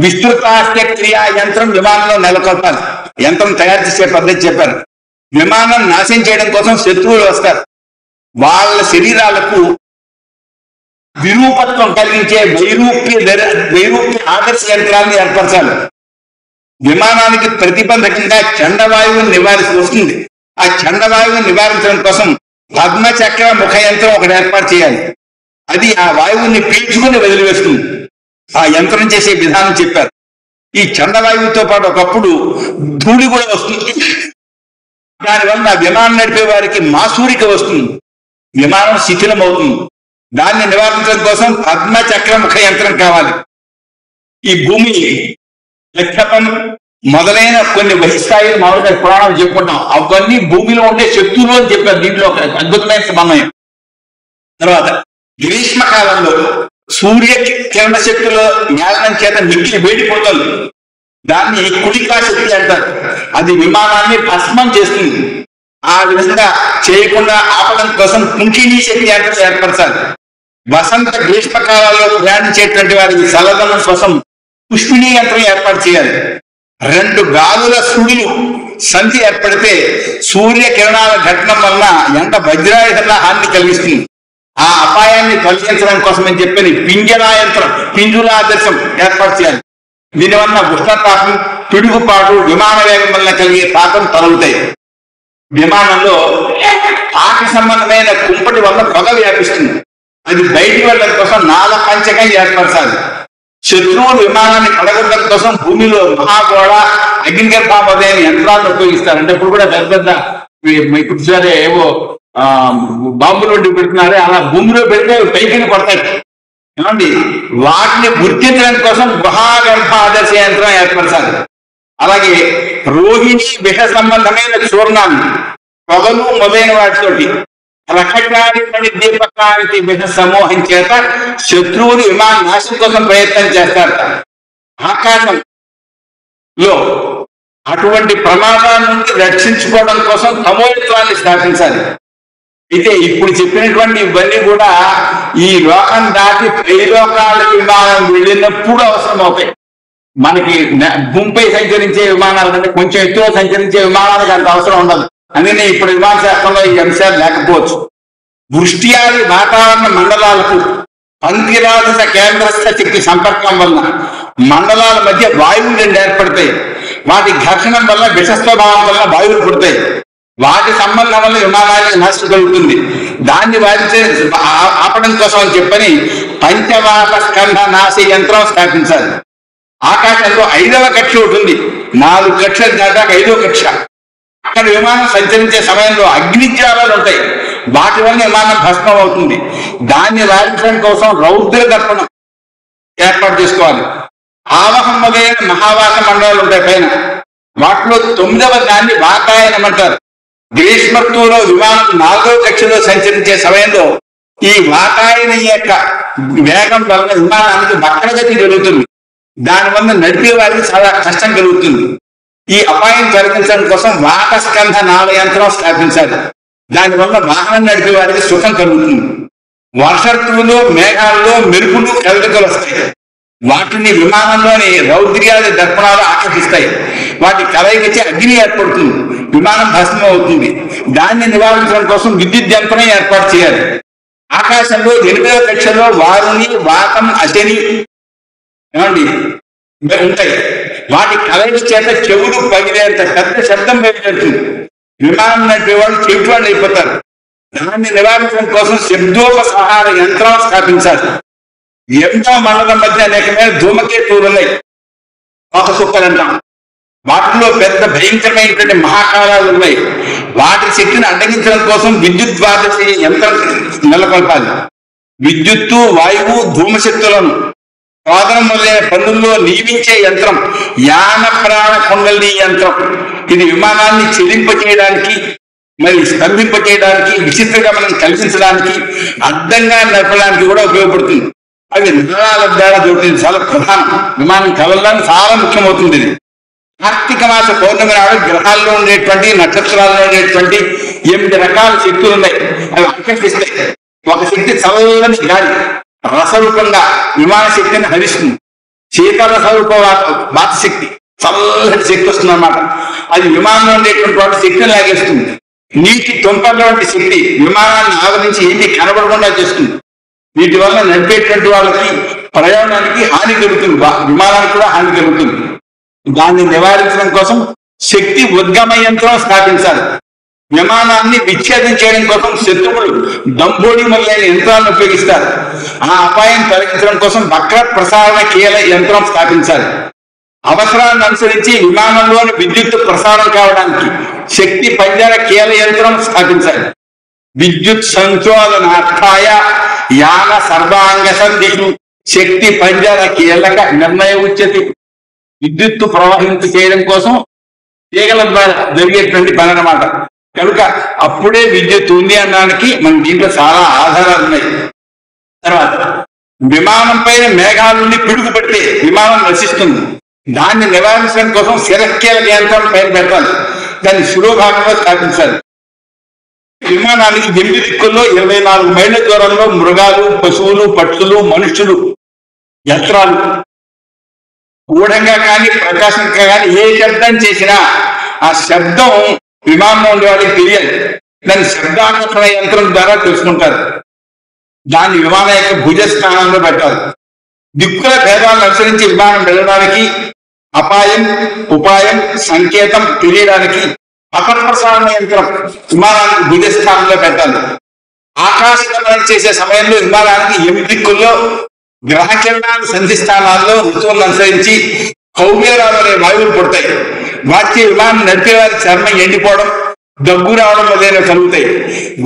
విస్తృతాస్య క్రియా యంత్రం విమానంలో నెలకొల్పాలి. యంత్రం తయారు చేసే పద్ధతి చెప్పారు. విమానం నాశనం చేయడం కోసం శత్రువులు వస్తారు. వాళ్ళ శరీరాలకు విరూపత్వం కలిగించే వైరూప్య ఆదర్శ యంత్రాన్ని ఏర్పరచాలి. విమానానికి ప్రతిబంధకంగా చండవాయువుని నివారిస్తూ వస్తుంది. ఆ చండవాయువుని నివారించడం కోసం పద్మచక్ర ముఖ యంత్రం ఒకటి ఏర్పాటు చేయాలి. అది ఆ వాయువుని పీల్చుకుని వదిలివేస్తుంది. ఆ యంత్రం చేసే విధానం చెప్పారు. ఈ చండవాయువుతో పాటు ఒకప్పుడు ధూళి కూడా వస్తుంది. దానివల్ల విమానం నడిపే వారికి మాసూరిక వస్తుంది. విమానం శిథిలం అవుతుంది. దాన్ని నివారించడం కోసం పద్మచక్ర ముఖ యంత్రం కావాలి. ఈ భూమి లక్షపం మొదలైన కొన్ని బహిస్థాయిలు మామూలుగా పురాణాలు చెప్పుకుంటాం. అవన్నీ భూమిలో ఉండే శక్తులు అని చెప్పారు. దీంట్లో ఒక అద్భుతమైన సమన్వయం. తర్వాత గ్రీష్మకాలంలో సూర్య కిరణ శక్తుల జ్ఞానం చేత మిక్కిలి వేడిపోతుంది. దాన్ని కుడికా శక్తి అంటారు. అది విమానాన్ని భస్మం చేస్తుంది. ఆ విధంగా చేయకుండా ఆపడం కోసం కుంకిణీ శక్తి యంత్రం ఏర్పరచాలి. వసంత గ్రీష్మకాలాల్లో ప్రయాణించేటువంటి వారికి చల్లదనం కోసం పుష్పిణీ యంత్రం ఏర్పాటు చేయాలి. 2 గాలుల సుడులు సంధి ఏర్పడితే సూర్య కిరణాల ఘటన వలన ఎండ వజ్రాయుధంగా హాని కలిగిస్తుంది. ఆ అపాయాన్ని తొలగించడం కోసం అని చెప్పి పింజరా యంత్రం, పింజులాదర్శం ఏర్పాటు చేయాలి. దీనివల్ల ఉష్ణతాపం, పిడుగుపాటు, విమాన వేగం వల్ల కలిగే తాపం తొలగుతాయి. విమానంలో ఆక సంబంధమైన కుంపటి వల్ల పొగ వ్యాపిస్తుంది. అది బయటికి వెళ్ళడం కోసం నాల పంచకం ఏర్పరచాలి. శత్రువులు విమానాన్ని కడగడం కోసం భూమిలో మహాగోడ, అగ్నిగర్భ మొదలైన యంత్రాలను ఉపయోగిస్తారు. అంటే ఇప్పుడు కూడా పెద్ద పెద్ద ఇప్పుడు సరే ఏవో బాంబులు వంటి పెడుతున్నారే, అలా భూమిలో పెడితే పైకి పడతాయి. ఏమండి, వాటిని గుర్తించడం కోసం గుహాగర్భ ఆదర్శ యంత్రం ఏర్పరచాలి. అలాగే రోహిణి విష సంబంధమైన చూర్ణాన్ని, పొగలు మొదలైన వాటితోటి రకటాని పడి దీపకాంతి విష సమూహం చేత శత్రువులు విమాన నాశనం కోసం ప్రయత్నం చేస్తారు. ఆకాశంలో అటువంటి ప్రమాదాల నుండి రక్షించుకోవడం కోసం తమోత్వాన్ని స్థాపించాలి. అయితే ఇప్పుడు చెప్పినటువంటి ఇవన్నీ కూడా ఈ లోకం దాటి పైలోకాలకు విమానం వెళ్ళినప్పుడు అవసరం అవుతాయి. మనకి భూమిపై సంచరించే విమానాల కంటే కొంచెం ఎత్తులో సంచరించే విమానాలకు అంత అవసరం ఉండదు. అందుకని ఇప్పుడు విమాన శాస్త్రంలో ఈ అంశాలు లేకపోవచ్చు. వృష్టియాది వాతావరణ మండలాలకు పంక్తిరాజ కేంద్రస్థ శక్తి సంపర్కం వలన మండలాల మధ్య వాయువులు 2 ఏర్పడతాయి. వాటి ఘర్షణం వల్ల విషస్వభావం వల్ల వాయువులు పుడతాయి. వాటి సంబంధం వల్ల విమానానికి నష్టం కలుగుతుంది. దాన్ని వారిచే ఆపడం కోసం అని చెప్పని పంచవాత స్కంధ నాశ యంత్రం స్థాపించాలి. ఆకాశంలో 5వ కక్ష ఉంటుంది. 4 కక్షలు దాటాక 5వ కక్ష. అక్కడ విమానం సంచరించే సమయంలో అగ్నిజ్వాలలు ఉంటాయి, వాటి వల్ల విమానం భస్మం అవుతుంది. దాన్ని రాయించడం కోసం రౌద్ర దర్పణం ఏర్పాటు చేసుకోవాలి. ఆవహం మొదలైన మహావాత మండలాలు ఉంటాయి పైన, వాటిలో 9వ దాన్ని వాతాయనం అంటారు. గ్రీష్మత్తులో విమానం 4వ కక్షలో సంచరించే సమయంలో ఈ వాతాయనం యొక్క వేగం వల్ల విమానానికి వక్రగతి జరుగుతుంది. దానివల్ల నడిపే వారికి చాలా కష్టం కలుగుతుంది. ఈ అపాయం తొలగించడం కోసం వాతస్కంధ నాళ యంత్రం స్థాపించాలి. దానివల్ల వాహనం నడిపే వారికి సుఖం కలుగుతుంది. వర్ష ఋతువులో మేఘాల్లో మెరుపులు కదలికలు వస్తాయి. వాటిని విమానంలోని రౌద్ర్యాది దర్పణాలు ఆకర్షిస్తాయి. వాటి కలయికచే అగ్ని ఏర్పడుతుంది, విమానం భస్మం అవుతుంది. దాన్ని నివారించడం కోసం విద్యుత్ యంత్రం ఏర్పాటు చేయాలి. ఆకాశంలో 8వ కక్షలో వారుని, వాతం, అశని ఏమండి ఉంటాయి. వాటి కలయిక చేత చెవులు పగిలేంత పెద్ద శబ్దం బయలుదేరుతుంది. విమానం నడిపే వాళ్ళు చెవిటి వాళ్ళు అయిపోతారు. దాన్ని నివారించడం కోసం శబ్దోపసంహార యంత్రం స్థాపించాలి. 8వ మండలం మధ్య అనేకమైన ధూమకేతువులు ఉన్నాయి, ఒక సుక్కలు అంటాం. వాటిలో పెద్ద భయంకరమైనటువంటి మహాకాలాలు ఉన్నాయి. వాటి శక్తిని అడ్డగించడం కోసం విద్యుత్ ద్వాదశి యంత్రం నెలకొల్పాలి. విద్యుత్తు, వాయువు, ధూమశక్తులను సాధనం మొదలైన పనుల్లో నియమించే యంత్రం యాన ప్రాణ కుండలి యంత్రం. ఇది విమానాన్ని చెలింపచేయడానికి, మరి స్తంభింపచేయడానికి, విచిత్ర గమనం కల్పించడానికి, అడ్డంగా నడపడానికి కూడా ఉపయోగపడుతుంది. అవి నిర్ణయాల ద్వారా దొరుకుతుంది, చాలా ప్రధానం. విమానం కదలడానికి చాలా ముఖ్యమవుతుంది. ఇది కార్తీక మాస పౌర్ణమి నాడు గ్రహాల్లో ఉండేటువంటి, నక్షత్రాల్లో ఉండేటువంటి 8 రకాల శక్తులు ఉన్నాయి. అవి ఆకర్షిస్తాయి. ఒక శక్తి చల్లని గాలి రసరూపంగా విమాన శక్తిని హరిస్తుంది. శీతల రసరూప వాత శక్తి, చల్లటి శక్తి వస్తుంది అన్నమాట. అది విమానంలో ఉండేటువంటి వాటి శక్తిని లాగేస్తుంది. నీటి తుంపర్ల వంటి శక్తి విమానాన్ని ఆవరించి ఏమీ కనబడకుండా చేస్తుంది. వీటి వల్ల నడిపేటువంటి వాళ్ళకి ప్రయాణానికి హాని కలుగుతుంది, విమానానికి కూడా హాని కలుగుతుంది. దాన్ని నివారించడం కోసం శక్తి ఉద్గమ యంత్రం స్థాపించాలి. విమానాన్ని విచ్ఛేదం చేయడం కోసం శత్రువులు దంబోడి మొదలైన యంత్రాలను ఉపయోగిస్తారు. ఆ అపాయం తొలగించడం కోసం వక్ర ప్రసారణ కీల యంత్రం స్థాపించాలి. అవసరాన్ని అనుసరించి విమానంలోని విద్యుత్ ప్రసారం కావడానికి శక్తి పంజర కీల యంత్రం స్థాపించాలి. విద్యుత్ సంచోదనార్థాయ యాన సర్వాంగ సంధిషు శక్తి పంజర కీలక నిర్ణయ ఉచ్యతి. విద్యుత్తు ప్రవహింపు చేయడం కోసం తీగల ద్వారా జరిగేటువంటి పని అన్నమాట. కనుక అప్పుడే విద్యుత్ ఉంది అనడానికి మన దీంట్లో చాలా ఆధారాలు ఉన్నాయి. తర్వాత విమానం పైన మేఘాల నుండి పిడుగు పడితే విమానం నశిస్తుంది. దాన్ని నివారించడం కోసం శిరకీలక యంత్రం పైన పెట్టాలి. దాన్ని శిరోభాగంలో స్థాపించాలి. విమానానికి 8 దిక్కుల్లో 24 మైళ్ళ దూరంలో మృగాలు, పశువులు, పక్షులు, మనుషులు, యంత్రాలు ఊఢంగా కానీ ప్రకాశంగా కానీ ఏ శబ్దం చేసినా ఆ శబ్దం విమానంలో ఉండే వాళ్ళకి తెలియాలి. దాన్ని శబ్దాకర్షణ యంత్రం ద్వారా తెలుసుకుంటారు. దాన్ని విమానం యొక్క భుజ స్థానంలో పెట్టాలి. దిక్కుల భేదాలను అనుసరించి విమానం వెళ్ళడానికి అపాయం, ఉపాయం, సంకేతం తెలియడానికి అపప్రసారణ యంత్రం విమానానికి భుజ స్థానంలో పెట్టాలి. ఆకాశ గమనం చేసే సమయంలో విమానానికి 8 దిక్కుల్లో గ్రహ కిరణాలు సంధి స్థానాల్లో ఋతువులను అనుసరించి కౌవ్యరాలు అనే వాయువులు పుడతాయి. వాటి విమానం నడిపే వారి చర్మం ఎండిపోవడం, దగ్గు రావడం మొదలైనవి కలుగుతాయి.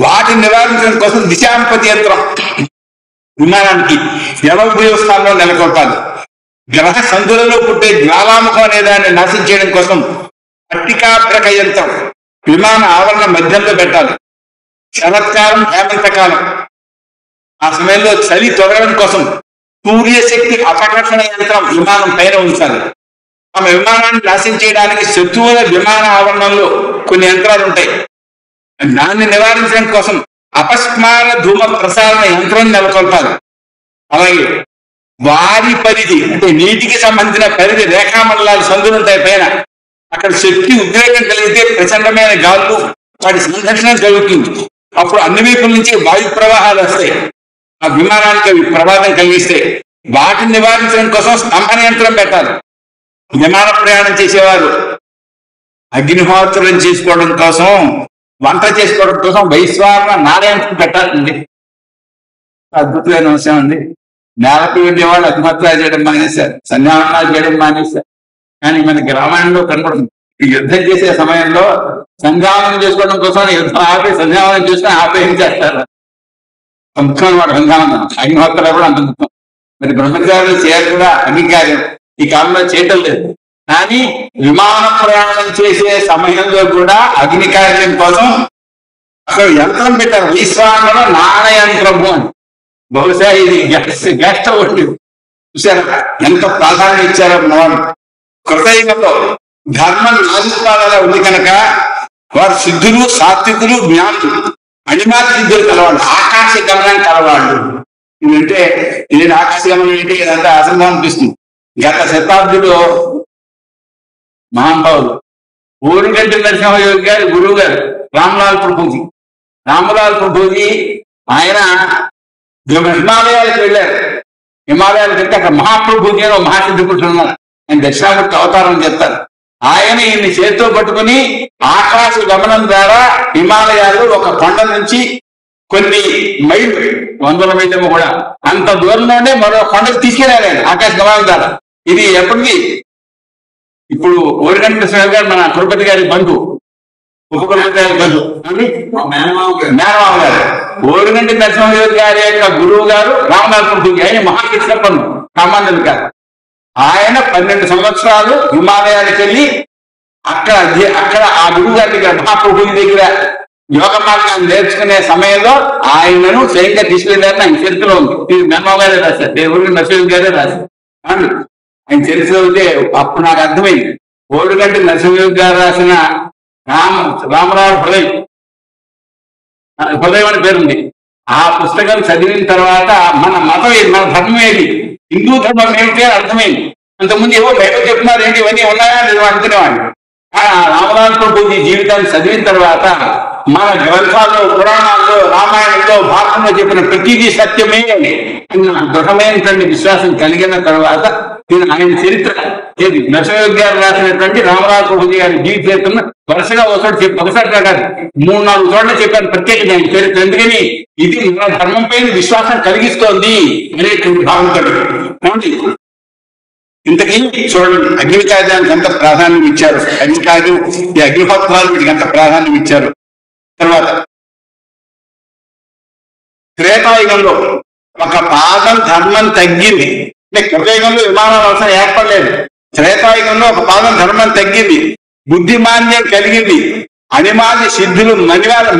వాటిని నివారించడం కోసం దిశాంపతి యంత్రం విమానానికి యమభూయ స్థానంలో నెలకొల్పాలి. గ్రహ సందులలో పుట్టే జ్వాలాముఖం అనే దాన్ని నాశనం చేయడం కోసం పట్టికాభ్రక యంత్రం విమాన ఆవరణ మధ్యంలో పెట్టాలి. శరత్కాలం, హేమంతకాలం ఆ సమయంలో చలి తొలగడం కోసం సూర్యశక్తి అపకర్షణ యంత్రం విమానం పైన ఉంచాలి. ఆమె విమానాన్ని నాశనం చేయడానికి శత్రువుల విమాన ఆవరణంలో కొన్ని యంత్రాలు ఉంటాయి. దాన్ని నివారించడం కోసం అపస్మార ధూమ ప్రసారణ యంత్రం నెలకొల్పాలి. అలాగే వారి పరిధి అంటే నీటికి సంబంధించిన పరిధి రేఖామండలాలు సందులు ఉంటాయి పైన. అక్కడ శక్తి ఉద్రేకం కలిగితే ప్రచండమైన గాలులు, వాటి సంఘర్షణ జరుగుతుంది. అప్పుడు అన్ని వైపుల నుంచి వాయు ప్రవాహాలు వస్తాయి. ఆ విమానానికి అవి ప్రమాదం కలిగిస్తే వాటిని నివారించడం కోసం స్తంభన యంత్రం పెట్టాలి. విమాన ప్రయాణం చేసేవారు అగ్నిహోత్రం చేసుకోవడం కోసం, వంట చేసుకోవడం కోసం వైశ్వాన నారాయణం పెట్టాలండి. అద్భుతమైన విషయం అండి. నేలకు వెళ్ళేవాళ్ళు అగ్నిహోత్రాలు చేయడం మానేశారు, సన్యాసాలు చేయడం మానేశారు. కానీ మన గ్రామాల్లో కనపడుతుంది. యుద్ధం చేసే సమయంలో సంధావనం చేసుకోవడం కోసం యుద్ధం ఆపి సంధావనం చేసుకుని ఆపేయించేస్తారు. ముఖ్యం వాడు సంధావనం. అగ్నిహోత్రాలు కూడా అంత ముఖ్యం. మరి బ్రహ్మచారులు చేయాలి కూడా అంగీకారం ఈ కాలంలో చేయటం లేదు. కానీ విమాన ప్రయాణం చేసే సమయంలో కూడా అగ్ని కార్యం కోసం అక్కడ యంత్రం పెట్టారు. వైశ్వానర నాణయంత్రము అని. బహుశా ఇది గ్యాస్ స్టవ్ చూసారా ఎంత ప్రాధాన్యం ఇచ్చారో మనవాడు. కృతయుగంలో ధర్మం 4 పాదాల ఉంది కనుక వారు సిద్ధులు, సాత్వికులు, జ్ఞానులు, అణిమాది సిద్ధులు కలవాళ్ళు, ఆకాశ గమనం కలవాళ్ళు. ఇదంటే ఇది ఆకాశ గమనం ఏంటి? ఇదంతా అసంభవం అనిపిస్తుంది. గత శతాబ్దిలో మహానుభావులు ఊరిగంటి నరసింహయోగి గారి గురువు గారు రామ్లాల్ ప్రభుజీ. రామ్లాల్ ప్రభుజీ ఆయన హిమాలయాలకు వెళ్ళారు. హిమాలయాలకు వెళ్తే అక్కడ మహాప్రభుజీ అని ఒక మహాసిద్ధి పురుషులు ఉన్నారు. ఆయన దక్షిణామూర్తి అవతారం చేస్తారు. ఆయన ఈయన్ని చేతితో పట్టుకుని ఆకాశ గమనం ద్వారా హిమాలయాలు ఒక కొండ నుంచి కొన్ని మైళ్ళు, 100 మైళ్ళేమో కూడా అంత దూరంలోనే మరో కొండకు తీసుకెళ్ళారు ఆయన ఆకాశ గమనం ద్వారా. ఇది ఎప్పటికీ ఇప్పుడు ఓరిగంటి నరసింహ గారు మన తిరుపతి గారి బంధువు, ఉపకులపతి గారి బంధువు మేనమామ గారు. ఓరిగంటి నరసింహ గారి యొక్క గురువు గారు రామనాథ్ ప్రభుజీ. ఆయన మహాకృష్ణప్పను సామాన్యులు గారు. ఆయన 12 సంవత్సరాలు హిమాలయాలకు వెళ్ళి అక్కడ ఆ గురువు గారి దగ్గర మహాప్రభుజీ దగ్గర యోగ మార్గాన్ని నేర్చుకునే సమయంలో ఆయనను స్వయంగా తీసుకెళ్ళారని ఆయన చరిత్రలో ఉంది. ఇది మేనమామ గారే రాశారు, ఓరిగంటి నరసింహ గారే రాశారు. ఆయన చరిత్ర ఉంటే అప్పుడు నాకు అర్థమైంది. ఓరిగంటి నరసింహ గారు రాసిన రామరావు హృదయం అని పేరుంది. ఆ పుస్తకం చదివిన తర్వాత మన మతం ఏది, మన ధర్మం ఏది, హిందూ ధర్మం ఏమిటి అని అర్థమైంది. అంతకుముందు ఏవో బయట చెప్తున్నారు ఏంటి, ఇవన్నీ ఉన్నాయా నేను అనుకునేవాడిని. రామరాజు ప్రభుజీ జీవితాన్ని చదివిన తర్వాత మన గ్రంథాల్లో, పురాణాల్లో, రామాయణంలో, భారతంలో చెప్పిన ప్రతిదీ సత్యమే అని నాకు దృఢమైనటువంటి విశ్వాసం కలిగిన తర్వాత నేను ఆయన చరిత్ర ఏది నరసింహయోగి గారు రాసినటువంటి రామరాజు ప్రభుజీ గారి జీవిత చరిత్రను వరుసగా ఒకసారి కాదు 3-4 చోట్ల చెప్పాను ప్రత్యేకంగా ఆయన చరిత్ర. ఎందుకని ఇది మన ధర్మం పైన విశ్వాసం కలిగిస్తోంది అనేటువంటి భావంతో. ఇంతకీ చూడండి, అగ్ని కార్యానికి ఎంత ప్రాధాన్యం ఇచ్చారు, అగ్ని కార్యం, ఈ అగ్నిహోత్రాలు వీటికి ఎంత ప్రాధాన్యం ఇచ్చారు. తర్వాత త్రేతాయుగంలో ఒక పాదం ధర్మం తగ్గింది. కృతయుగంలో విమానాల అవసరం ఏర్పడలేదు. త్రేతాయుగంలో ఒక పాదం ధర్మం తగ్గింది, బుద్ధిమాన్యం కలిగింది, అనిమాది సిద్ధులు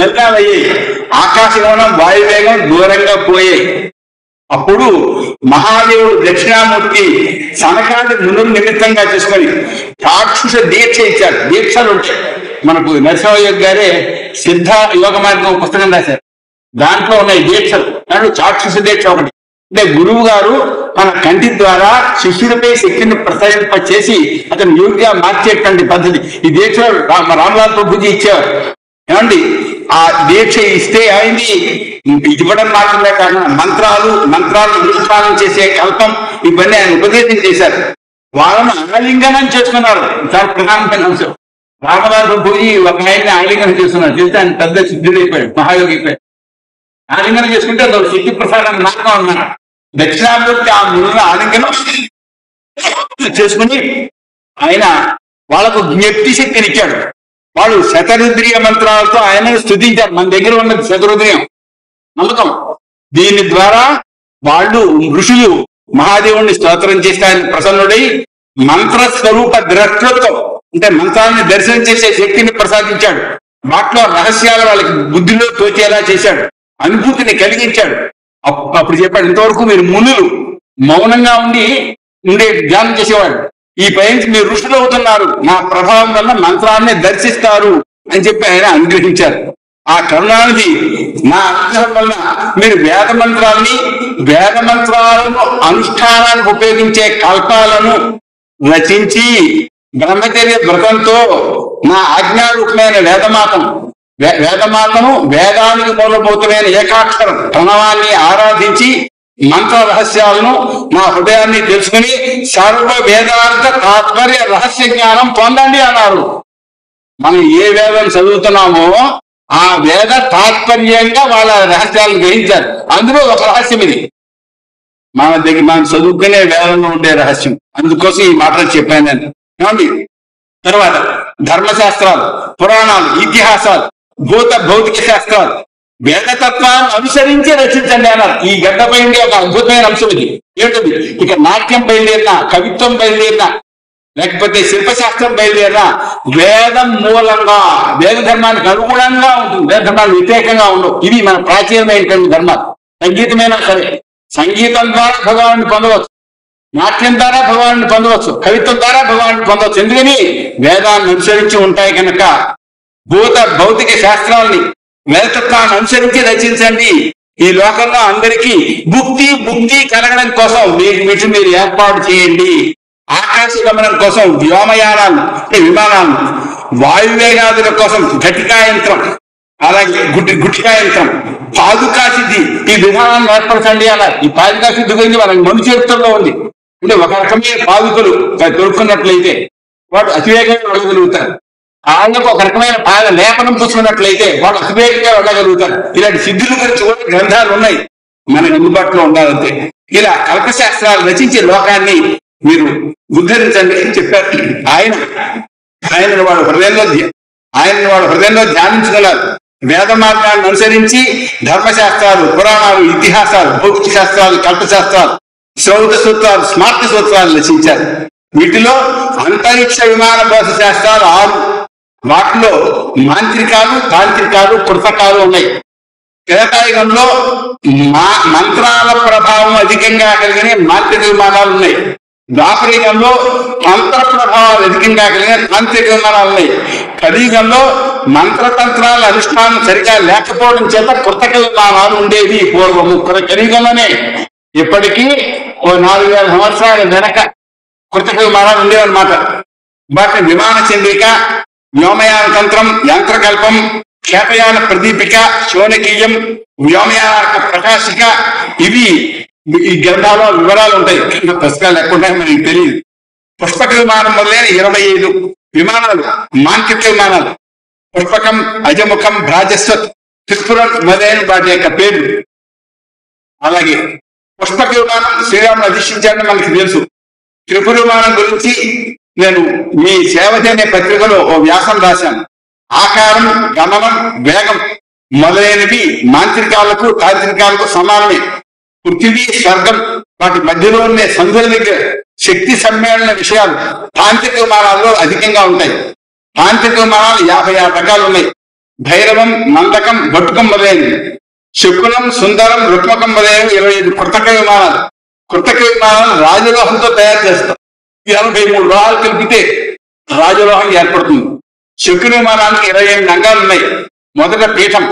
మెల్లాలయ్యాయి, ఆకాశగమనం, వాయువేగం దూరంగా పోయాయి. అప్పుడు మహాదేవుడు దక్షిణామూర్తి సనకాది మునులు నిమిత్తంగా చేసుకొని చాక్షుష దీక్ష ఇచ్చాడు. దీక్షలు ఉంటాయి మనకు. నరసింహయోగి గారే సిద్ధ యోగ మార్గం పుస్తకం రాశారు. దాంట్లో ఉన్నాయి దీక్షలు. దాంట్లో చాక్షుష దీక్ష ఒకటి. అంటే గురువు గారు మన కంటి ద్వారా శిష్యుడిపై శక్తిని ప్రసరింప చేసి అతను యోగిగా మార్చేటువంటి పద్ధతి. ఈ దీక్ష రామలాల్ ప్రభుజీ ఇచ్చేవారు. ఏమండి ఆ దీక్ష ఇస్తే అయింది ఇవ్వడం మాత్రమే కాకుండా మంత్రాలు అనుష్ఠానం చేసే కల్పం ఇవన్నీ ఆయన ఉపదేశం చేశారు. వాళ్ళను ఆలింగనం చేసుకున్నారు. చాలా ప్రధానమైన అంశం. రామలాల్ ప్రభుజీ ఒక ఆయన్ని ఆలింగనం చేస్తున్నారు. చేస్తే ఆయన పెద్ద సిద్ధుడైపోయాడు, మహాయోగి అయిపోయాడు. ఆలింగనం చేసుకుంటే అదొక శక్తి ప్రసాదం మార్గం అన్నారు. దక్షిణామూర్తి ఆ మునులను ఆలింగనం చేసుకుని ఆయన వాళ్ళకు జ్ఞప్తి శక్తిని ఇచ్చాడు. వాళ్ళు శతరుద్రీయ మంత్రాలతో ఆయనను స్తుతించారు. మన దగ్గర ఉన్నది శతరుద్రీయం నమ్మకం. దీని ద్వారా వాళ్ళు ఋషులు మహాదేవుణ్ణి స్తోత్రం చేస్తే ఆయన ప్రసన్నుడై మంత్రస్వరూప ద్రష్టత్వం అంటే మంత్రాన్ని దర్శనం చేసే శక్తిని ప్రసాదించాడు. వాటిలో రహస్యాలు వాళ్ళకి బుద్ధిలో తోచేలా చేశాడు, అనుభూతిని కలిగించాడు. అప్పుడు చెప్పాడు, ఇంతవరకు మీరు మునులు మౌనంగా ఉండే ధ్యానం చేసేవాడు, ఈ పైన మీరు ఋషులు అవుతున్నారు, నా ప్రభావం వల్ల మంత్రాన్ని దర్శిస్తారు అని చెప్పి ఆయన అనుగ్రహించారు. ఆ కరుణానిధి నా అనుగ్రహం వల్ల మీరు వేద మంత్రాలను అనుష్ఠానానికి ఉపయోగించే కల్పాలను రచించి బ్రహ్మచర్య వ్రతంతో నా ఆజ్ఞారూపమైన వేదమాతను వేదానికి మూలభూతమైన ఏకాక్షరం ప్రణవాన్ని ఆరాధించి మంత్ర రహస్యాలను నా హృదయాన్ని తెలుసుకుని సర్వ వేదాంత తాత్పర్య రహస్య జ్ఞానం పొందండి అన్నారు. మనం ఏ వేదం చదువుతున్నామో ఆ వేద తాత్పర్యంగా వాళ్ళ రహస్యాలను గ్రహించారు. అందులో ఒక రహస్యం ఇది, మనం చదువుకునే వేదంలో ఉండే రహస్యం. అందుకోసం ఈ మాటలు చెప్పాను నేను. ఏమండి తర్వాత ధర్మశాస్త్రాలు, పురాణాలు, ఇతిహాసాలు, భూత భౌతిక శాస్త్రాలు, వేదతత్వాన్ని అనుసరించి రచించండి అన్నారు. ఈ గడ్డపై ఉండే ఒక అద్భుతమైన అంశం ఇది. ఏంటది? ఇక నాట్యం బయలుదేరినా, కవిత్వం బయలుదేరినా, లేకపోతే శిల్పశాస్త్రం బయలుదేరినా వేదం మూలంగా, వేద ధర్మానికి అనుగుణంగా ఉంటుంది, వేద ధర్మానికి వ్యతిరేకంగా ఉండవు. ఇవి మన ప్రాచీనమైనటువంటి ధర్మాలు. సంగీతమైనా సరే, సంగీతం ద్వారా భగవాన్ని పొందవచ్చు, నాట్యం ద్వారా భగవాన్ని పొందవచ్చు, కవిత్వం ద్వారా భగవాన్ని పొందవచ్చు. ఎందుకని వేదాన్ని అనుసరించి ఉంటాయి కనుక భూత భౌతిక శాస్త్రాల్ని, వేదతత్వాన్ని అనుసరించి రచించండి. ఈ లోకంలో అందరికీ భుక్తి కలగడం కోసం వీటిని మీరు ఏర్పాటు చేయండి. ఆకాశ గమనం కోసం వ్యోమయానాలు అంటే విమానాలు, వాయువేగాదుల కోసం ఘటికా యంత్రం, అలాగే గుటికా యంత్రం, పాదుకా సిద్ధి, ఈ విధానాన్ని ఏర్పరచండి అన్నారు. ఈ పాదుకా సిద్ధి గురించి మనకి మను చరిత్రలో ఉంది. అంటే ఒక రకమైన పాదుకలు దొరుకున్నట్లయితే వాడు అతివేగంగా వెళ్ళగలుగుతారు. వాళ్ళకు ఒక రకమైన లేపనం పూసుకున్నట్లయితే వాళ్ళు అతివేగంగా వెళ్ళగలుగుతారు. ఇలాంటి సిద్ధుల గురించి కూడా గ్రంథాలు ఉన్నాయి, మనకు అందుబాటులో ఉండాలంటే. ఇలా కల్పశాస్త్రాలు రచించే లోకాన్ని మీరు ఉద్ధరించండి అని చెప్పారు. ఆయన వాడు హృదయంలో ధ్యానించుకున్నారు. వేద మార్గాన్ని అనుసరించి ధర్మశాస్త్రాలు, పురాణాలు, ఇతిహాసాలు, భౌతిక శాస్త్రాలు, కల్పశాస్త్రాలు, శ్రౌత సూత్రాలు, స్మార్త సూత్రాలు రచించారు. వీటిలో అంతరిక్ష విమాన భాష శాస్త్రాలు 6. వాటిలో మాంత్రికాలు, తాంత్రికాలు, కృతకాలు ఉన్నాయి. త్రేతాయుగంలో మంత్రాల ప్రభావం అధికంగా కలిగిన మాంత్రిక విమానాలు ఉన్నాయి. ద్వాపరయుగంలో మంత్ర ప్రభావాలు అధికంగా కలిగిన తాంత్రిక విమానాలు ఉన్నాయి. కలియుగంలో మంత్రతంత్రాల అనుష్ఠానం సరిగా లేకపోవడం చేత కృతక విమానాలు ఉండేవి పూర్వము. కలియుగంలోనే ఇప్పటికీ 4000 సంవత్సరాల వెనక కృతక విమానాలు ఉండేవన్నమాట. వాటిని విమాన చంద్రిక, వ్యోమయాన తంత్రం, యంత్రకల్పం, క్షేపయాన ప్రదీపిక, శోనకీయం, వ్యోమయాన ప్రకాశిక, ఇవి ఈ గ్రంథాల్లో వివరాలు ఉంటాయి. పుస్తకాలు లేకుండా మనకి తెలియదు. పుష్పక విమానం మొదలైన 25 విమానాలు మాంత్రిక విమానాలు. పుష్పకం, అజముఖం, భ్రాజస్వత్, త్రిపురం మొదలైన వాటి యొక్క పేర్లు. అలాగే పుష్పక విమానం శ్రీరాముడు అధిష్ఠించారని మనకి తెలుసు. త్రిపుర విమానం గురించి నేను మీ సేవతి అనే పత్రికలో ఓ వ్యాసం రాశాను. ఆకారం, గమనం, వేగం మొదలైనవి మాంత్రికాలకు, తాంత్రికాలకు సమానమే. పృథివీ, స్వర్గం వాటి మధ్యలో ఉండే సంధుల దగ్గర శక్తి సమ్మేళన విషయాలు తాంత్రిక విమానాల్లో అధికంగా ఉంటాయి. తాంత్రిక విమానాలు 56 రకాలు ఉన్నాయి. భైరవం, మందకం, భట్టుకం మొదలైనవి. శకునం, సుందరం, రుక్మకం మొదలైనవి 25 కృతక విమానాలు. కృతక విమానాలు రాజలోహంతో తయారు చేస్తాం. 83 లోహాలు కలిపితే రాజలోహం ఏర్పడుతుంది. శకున విమానానికి 28 అంగాలు ఉన్నాయి. మొదట పీఠం,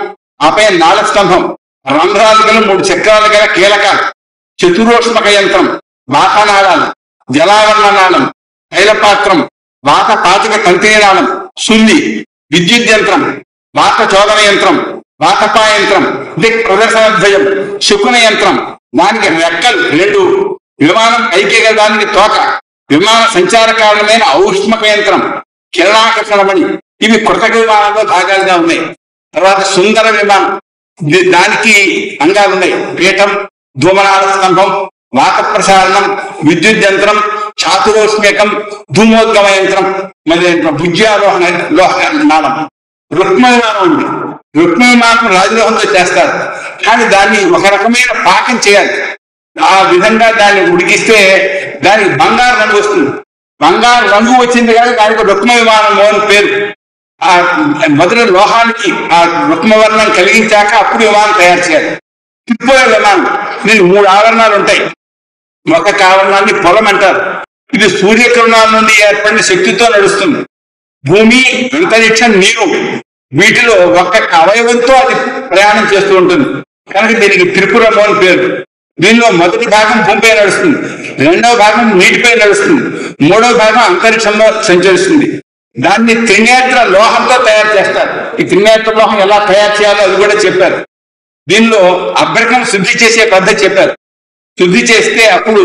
ఆపై నాళ స్తంభం, రంధ్రాలు గల 3 చక్రాలు గల కీలకాలు, చతురోష్మక యంత్రం, వాతనాళాలు, జలావరణ నాళం, తైలపాత్రం, వాత పాతిక కంతినాళం, సుల్లి, విద్యుత్ యంత్రం, వాత చోదన యంత్రం, వాతపా యంత్రం, దిక్ ప్రదర్శనద్వయం, శకున యంత్రం, దానికి రెక్కలు 2, విమానం పైకెగడానికి తోక, విమాన సంచార కారణమైన ఔష్మక యంత్రం, కిరణాకర్షణమణి, ఇవి కృతక విమానంలో భాగాలుగా ఉన్నాయి. తర్వాత సుందర విమానం, దానికి అంగాలు ఉన్నాయి. పీఠం, ధూమనాళ స్తంభం, వాత ప్రసారణం, విద్యుత్ యంత్రం, చాతురోష్మకం, ధూమోద్గమ యంత్రం, మరి భుజ్యారోహణ లోహ నాళం. రుక్మ విమానం ఉంది. రుక్మ విమానం రాజలోహంతో చేస్తారు, కానీ దాన్ని ఒక రకమైన పాకం చేయాలి. ఆ విధంగా దాన్ని ఉడికిస్తే దానికి బంగారు రంగు వస్తుంది. బంగారు రంగు వచ్చింది కానీ దానికి రుక్మ విమానం అని పేరు. ఆ మొదటి లోహానికి ఆ రుక్మవర్ణం కలిగించాక అప్పుడు విమానం తయారు చేయాలి. తిప్పుల విమానం, దీనికి 3 ఆవరణాలు ఉంటాయి. ఒక్కొక్క ఆవరణాన్ని పొలం అంటారు. ఇది సూర్యకిరణాల నుండి ఏర్పడిన శక్తితో నడుస్తుంది. భూమి, అంతరిక్షం, నీరు వీటిలో ఒక్కొక్క అవయవంతో అది ప్రయాణం చేస్తూ ఉంటుంది కనుక దీనికి త్రిపురము అని పేరు. దీనిలో మొదటి భాగం భూమిపై నడుస్తుంది, 2వ భాగం నీటిపై నడుస్తుంది, 3వ భాగం అంతరిక్షంలో సంచరిస్తుంది. దాన్ని త్రినేత్ర లోహంతో తయారు చేస్తారు. ఈ త్రినేత్ర లోహం ఎలా తయారు చేయాలో అది కూడా చెప్పారు. దీనిలో అభ్రకం శుద్ధి చేసే పద్ధతి చెప్పారు. శుద్ధి చేస్తే అప్పుడు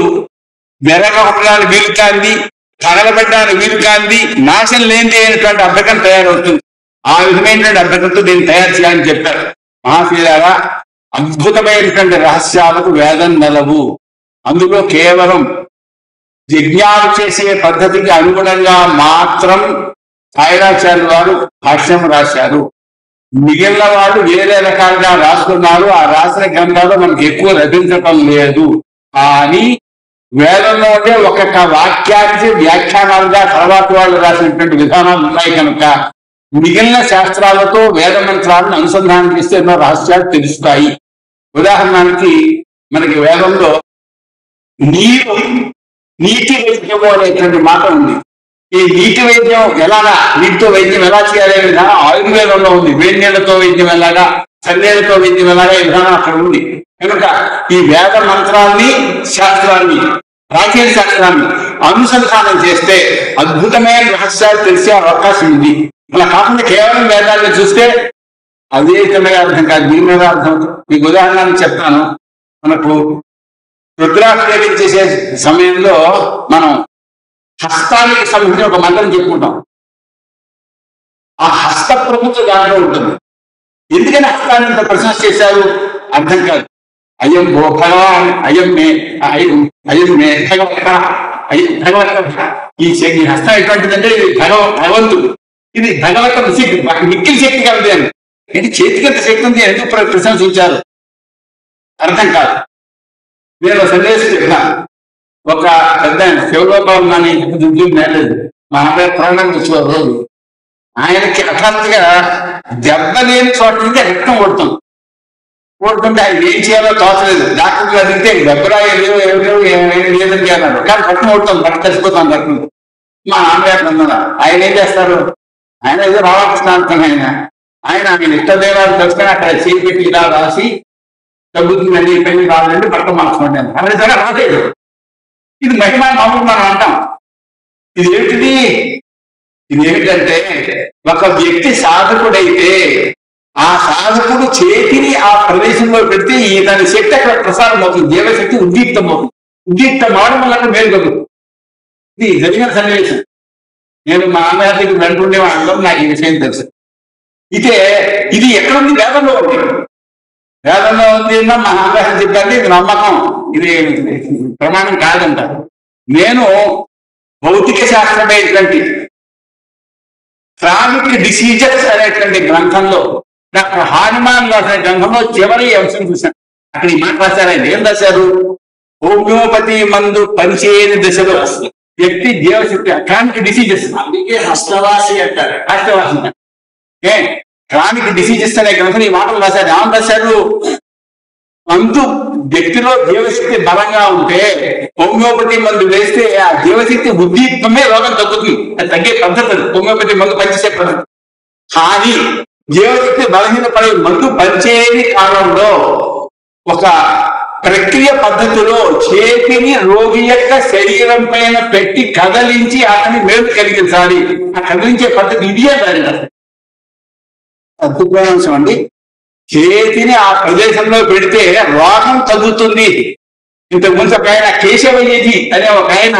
మెరగడానికి వీలు కాంది, తగలబడ్డానికి వీలు కాంది, నాశనం లేనిది అయినటువంటి అభ్రకం తయారవుతుంది. ఆ విధమైనటువంటి అభ్రకంతో దీన్ని తయారు చేయాలని చెప్పారు. మహాశీలారా, అద్భుతమైనటువంటి రహస్యాలకు వేదం నెలవు. అందులో కేవలం యజ్ఞాలు చేసే పద్ధతికి అనుగుణంగా మాత్రం సాయిరాచార్యుల వారు భాష్యం రాశారు. మిగిలిన వాళ్ళు వేరే రకాలుగా రాస్తున్నారు. ఆ రాసిన గ్రంథాలు మనకి ఎక్కువ లభించటం లేదు. కానీ వేదంలో ఉండే ఒక్కొక్క వాక్యానికి వ్యాఖ్యానాలుగా తర్వాత వాళ్ళు రాసినటువంటి విధానాలు ఉన్నాయి కనుక మిగిలిన శాస్త్రాలతో వేద మంత్రాలను అనుసంధానం చేస్తే ఎన్నో రహస్యాలు తెలుస్తాయి. ఉదాహరణకి మనకి వేదంలో నీటి వైద్యము అనేటువంటి మాట ఉంది. ఈ నీటి వైద్యం ఎలాగా, నీటితో వైద్యం ఎలా చేయాలి విధానం ఆయుర్వేదంలో ఉంది. వేడి నీళ్లతో వైద్యం ఎలాగా, చల్లేళ్లతో వైద్యం ఎలాగా ఈ విధానం అక్కడ ఉంది. కనుక ఈ వేద మంత్రాన్ని, శాస్త్రాన్ని, ప్రాచీన శాస్త్రాన్ని అనుసంధానం చేస్తే అద్భుతమైన రహస్యాలు తెలిసే అవకాశం ఉంది. అలా కాకుండా కేవలం వేదాన్ని చూస్తే అదే విధంగా అర్థం కాదు, దీని మీద అర్థం. మీకు ఉదాహరణ చెప్తాను. మనకు రుద్రాభిషేకం చేసే సమయంలో మనం హస్తానికి సంబంధించిన ఒక మంత్రం చెప్పుకుంటాం. ఆ హస్త ప్రభుత్వ దాంట్లో ఉంటుంది. ఎందుకని హస్తాన్ని ఇంత ప్రశంస చేశారు అర్థం కాదు. అయం భో భగవాన్, అయం మే భగవత. ఈ హస్తం ఎటువంటిదంటే ఇది భగవంతుడు, ఇది భగవత మిక్కిలి శక్తి కలది అని. ఏంటి చేతికంత శక్తి ఉంది, ఎందుకు ప్రశంసించారు అర్థం కాదు. నేను సందేశం చెప్పినా, ఒక పెద్ద శివగోపాల్ అని మేలేదు మా అబ్బాయి ప్రాణం వచ్చేవారు రోజు. ఆయనకి హఠాత్తుగా దెబ్బ లేని చోట నుంచి రక్తం ఓడుతుంటే ఆయన ఏం చేయాలో తోచలేదు. డాక్టర్లు అడిగితే దెబ్బరాయి లేదని అన్నాడు. కానీ రక్తం ఓడుతుంది, రక్తం కలిసిపోతాం రక్తం. మా నాన్నగారు అన్నారు, ఆయన ఏం చేస్తారు, ఆయన ఏదో రామకృష్ణ అనుకున్న ఆయన ఇష్టదేవాలు తెలుసుకొని అక్కడ చేయి పెట్టి ఇలా రాసి తగ్గుతుందండి, పెళ్లి రాదండి, బట్ట మార్చుకోండి అని. అదే సరే రాలేదు. ఇది మహిమ మామూలు మనం అంటాం. ఇదేమిటంటే ఒక వ్యక్తి సాధకుడైతే ఆ సాధకుడు చేతిని ఆ ప్రదేశంలో పెడితే దాని శక్తి అక్కడ ప్రసారం అవుతుంది, దేవశక్తి ఉద్దీప్తం అవుతుంది. ఉద్దీప్తం అవడం వల్ల మేలు కలుగుతుంది. ఇది జరిగిన సన్నివేశం. నేను మా అమ్మగారికి వెంటుండే వాళ్ళం, నాకు ఈ విషయం తెలుసు. అయితే ఇది ఎక్కడుంది, వేదంలో ఉంది. వేదంలో ఉంది మా అమ్మగారు చెప్పారు, ఇది నమ్మకం, ఇది ప్రమాణం కాదంట. నేను భౌతిక శాస్త్రమైనటువంటి క్రానిక్ డిసీజెస్ అనేటువంటి గ్రంథంలో, డాక్టర్ హానుమాన్ రాసిన గ్రంథంలో చివరి అంశం చూశాను. అక్కడ ఈ మాట రాశారండి. ఏం రాశారు, హోమియోపతి మందు పనిచేయని దశలో వ్యక్తి జీవశక్తి, క్రానిక్ డిసీజెస్, అందుకే హస్తవాసి అంటారు. హస్తవాసి క్రానిక్ డిసీజెస్ అనే గ్రంథం ఈ మాటలు రాశారు. ఏమని రాశారు, మందు వ్యక్తిలో జీవశక్తి బలంగా ఉంటే హోమియోపతి మందు వేస్తే ఆ జీవశక్తి ఉద్దీప్తమే రోగం తగ్గుతుంది. అది తగ్గే పద్ధతి హోమియోపతి మందు పనిచేసే పద్ధతి. కానీ జీవశక్తి బలహీనపడే మందు పనిచేయని కాలంలో ఒక ప్రక్రియ పద్ధతిలో చేతిని రోగి యొక్క శరీరం పైన పెట్టి కదలించి అతని మేలు కలిగించాలి. ఆ కదిలించే పద్ధతి ఇదే దాని అద్భుతమైన అండి. చేతిని ఆ ప్రదేశంలో పెడితే రోగం తగ్గుతుంది. ఇంతకు ముందు ఒక ఆయన కేశవయ్యేది అనే ఒక ఆయన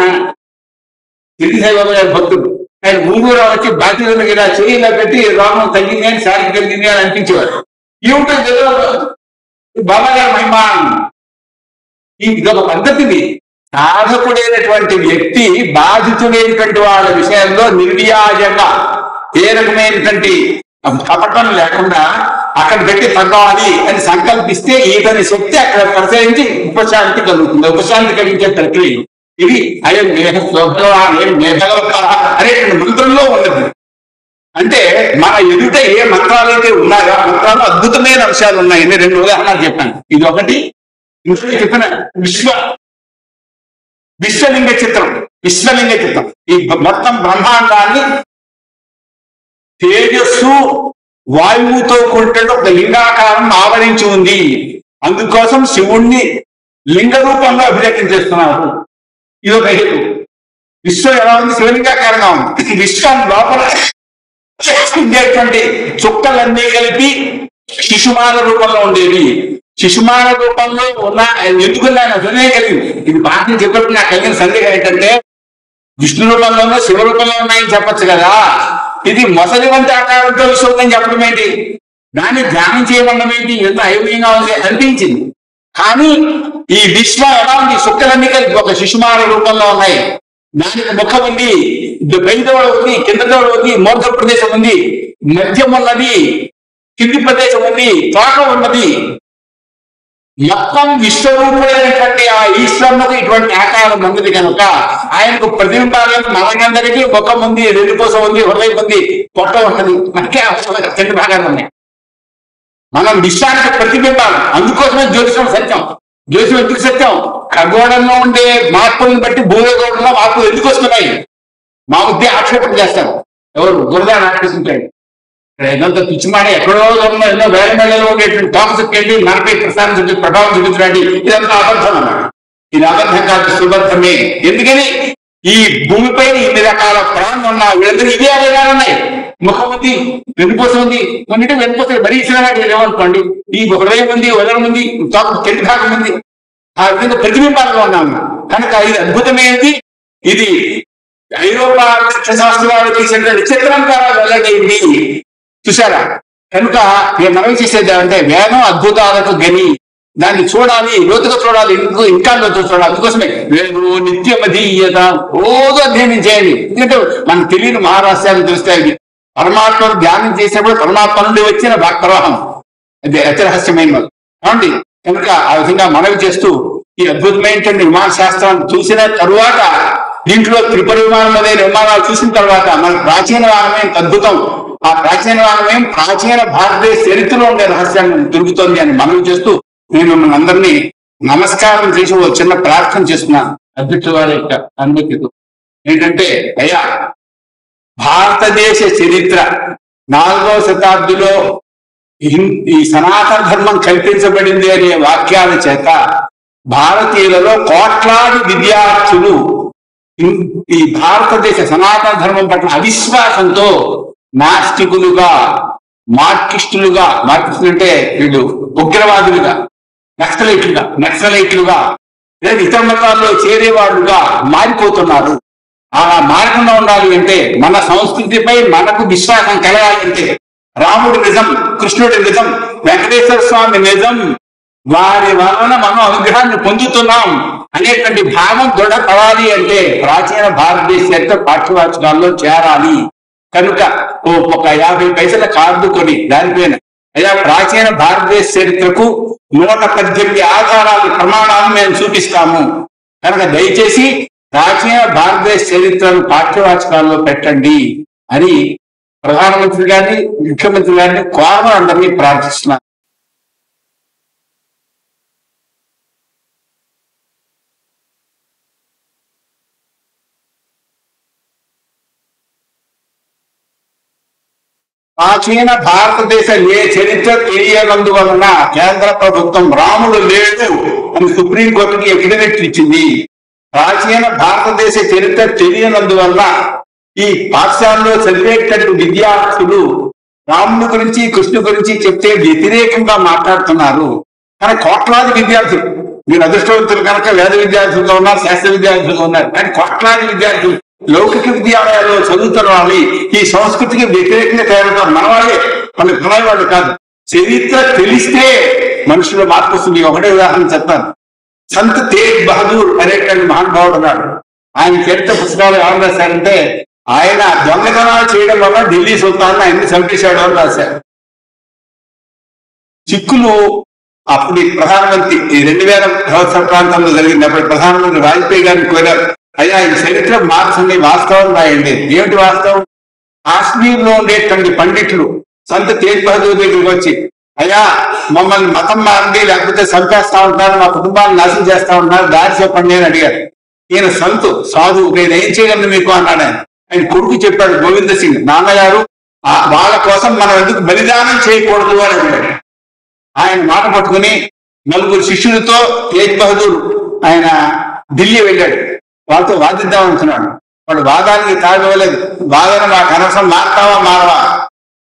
సాయిబాబా గారి భక్తుడు, ఆయన ఊరూరు వచ్చి బాధ్యతలు ఇలా చేయిలా పెట్టి రోగం తగ్గింది అని శాంతి కలిగింది అని అనిపించేవారు. ఏమిటో బాబా గారి మహిమ. ఇదొక పద్ధతిని సాధకుడైనటువంటి వ్యక్తి బాధితుడైనటువంటి వాళ్ళ విషయంలో నిర్వ్యాజంగా ఏ రకమైనటువంటి కపటం లేకుండా అక్కడ పెట్టి తగ్గాలి అని సంకల్పిస్తే ఈతని శక్తి అక్కడ ప్రసరించి ఉపశాంతి కలుగుతుంది. ఉపశాంతి కలిగించే ప్రక్రియ ఇది. అయం మేఘ అనేటువంటి మంత్రంలో ఉన్నది. అంటే మన ఎదుట ఏ మంత్రాలు అయితే ఉన్నాయో ఆ మంత్రాలు అద్భుతమైన అంశాలు ఉన్నాయని రెండు ఉదాహరణలు చెప్పాను. ఇది ఒకటి. ఇంకొక చెప్పిన విశ్వలింగ చిత్రం. ఈ మొత్తం బ్రహ్మాండాన్ని తేజస్సు వాయువుతో కూడిన ఒక లింగాకారం ఆవరించి ఉంది. అందుకోసం శివుణ్ణి లింగ రూపంలో అభిషేకం చేస్తున్నారు. ఇదొక హేతు. విశ్వం ఎలా ఉంది, శివలింగాకారంగా ఉంది. విశ్వం లోపల ఉండేటువంటి చుక్కలన్నీ కలిపి శిశుమాల రూపంలో ఉండేవి. శిశుమాల రూపంలో ఉన్న ఎందుకున్నా హృదయం కలిగింది. ఇది బాగా చెప్పినప్పుడు నాకు కలిగిన సందేహం ఏంటంటే విష్ణు రూపంలోనో శివ రూపంలో ఉన్నాయని చెప్పచ్చు కదా. ఇది మొసలి వంటి ఆకారంతో విశ్వం ఉందని చెప్పడం ఏంటి, దాన్ని ధ్యానం చేయడం ఏంటి, ఎంత అయోమయంగా ఉంది అనిపించింది. కానీ ఈ విశ్వం ఎలా ఉంది, చుక్కలన్నీ కలిపి ఒక శిశుమాల రూపంలో ఉన్నాయి. దానికి ముఖం ఉంది, పైదోడ ఉంది, కింద దోడ ఉంది, మూర్ధ ప్రదేశం ఉంది, మధ్యం ఉన్నది, కింది ప్రదేశం ఉంది, తోక ఉన్నది. మొత్తం విశ్వరూపుడైనటువంటి ఆ ఈశ్వరునికి ఇటువంటి ఆకారం ఉన్నది కనుక ఆయనకు ప్రతిబింబాలను మనకందరికీ ముఖం ఉంది, వెన్నుపూస ఉంది, హృదయం ఉంది, పొట్ట ఉన్నది, మనకే అవసరం రెండు భాగాలు ఉన్నాయి. మనం విశ్వానికి ప్రతిబింబాలు. అందుకోసమే జ్యోతిషం సత్యం. జ్యోతిషం ఎందుకు సత్యం? ఖగోళంలో ఉండే మార్పులను బట్టి భూగోళంలో మార్పులు ఎందుకు వస్తున్నాయి? మా ఉద్దే ఆక్షేపణ చేస్తారు. ఎవరు గురదాన్ని ఆక్షేపించాడు. ఏదంతా పిచ్చిమాడే ఎక్కడో ఎన్నో వేల మేళలో ఉండేటువంటి థామస్కి వెళ్ళి నలభై ప్రసారం చూపించి ప్రభావం చూపించడానికి ఇదంతా అబద్ధం అన్నాడు. ఇది అబద్ధం కాదు, సుబద్ధమే. ఎందుకని ఈ భూమిపై ఇన్ని రకాల ప్రాణులు ఉన్నా వీళ్ళందరూ ఇవే అవయవాలు ఉన్నాయి. ముఖం ఉంది, వెన్నుపూస ఉంది, కొన్నిటి వెన్నుపూస మరీ ఇచ్చినట్టు లేవనుకోండి. ఈ హృదయం ఉంది, ఉదరం ఉంది, కింది భాగం ఉంది. ఆ విధంగా ప్రతిబింబాలుగా ఉన్నాము కనుక ఇది అద్భుతమైనది. ఇది ఐరోపా శాస్త్రాలు తీసినటువంటి చిత్రం ద్వారా వెల్లడైంది. చూసారా? కనుక నేను మనవి చేసేది అంటే వేదం అద్భుతాలకు గని. దాన్ని చూడాలి, లోతుగా చూడాలి, ఇంకా లోతుగా చూడాలి. అందుకోసమే వేరు నిత్యమధీయత రోజు అధ్యయనం చేయండి. ఎందుకంటే మనకు తెలియని మహారాష్ట్రాలు తెలుస్తాయి. పరమాత్మను ధ్యానం చేసినప్పుడు పరమాత్మ నుండి వచ్చిన ప్రవాహం అది అతిరహస్యమైన కావండి. కనుక ఆ విధంగా మనవి చేస్తూ ఈ అద్భుతమైనటువంటి విమాన శాస్త్రాన్ని చూసిన తరువాత, దీంట్లో త్రిపుర విమానం అనే నిర్మాణాలు చూసిన తర్వాత మన ప్రాచీన వాంగ్మయం అద్భుతం. ఆ ప్రాచీన వాంగ్మయం ప్రాచీన భారతదేశ చరిత్రలో ఉండే రహస్యాన్ని దొరుకుతుంది అని మనవి చేస్తూ నేను మిమ్మల్ని అందరినీ నమస్కారం చేసి ఒక చిన్న ప్రార్థన చేస్తున్నాను అధ్యక్షుల వారి యొక్క అనుమతితో. ఏంటంటే, అయ్యా, భారతదేశ చరిత్ర 4వ శతాబ్దిలో ఈ సనాతన ధర్మం కల్పించబడింది అనే వాక్యాల చేత భారతీయులలో కోట్లాది విద్యార్థులు ఈ భారతదేశ సనాతన ధర్మం పట్ల అవిశ్వాసంతో నాస్తికులుగా, మార్కిస్టులుగా, మార్కిస్టులు అంటే వీళ్ళు ఉగ్రవాదులుగా, నక్సలైట్లుగా లేదా ఇతర మతాల్లో చేరేవాళ్ళుగా మారిపోతున్నారు. అలా మారకుండా ఉండాలి అంటే, మన సంస్కృతిపై మనకు విశ్వాసం కలగాలి అంటే, రాముడి నిజం, కృష్ణుడి నిజం, వెంకటేశ్వర స్వామి నిజం, వారి వలన మనం అనుగ్రహాన్ని పొందుతున్నాం అనేటువంటి భావం దృఢపడాలి అంటే ప్రాచీన భారతదేశ చరిత్ర పాఠ్యవాచకాల్లో చేరాలి. కనుక ఒక 50 పైసల కార్డు కొని దానిపైన అయ్యా ప్రాచీన భారతదేశ చరిత్రకు 118 ఆధారాలు, ప్రమాణాలు మేము చూపిస్తాము కనుక దయచేసి ప్రాచీన భారతదేశ చరిత్రను పాఠ్యవాచకాల్లో పెట్టండి అని ప్రధానమంత్రి గారిని, ముఖ్యమంత్రి గారిని కోరమని అందరినీ ప్రార్థిస్తున్నారు. ప్రాచీన భారతదేశ చరిత్ర తెలియనందువలన కేంద్ర ప్రభుత్వం రాముడు లేడు అని సుప్రీంకోర్టుకి ఎఫిడవిట్ ఇచ్చింది. ప్రాచీన భారతదేశ చరిత్ర తెలియనందువలన ఈ పాఠశాలలో చదివేటట్టు విద్యార్థులు రాముడి గురించి, కృష్ణ గురించి చెప్తే వ్యతిరేకంగా మాట్లాడుతున్నారు. కానీ కోట్లాది విద్యార్థులు, మీరు అదృష్టవంతులు కనుక వేద విద్యార్థులుగా ఉన్నారు, శాస్త్ర విద్యార్థులుగా ఉన్నారు. కానీ కోట్లాది విద్యార్థులు లౌకిక విద్యాలయాల్లో చదువుతున్న వాళ్ళు ఈ సంస్కృతికి వ్యతిరేకంగా తయారవుతారు. మన వాళ్ళే, మన ప్రణాయి వాళ్ళు కాదు. చరిత్ర తెలిస్తే మనుషులు మార్పు వస్తుంది. ఒకటే ఉదాహరణ చెప్తాను. సంత్ తేజ్ బహదూర్ అనేటువంటి మహానుభావుడు ఉన్నాడు. ఆయన చరిత్ర పుస్తకాలు ఎవరు రాశారంటే, ఆయన దొంగతనాలు చేయడం వల్ల ఢిల్లీ సుల్తాన్ ఆయన్ని చంపేశాడు అని రాశారు. సిక్కులు అప్పుడు ప్రధానమంత్రి 2000 సంవత్సర ప్రాంతంలో జరిగినప్పుడు ప్రధానమంత్రి వాజ్పేయి గారిని కోరారు, అయ్యా ఈ చరిత్ర మార్చండి, వాస్తవం రాయండి. ఏమిటి వాస్తవం? కాశ్మీర్ లో ఉండేటువంటి పండితులు సంత్ తేజ్ బహదూర్ దగ్గరికి వచ్చి, అయ్యా మమ్మల్ని మతం మారండి, లేకపోతే చంపేస్తా ఉంటారు, మా కుటుంబాన్ని నాశనం చేస్తా ఉంటారు, దారి చెప్పండి అని అడిగారు. ఈయన సంతు సాధు, నేను ఏం చేయగలను మీకు అన్నాడు. ఆయన కొడుకు చెప్పాడు గోవింద సింగ్, నాన్నగారు వాళ్ళ కోసం మనం ఎందుకు బలిదానం చేయకూడదు అని అడిగాడు. ఆయన మాట పట్టుకుని 4 శిష్యులతో తేజ్ బహదూర్ ఆయన ఢిల్లీ వెళ్ళాడు. వాళ్ళతో వాదిద్దాం అనుకున్నాడు. వాడు వాదానికి తాగలేదు. వాదన మాకు అనవసరం, మారతావా మారవా?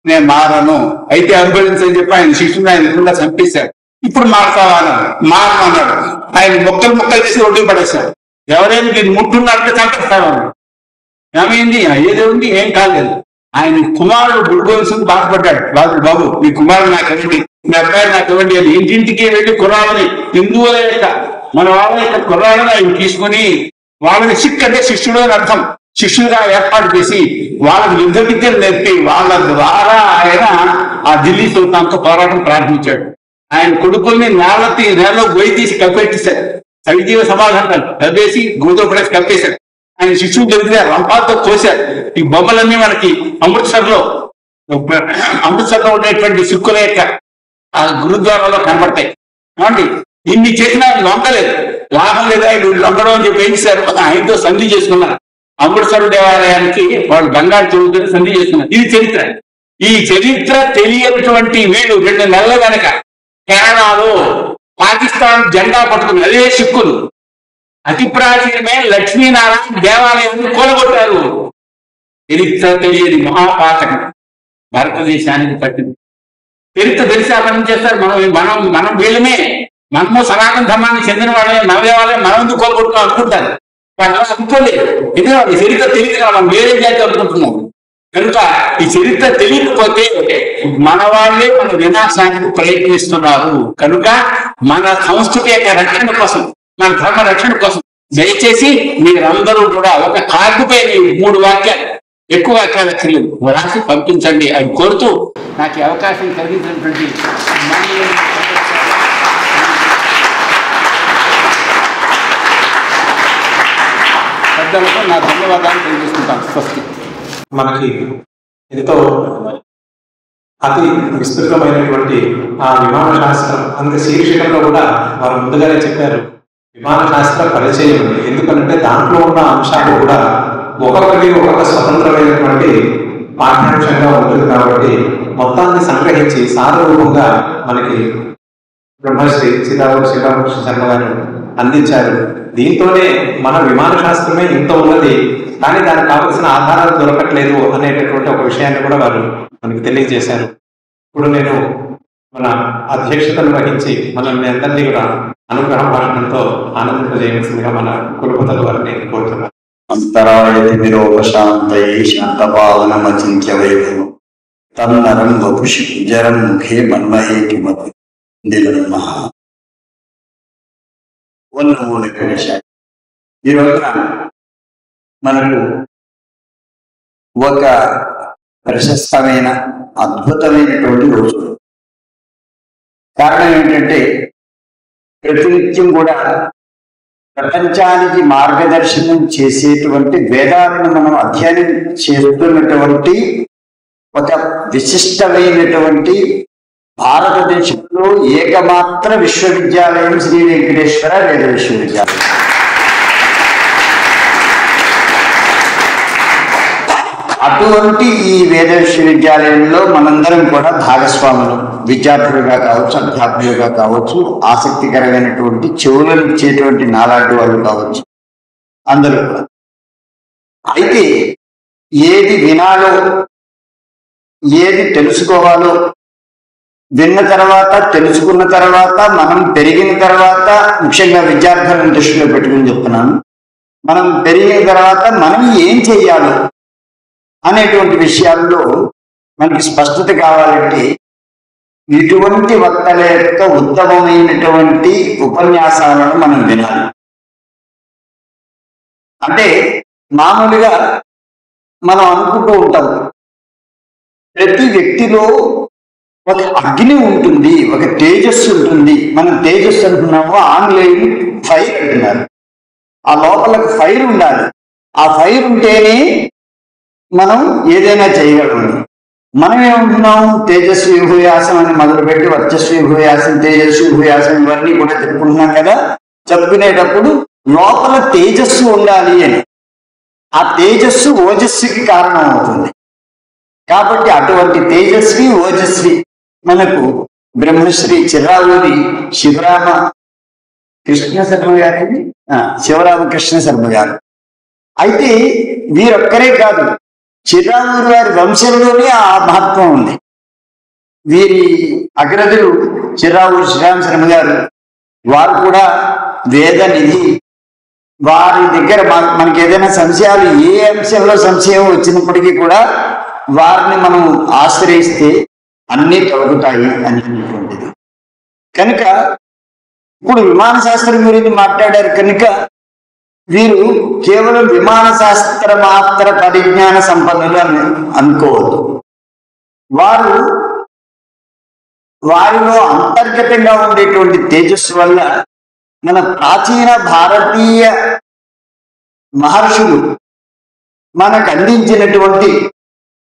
నేను మారను, అయితే అనుభవించని చెప్పి ఆయన శిష్యుని ఆయన ఎదురుగా చంపేశాడు. ఇప్పుడు మారతావా అన్నాడు. మారను అన్నాడు. ఆయన ముక్కలు చేసి ఒడ్డు పడేశాడు. ఎవరైనా దీన్ని ముట్టున్నారంటే చంపేస్తాను అన్నాడు. ఏమైంది? ఏదో ఉంది, ఏం కాలేదు. ఆయన కుమారుడు గుడిగోల్సింది బాధపడ్డాడు. బాబు మీ కుమారుడు నాకు ఇవ్వండి, మీ అబ్బాయి నాకు ఇవ్వండి అని ఇంటింటికి వెళ్ళి కుర్రాలని, హిందువుల యొక్క మన వాళ్ళ యొక్క కుర్రాలని ఆయన తీసుకుని వాళ్ళని సిక్ అంటే శిష్యుడు అని అర్థం. శిష్యులుగా ఏర్పాటు చేసి వాళ్ళకి యుద్ధ విద్యలు నేర్పి వాళ్ళ ద్వారా ఆయన ఆ ఢిల్లీ సుల్తాన్తో పోరాటం ప్రారంభించాడు. ఆయన కొడుకుల్ని నేలలో గొయ్యి తీసి కప్పెట్టేశారు. సవిజీవ సమాధానాలు కప్పేసి గోధుమ పడేసి కప్పేశారు. ఆయన శిష్యులు జరిగితే రంపాలతో కోశారు. ఈ బొమ్మలన్నీ మనకి అమృత్సర్లో ఉండేటువంటి సిక్కుల యొక్క ఆ గురుద్వారాలో కనబడతాయి. ఏమండి ఇన్ని చేసినా లొంగలేదు, లాభం లేదా వీళ్ళు లొంగడం అని చెప్పి ఏం చేశారు, ఆయనతో సంధి చేసుకున్నారు. అమృత్సర్ దేవాలయానికి వాళ్ళు బంగారు చెబుతూ సంధి చేసుకున్నారు. ఇది చరిత్ర. ఈ చరిత్ర తెలియనటువంటి వీళ్ళు 2 నెలల వెనక కేరళలో పాకిస్తాన్ జెండా పట్టుకుని అదే సిక్కులు అతి ప్రాచీనమైన లక్ష్మీనారాయణ దేవాలయాన్ని కూలగొట్టారు. చరిత్ర తెలియని మహాపాతకం భారతదేశానికి పట్టింది. చరిత్ర తెలిసి అర్థం చేస్తారు. మనం వీళ్ళమే, మనము సనాతన ధర్మానికి చెందిన వాళ్ళే, మన దేవాలయం మనం ఎందుకు కోలుకుంటున్నాం అనుకుంటారు. వాళ్ళు అనుకోలేదు. ఎందుకంటే చరిత్ర తెలియదు కదా, మనం వేరే జాతి అనుకుంటున్నాం. కనుక ఈ చరిత్ర తెలియకపోతే మన వాళ్ళే మన వినాశానికి ప్రయత్నిస్తున్నారు. కనుక మన సంస్కృతి యొక్క రక్షణ కోసం, మన ధర్మ రక్షణ కోసం దయచేసి మీరందరూ కూడా ఒక కార్డు పైన 3 వాక్యాలు, ఎక్కువ వాక్యాలు తెలియదు రాసి పంపించండి అని కోరుతూ నాకు ఈ అవకాశం కలిగించినటువంటి పెద్దలతో నా ధన్యవాదాలు తెలియజేసుకుంటాను. స్వస్తి. మనకి ఎంతో అతి విస్తృతమైనటువంటి ఆ విమాన శాస్త్రం అంత శీర్షికలో కూడా వారు ముందుగానే చెప్పారు విమాన శాస్త్ర పరిచయం. ఎందుకంటే దాంట్లో ఉన్న అంశాలు కూడా ఒక్కొక్కటి ఒక్కొక్క స్వతంత్రమైనటువంటి పాఠ్యాంశంగా ఉంటుంది. కాబట్టి మొత్తాన్ని సంగ్రహించి సారరూపంగా మనకి బ్రహ్మశ్రీ శ్రీరామకృష్ణ శర్మ గారు అందించారు. దీంతోనే మన విమాన శాస్త్రమే ఇంత ఉన్నది, కానీ దానికి కావలసిన ఆధారాలు దొరకట్లేదు అనేటటువంటి ఒక విషయాన్ని కూడా వారు మనకి తెలియజేశారు. ఇప్పుడు నేను మన అధ్యక్షతను వహించి మనల్ని అందరినీ కూడా అనుగ్రహ భాషణంతో ఆనందింపజేయవలసిందిగా మన కులపతుల వారిని కోరుతున్నాను. అంతరాయతి నిరోపశాంతయే శాంతపావనమచింత్య వైభవం తన్నరం వపుషి జరం ముఖే మన్మహే కిమపి నిర్మ విషయాలు. ఈ రోజున మనకు ఒక ప్రశస్తమైన అద్భుతమైనటువంటి రోజు. కారణం ఏంటంటే ప్రతినిత్యం కూడా ప్రపంచానికి మార్గదర్శనం చేసేటువంటి వేదాలను మనం అధ్యయనం చేస్తున్నటువంటి ఒక విశిష్టమైనటువంటి భారతదేశంలో ఏకమాత్ర విశ్వవిద్యాలయం శ్రీ వెంకటేశ్వర వేద విశ్వవిద్యాలయం. అటువంటి ఈ వేద విశ్వవిద్యాలయంలో మనందరం కూడా భాగస్వాములు, విద్యార్థులుగా కావచ్చు, అధ్యాపకులుగా కావచ్చు, ఆసక్తికరమైనటువంటి చెవులను ఇచ్చేటువంటి నాలాంటి వాళ్ళు కావచ్చు, అందరూ కూడా. అయితే ఏది వినాలో, ఏది తెలుసుకోవాలో, విన్న తర్వాత, తెలుసుకున్న తర్వాత, మనం పెరిగిన తర్వాత, ముఖ్యంగా విద్యార్థులను దృష్టిలో పెట్టుకుని చెప్తున్నాను, మనం పెరిగిన తర్వాత మనం ఏం చెయ్యాలో అనేటువంటి విషయాల్లో మనకి స్పష్టత కావాలంటే ఇటువంటి వక్తల యొక్క ఉత్తమమైనటువంటి ఉపన్యాసాలను మనం వినాలి. అంటే మామూలుగా మనం అనుకుంటూ ఉంటాం ప్రతి వ్యక్తిలో ఒక అగ్ని ఉంటుంది, ఒక తేజస్సు ఉంటుంది. మనం తేజస్సు అంటున్నాము, ఆంగ్లేయులు ఫైర్ అంటున్నారు. ఆ లోపలకు ఫైర్ ఉండాలి. ఆ ఫైర్ ఉంటేనే మనం ఏదైనా చేయగలము. మనం ఏమంటున్నాం, తేజస్వి భూయాసం అని మొదలుపెట్టి వర్చస్వి భూయాసం, తేజస్వి భూయాసం ఇవన్నీ కూడా చెప్పుకుంటున్నాం కదా. చెప్పుకునేటప్పుడు లోపల తేజస్సు ఉండాలి అని. ఆ తేజస్సు ఓజస్సుకి కారణం అవుతుంది. కాబట్టి అటువంటి తేజస్వి ఓజస్వి మనకు బ్రహ్మశ్రీ చిర్రావూరి శివరామ కృష్ణ శర్మ గారి శివరామకృష్ణ శర్మ గారు. అయితే వీరొక్కరే కాదు, చిర్రావూరి వారి వంశంలోనే ఆ మహత్వం ఉంది. వీరి అగ్రజులు చిర్రావూరి శ్రీరామ శర్మ గారు, వారు కూడా వేద నిధి. వారి దగ్గర మనకి ఏదైనా సంశయాలు, ఏ అంశంలో సంశయం వచ్చినప్పటికీ కూడా వారిని మనం ఆశ్రయిస్తే అన్నీ తొలగుతాయి అనేటువంటిది. కనుక ఇప్పుడు విమాన శాస్త్రం గురించి మాట్లాడారు కనుక వీరు కేవలం విమాన శాస్త్ర మాత్ర పరిజ్ఞాన సంపన్నులు అని అనుకోవద్దు. వారిలో అంతర్గతంగా ఉండేటువంటి తేజస్సు వల్ల మన ప్రాచీన భారతీయ మహర్షులు మనకు అందించినటువంటి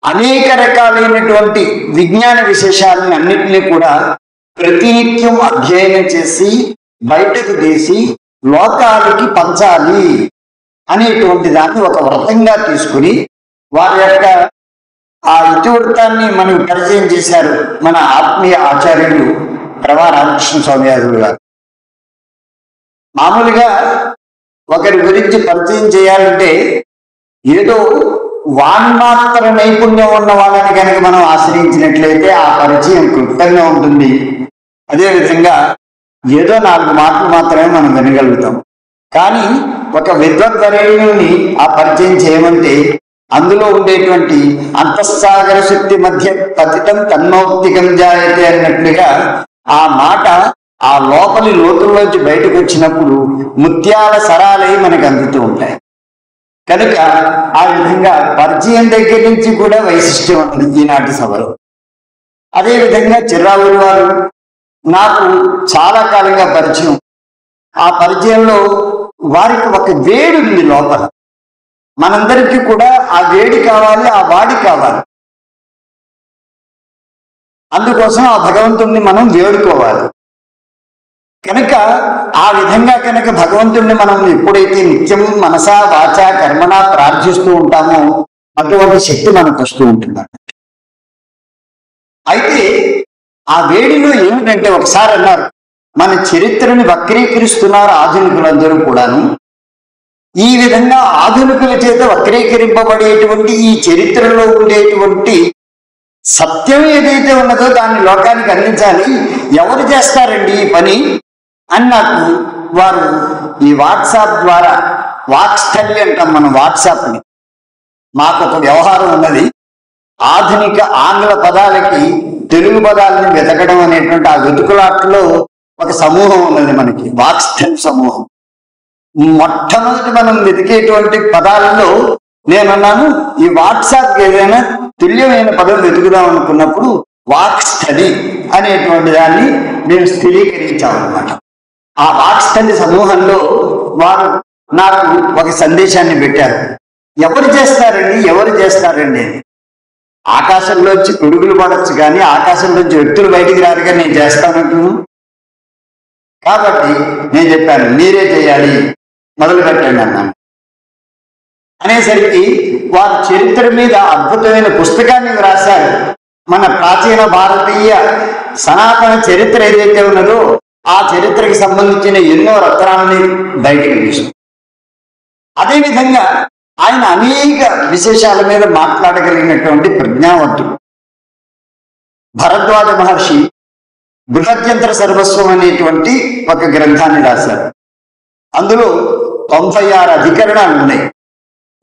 అనేక రకాలైనటువంటి విజ్ఞాన విశేషాలను అన్నింటినీ కూడా ప్రతినిత్యం అధ్యయనం చేసి బయటకు తీసి లోకాలకి పంచాలి అనేటువంటి దాన్ని ఒక వ్రతంగా తీసుకుని వారి యొక్క ఆ ఇతివృత్తాన్ని మనకు పరిచయం చేశారు మన ఆత్మీయ ఆచార్యులు ప్రవా రామకృష్ణ స్వామియారులు గారు. మామూలుగా ఒకరి గురించి పరిచయం చేయాలంటే ఏదో వాన్మాత్ర నైపుణ్యం ఉన్న వాళ్ళని కనుక మనం ఆశ్రయించినట్లయితే ఆ పరిచయం క్లుప్తంగా ఉంటుంది. అదేవిధంగా ఏదో 4 మాటలు మాత్రమే మనం వినగలుగుతాం. కానీ ఒక విద్వద్వరేణ్యుని ఆ పరిచయం చేయమంటే అందులో ఉండేటువంటి అంతఃసాగర శక్తి మధ్య పతితం తన్మౌక్తికం జాయతే అన్నట్లుగా ఆ మాట ఆ లోపలి లోతుల్లోంచి బయటకు వచ్చినప్పుడు ముత్యాల సరాలై మనకు అందుతూ ఉంటాయి. కనుక ఆ విధంగా పరిచయం దగ్గర నుంచి కూడా వైశిష్ట్యం ఉంది ఈనాటి సభలో. అదేవిధంగా చిర్రావూరి వారు నాకు చాలా కాలంగా పరిచయం. ఆ పరిచయంలో వారికి ఒక వేడి ఉంది లోపల. మనందరికీ కూడా ఆ వేడి కావాలి, ఆ వాడి కావాలి. అందుకోసం ఆ భగవంతుణ్ణి మనం వేడుకోవాలి. కనుక ఆ విధంగా కనుక భగవంతుణ్ణి మనం ఎప్పుడైతే నిత్యం మనసా వాచా కర్మణ ప్రార్థిస్తూ ఉంటామో అటువంటి శక్తి మనకు వస్తూ ఉంటుంది. అయితే ఆ వేడిలో ఏమిటంటే ఒకసారి అన్నారు, మన చరిత్రని వక్రీకరిస్తున్నారు ఆధునికులందరూ కూడాను. ఈ విధంగా ఆధునికుల చేత వక్రీకరింపబడేటువంటి ఈ చరిత్రలో ఉండేటువంటి సత్యం ఏదైతే ఉన్నదో దాన్ని లోకానికి అందించాలి. ఎవరు చేస్తారండి ఈ పని అని నాకు వారు ఈ వాట్సాప్ ద్వారా, వాక్స్థలి అంటాం మనం వాట్సాప్ని, మాకు ఒక వ్యవహారం ఉన్నది. ఆధునిక ఆంగ్ల పదాలకి తెలుగు పదాలను వెతకడం అనేటువంటి ఆ వెతుకులాట్లో ఒక సమూహం ఉన్నది మనకి, వాక్స్థలి సమూహం. మొట్టమొదటి మనం వెతికేటువంటి పదాలలో నేనున్నాను. ఈ వాట్సాప్ ఏదైనా తుల్యమైన పదం వెతుకుదాం అనుకున్నప్పుడు వాక్స్థలి అనేటువంటి దాన్ని మేము స్థిరీకరించామన్నమాట. ఆ వాక్స్థలి సమూహంలో వారు నాకు ఒక సందేశాన్ని పెట్టారు. ఎవరు చేస్తారండి ఆకాశంలోంచి పిడుగులు పడవచ్చు కానీ ఆకాశంలోంచి వ్యక్తులు బయటికి రారుగా నేను చేస్తానంటున్నాను. కాబట్టి నేను చెప్పాను మీరే చేయాలి, మొదలు పెట్టండి అన్నాను. అనేసరికి వారి చరిత్ర మీద అద్భుతమైన పుస్తకాన్ని రాశారు. మన ప్రాచీన భారతీయ సనాతన చరిత్ర ఏదైతే ఉన్నదో ఆ చరిత్రకి సంబంధించిన ఎన్నో రత్నాలని బయటికి తీశారు. అదేవిధంగా ఆయన అనేక విశేషాల మీద మాట్లాడగలిగినటువంటి ప్రజ్ఞావంతుడు. భరద్వాజ మహర్షి బృహద్యంత్ర సర్వస్వం అనేటువంటి ఒక గ్రంథాన్ని రాశారు. అందులో 96 అధికరణాలు ఉన్నాయి.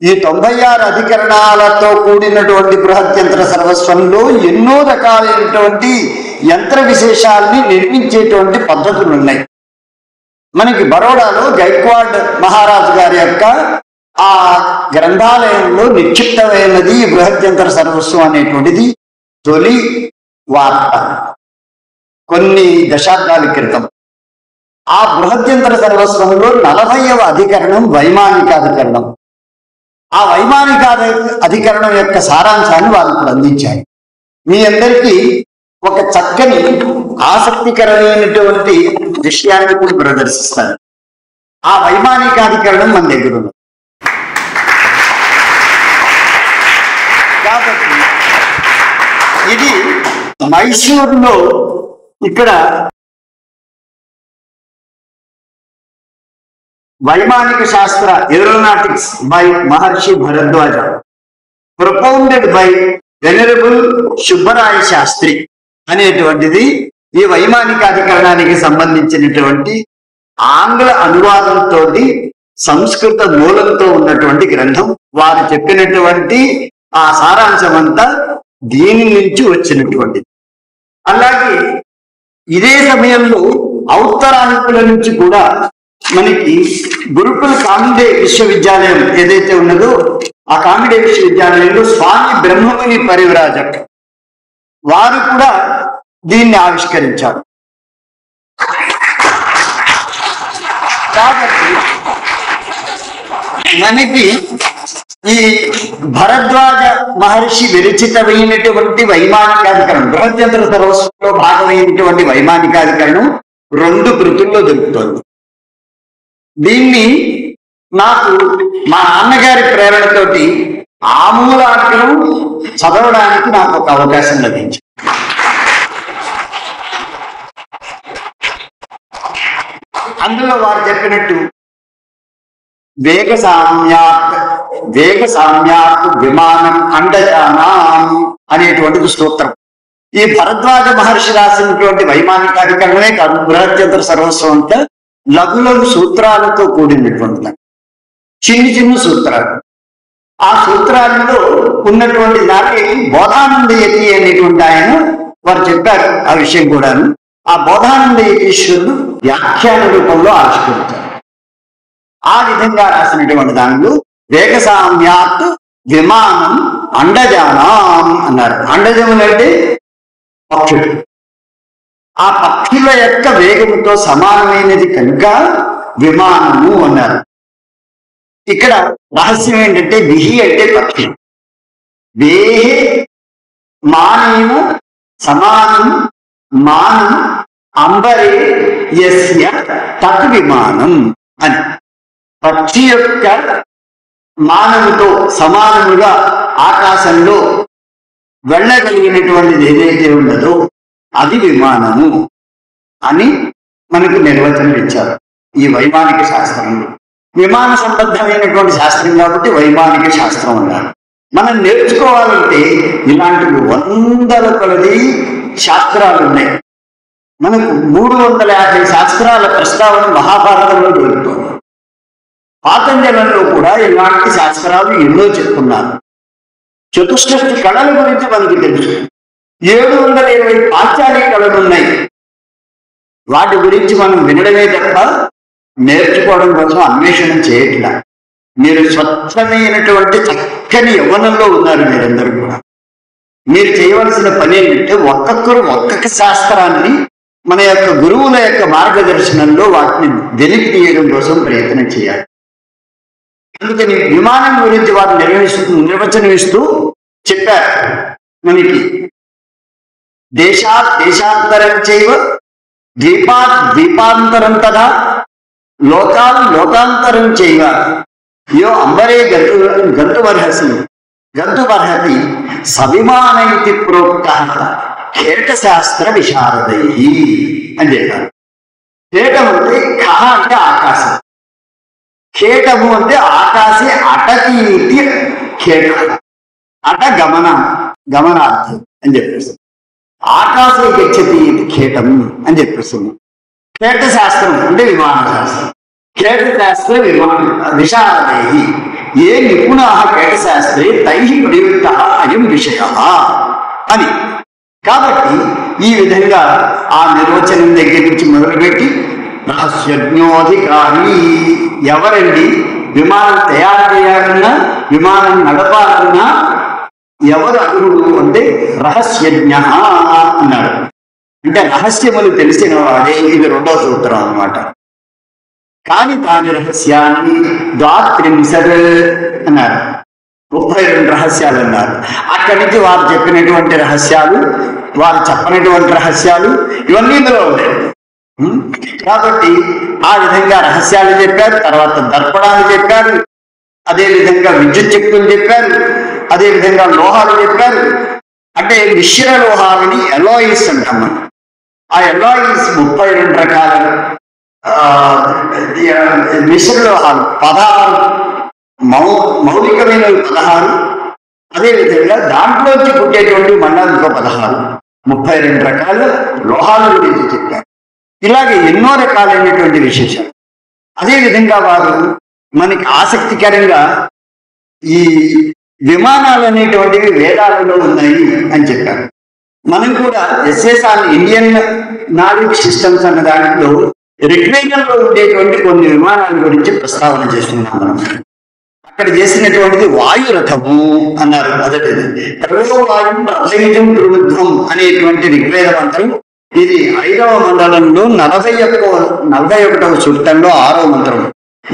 ఈ 96 అధికరణాలతో కూడినటువంటి బృహద్యంత్ర సర్వస్వంలో ఎన్నో రకాలైనటువంటి యంత్ర విశేషాలని నిర్మించేటువంటి పద్ధతులు ఉన్నాయి. మనకి బరోడాలో గైక్వాడ్ మహారాజు గారి యొక్క ఆ గ్రంథాలయంలో నిక్షిప్తమైనది ఈ బృహద్యంత్ర సర్వస్వం అనేటువంటిది తొలి వార్త కొన్ని దశాబ్దాల క్రితం. ఆ బృహద్యంత్ర సర్వస్వంలో 40వ అధికరణం వైమానికాధికరణం. ఆ వైమానికాధికరణం యొక్క సారాంశాన్ని వారు ఇప్పుడు అందించారు. మీ అందరికీ ఒక చక్కని ఆసక్తికరమైనటువంటి విషయాన్ని కూడా ప్రదర్శిస్తారు. ఆ వైమానికాధికరణం మన దగ్గర ఉంది. కాబట్టి ఇది మైసూరులో ఇక్కడ Vaimanika Shastra aeronautics by Maharshi Bharadwaja, propounded by venerable Subbaraya Shastri అనేటువంటిది ఈ వైమానికాధికరణానికి సంబంధించినటువంటి ఆంగ్ల అనువాదంతో సంస్కృత మూలంతో ఉన్నటువంటి గ్రంథం. వారు చెప్పినటువంటి ఆ సారాంశం అంతా దీని నుంచి వచ్చినటువంటిది. అలాగే ఇదే సమయంలో ఔత్తరాధికుల నుంచి కూడా మనకి గురుకుల కామిడే విశ్వవిద్యాలయం ఏదైతే ఉన్నదో ఆ కామిడే విశ్వవిద్యాలయంలో స్వామి బ్రహ్మముని పరివ్రాజక్ వారు కూడా దీన్ని ఆవిష్కరించారు. కాబట్టి మనకి ఈ భరద్వాజ మహర్షి విరచితమైనటువంటి వైమానికాధికరణం, బృహద్యంత్ర సర్వస్వంలో భాగమైనటువంటి వైమానికాధికరణం 2 కృతుల్లో దొరుకుతుంది. దీన్ని నాకు మా నాన్నగారి ప్రేరణతోటి ఆమూలాగ్రం చదవడానికి నాకు ఒక అవకాశం లభించింది. అందులో వారు చెప్పినట్టు వేగ సామ్యాత్ విమానం అండజానాం అనేటువంటిది స్తోత్రం. ఈ భరద్వాజ మహర్షి రాసినటువంటి వైమానికాధికరణమే కాదు, బృహద్యంత్ర సర్వస్వం అంతా లఘు లఘు సూత్రాలతో కూడినటువంటి చిన్న సూత్రాలు. ఆ సూత్రాలలో ఉన్నటువంటి దాన్ని బోధానందయతి అనేటువంటి ఆయన వారు చెప్పారు ఆ విషయం కూడాను. ఆ బోధానందయతీశ్వరుడు వ్యాఖ్యాన రూపంలో ఆవిష్కరించారు. ఆ విధంగా రాసినటువంటి దానిలో వేగసామ్యాత్ విమానం అండజానాం అన్నారు. అండజములు అంటే పక్షులు. ఆ పక్షుల యొక్క వేగంతో సమానమైనది కనుక విమానము అన్నారు. ఇక్కడ రహస్యం ఏంటంటే విహి అంటే పక్షి, వేహే మానేన సమానం మానం అంబరే యస్య తత్ విమానం అని. పక్షి యొక్క మానవుతో సమానముగా ఆకాశంలో వెళ్ళగలిగినటువంటిది ఏదైతే ఉన్నదో అది విమానము అని మనకు నిర్వచనం ఇచ్చారు ఈ వైమానిక శాస్త్రంలో. విమాన సంబద్ధమైనటువంటి శాస్త్రం కాబట్టి వైమానిక శాస్త్రం అన్నారు. మనం నేర్చుకోవాలంటే ఇలాంటివి 100 కొలది శాస్త్రాలు ఉన్నాయి. మనకు 350 శాస్త్రాల ప్రస్తావన మహాభారతంలో దొరుకుతుంది. పాతంజలంలో కూడా ఇలాంటి శాస్త్రాలు ఎన్నో చెప్తున్నారు. చతుష్షష్టి కళల గురించి మనకి తెలుసు. 720 పాశ్చాత్య కళలు ఉన్నాయి. వాటి గురించి మనం వినడమే తప్ప నేర్చుకోవడం కోసం అన్వేషణ చేయట్లా. మీరు స్వచ్ఛమైనటువంటి చక్కని యవ్వనంలో ఉన్నారు మీరందరూ కూడా. మీరు చేయవలసిన పని ఏంటంటే ఒక్కొక్కరు ఒక్కొక్క శాస్త్రాన్ని మన యొక్క గురువుల యొక్క మార్గదర్శనంలో వాటిని వెలికి తీయడం కోసం ప్రయత్నం చేయాలి. అందుకని విమానం గురించి వారు నిర్వచనం ఇస్తూ చెప్పారు మనకి. దేశాంతరం చేయవ ద్వీపాంతరం తదా లోకాంతరం చేయవ యో అంబరే గంతుమర్హతి సవిమాన ఇది ప్రోక్త ఖేటశాస్త్ర విశారదై అని చెప్పారు. ఖేటం అంటే ఖ అంటే ఆకాశం, ఖేటము అంటే ఆకాశే అటకి ఖేట, అట గమనార్థం అని చెప్పేసి ఆకాశే గచ్చతి ఖేటం అని చెప్పేస్తుంది. ఖేట శాస్త్రం అంటే విమాన శాస్త్రం. ఖేట శాస్త్ర విశారదై ఏ నిపుణా ఖేటశాస్త్రే తై ప్రయుక్త అయం విషయ అని. కాబట్టి ఈ విధంగా ఆ నిర్వచనం దగ్గర నుంచి మొదలుపెట్టి రహస్యజ్ఞోధికారి ఎవరండి, విమానం తయారు చేయాలన్నా విమానం నడపాలన్నా ఎవరు అర్హుడు అంటే రహస్యజ్ఞ అన్నాడు. అంటే రహస్యములు తెలిసిన వాడే. ఇది 2వ సూత్రం అన్నమాట. కాని తాని రహస్యాన్ని 32 అన్నారు, 32 రహస్యాలు అన్నారు. అక్కడి నుంచి వారు చెప్పినటువంటి రహస్యాలు, వారు చెప్పినటువంటి రహస్యాలు ఇవన్నీ ఇందులో ఉన్నాయి. కాబట్టి ఆ విధంగా రహస్యాలు చెప్పారు. తర్వాత దర్పణాలు చెప్పారు, అదేవిధంగా విద్యుత్ శక్తులు చెప్పారు, అదేవిధంగా లోహాలు చెప్పారు. అంటే మిశ్ర లోహాలని ఎలాయిస్ అంటాం మనం. ఆ ఎలాయిస్ 32 రకాల మిశ్ర లోహాలు 16, మౌలికమైన 16, అదేవిధంగా దాంట్లోంచి పుట్టేటువంటి మండలంతో 16, 32 రకాల లోహాల గురించి చెప్పారు. ఇలాగే ఎన్నో రకాలైనటువంటి విశేషాలు. అదేవిధంగా వారు మనకి ఆసక్తికరంగా ఈ విమానాలు అనేటువంటివి వేదాలలో ఉన్నాయి అని చెప్పారు. మనం కూడా ఎస్ఎస్ఆర్ ఇండియన్ నావిక్ సిస్టమ్స్ అన్న దాంట్లో ఋగ్వేదంలో ఉండేటువంటి కొన్ని విమానాల గురించి ప్రస్తావన చేస్తున్నాం మనం. అక్కడ చేసినటువంటిది వాయురథము అన్నారు. మొదటిది వాయు రథయుజం త్రిబుద్ధం అనేటువంటి ఋగ్వేద మంత్రం. ఇది 5వ మండలంలో 41వ సూక్తంలో 6వ మంత్రం.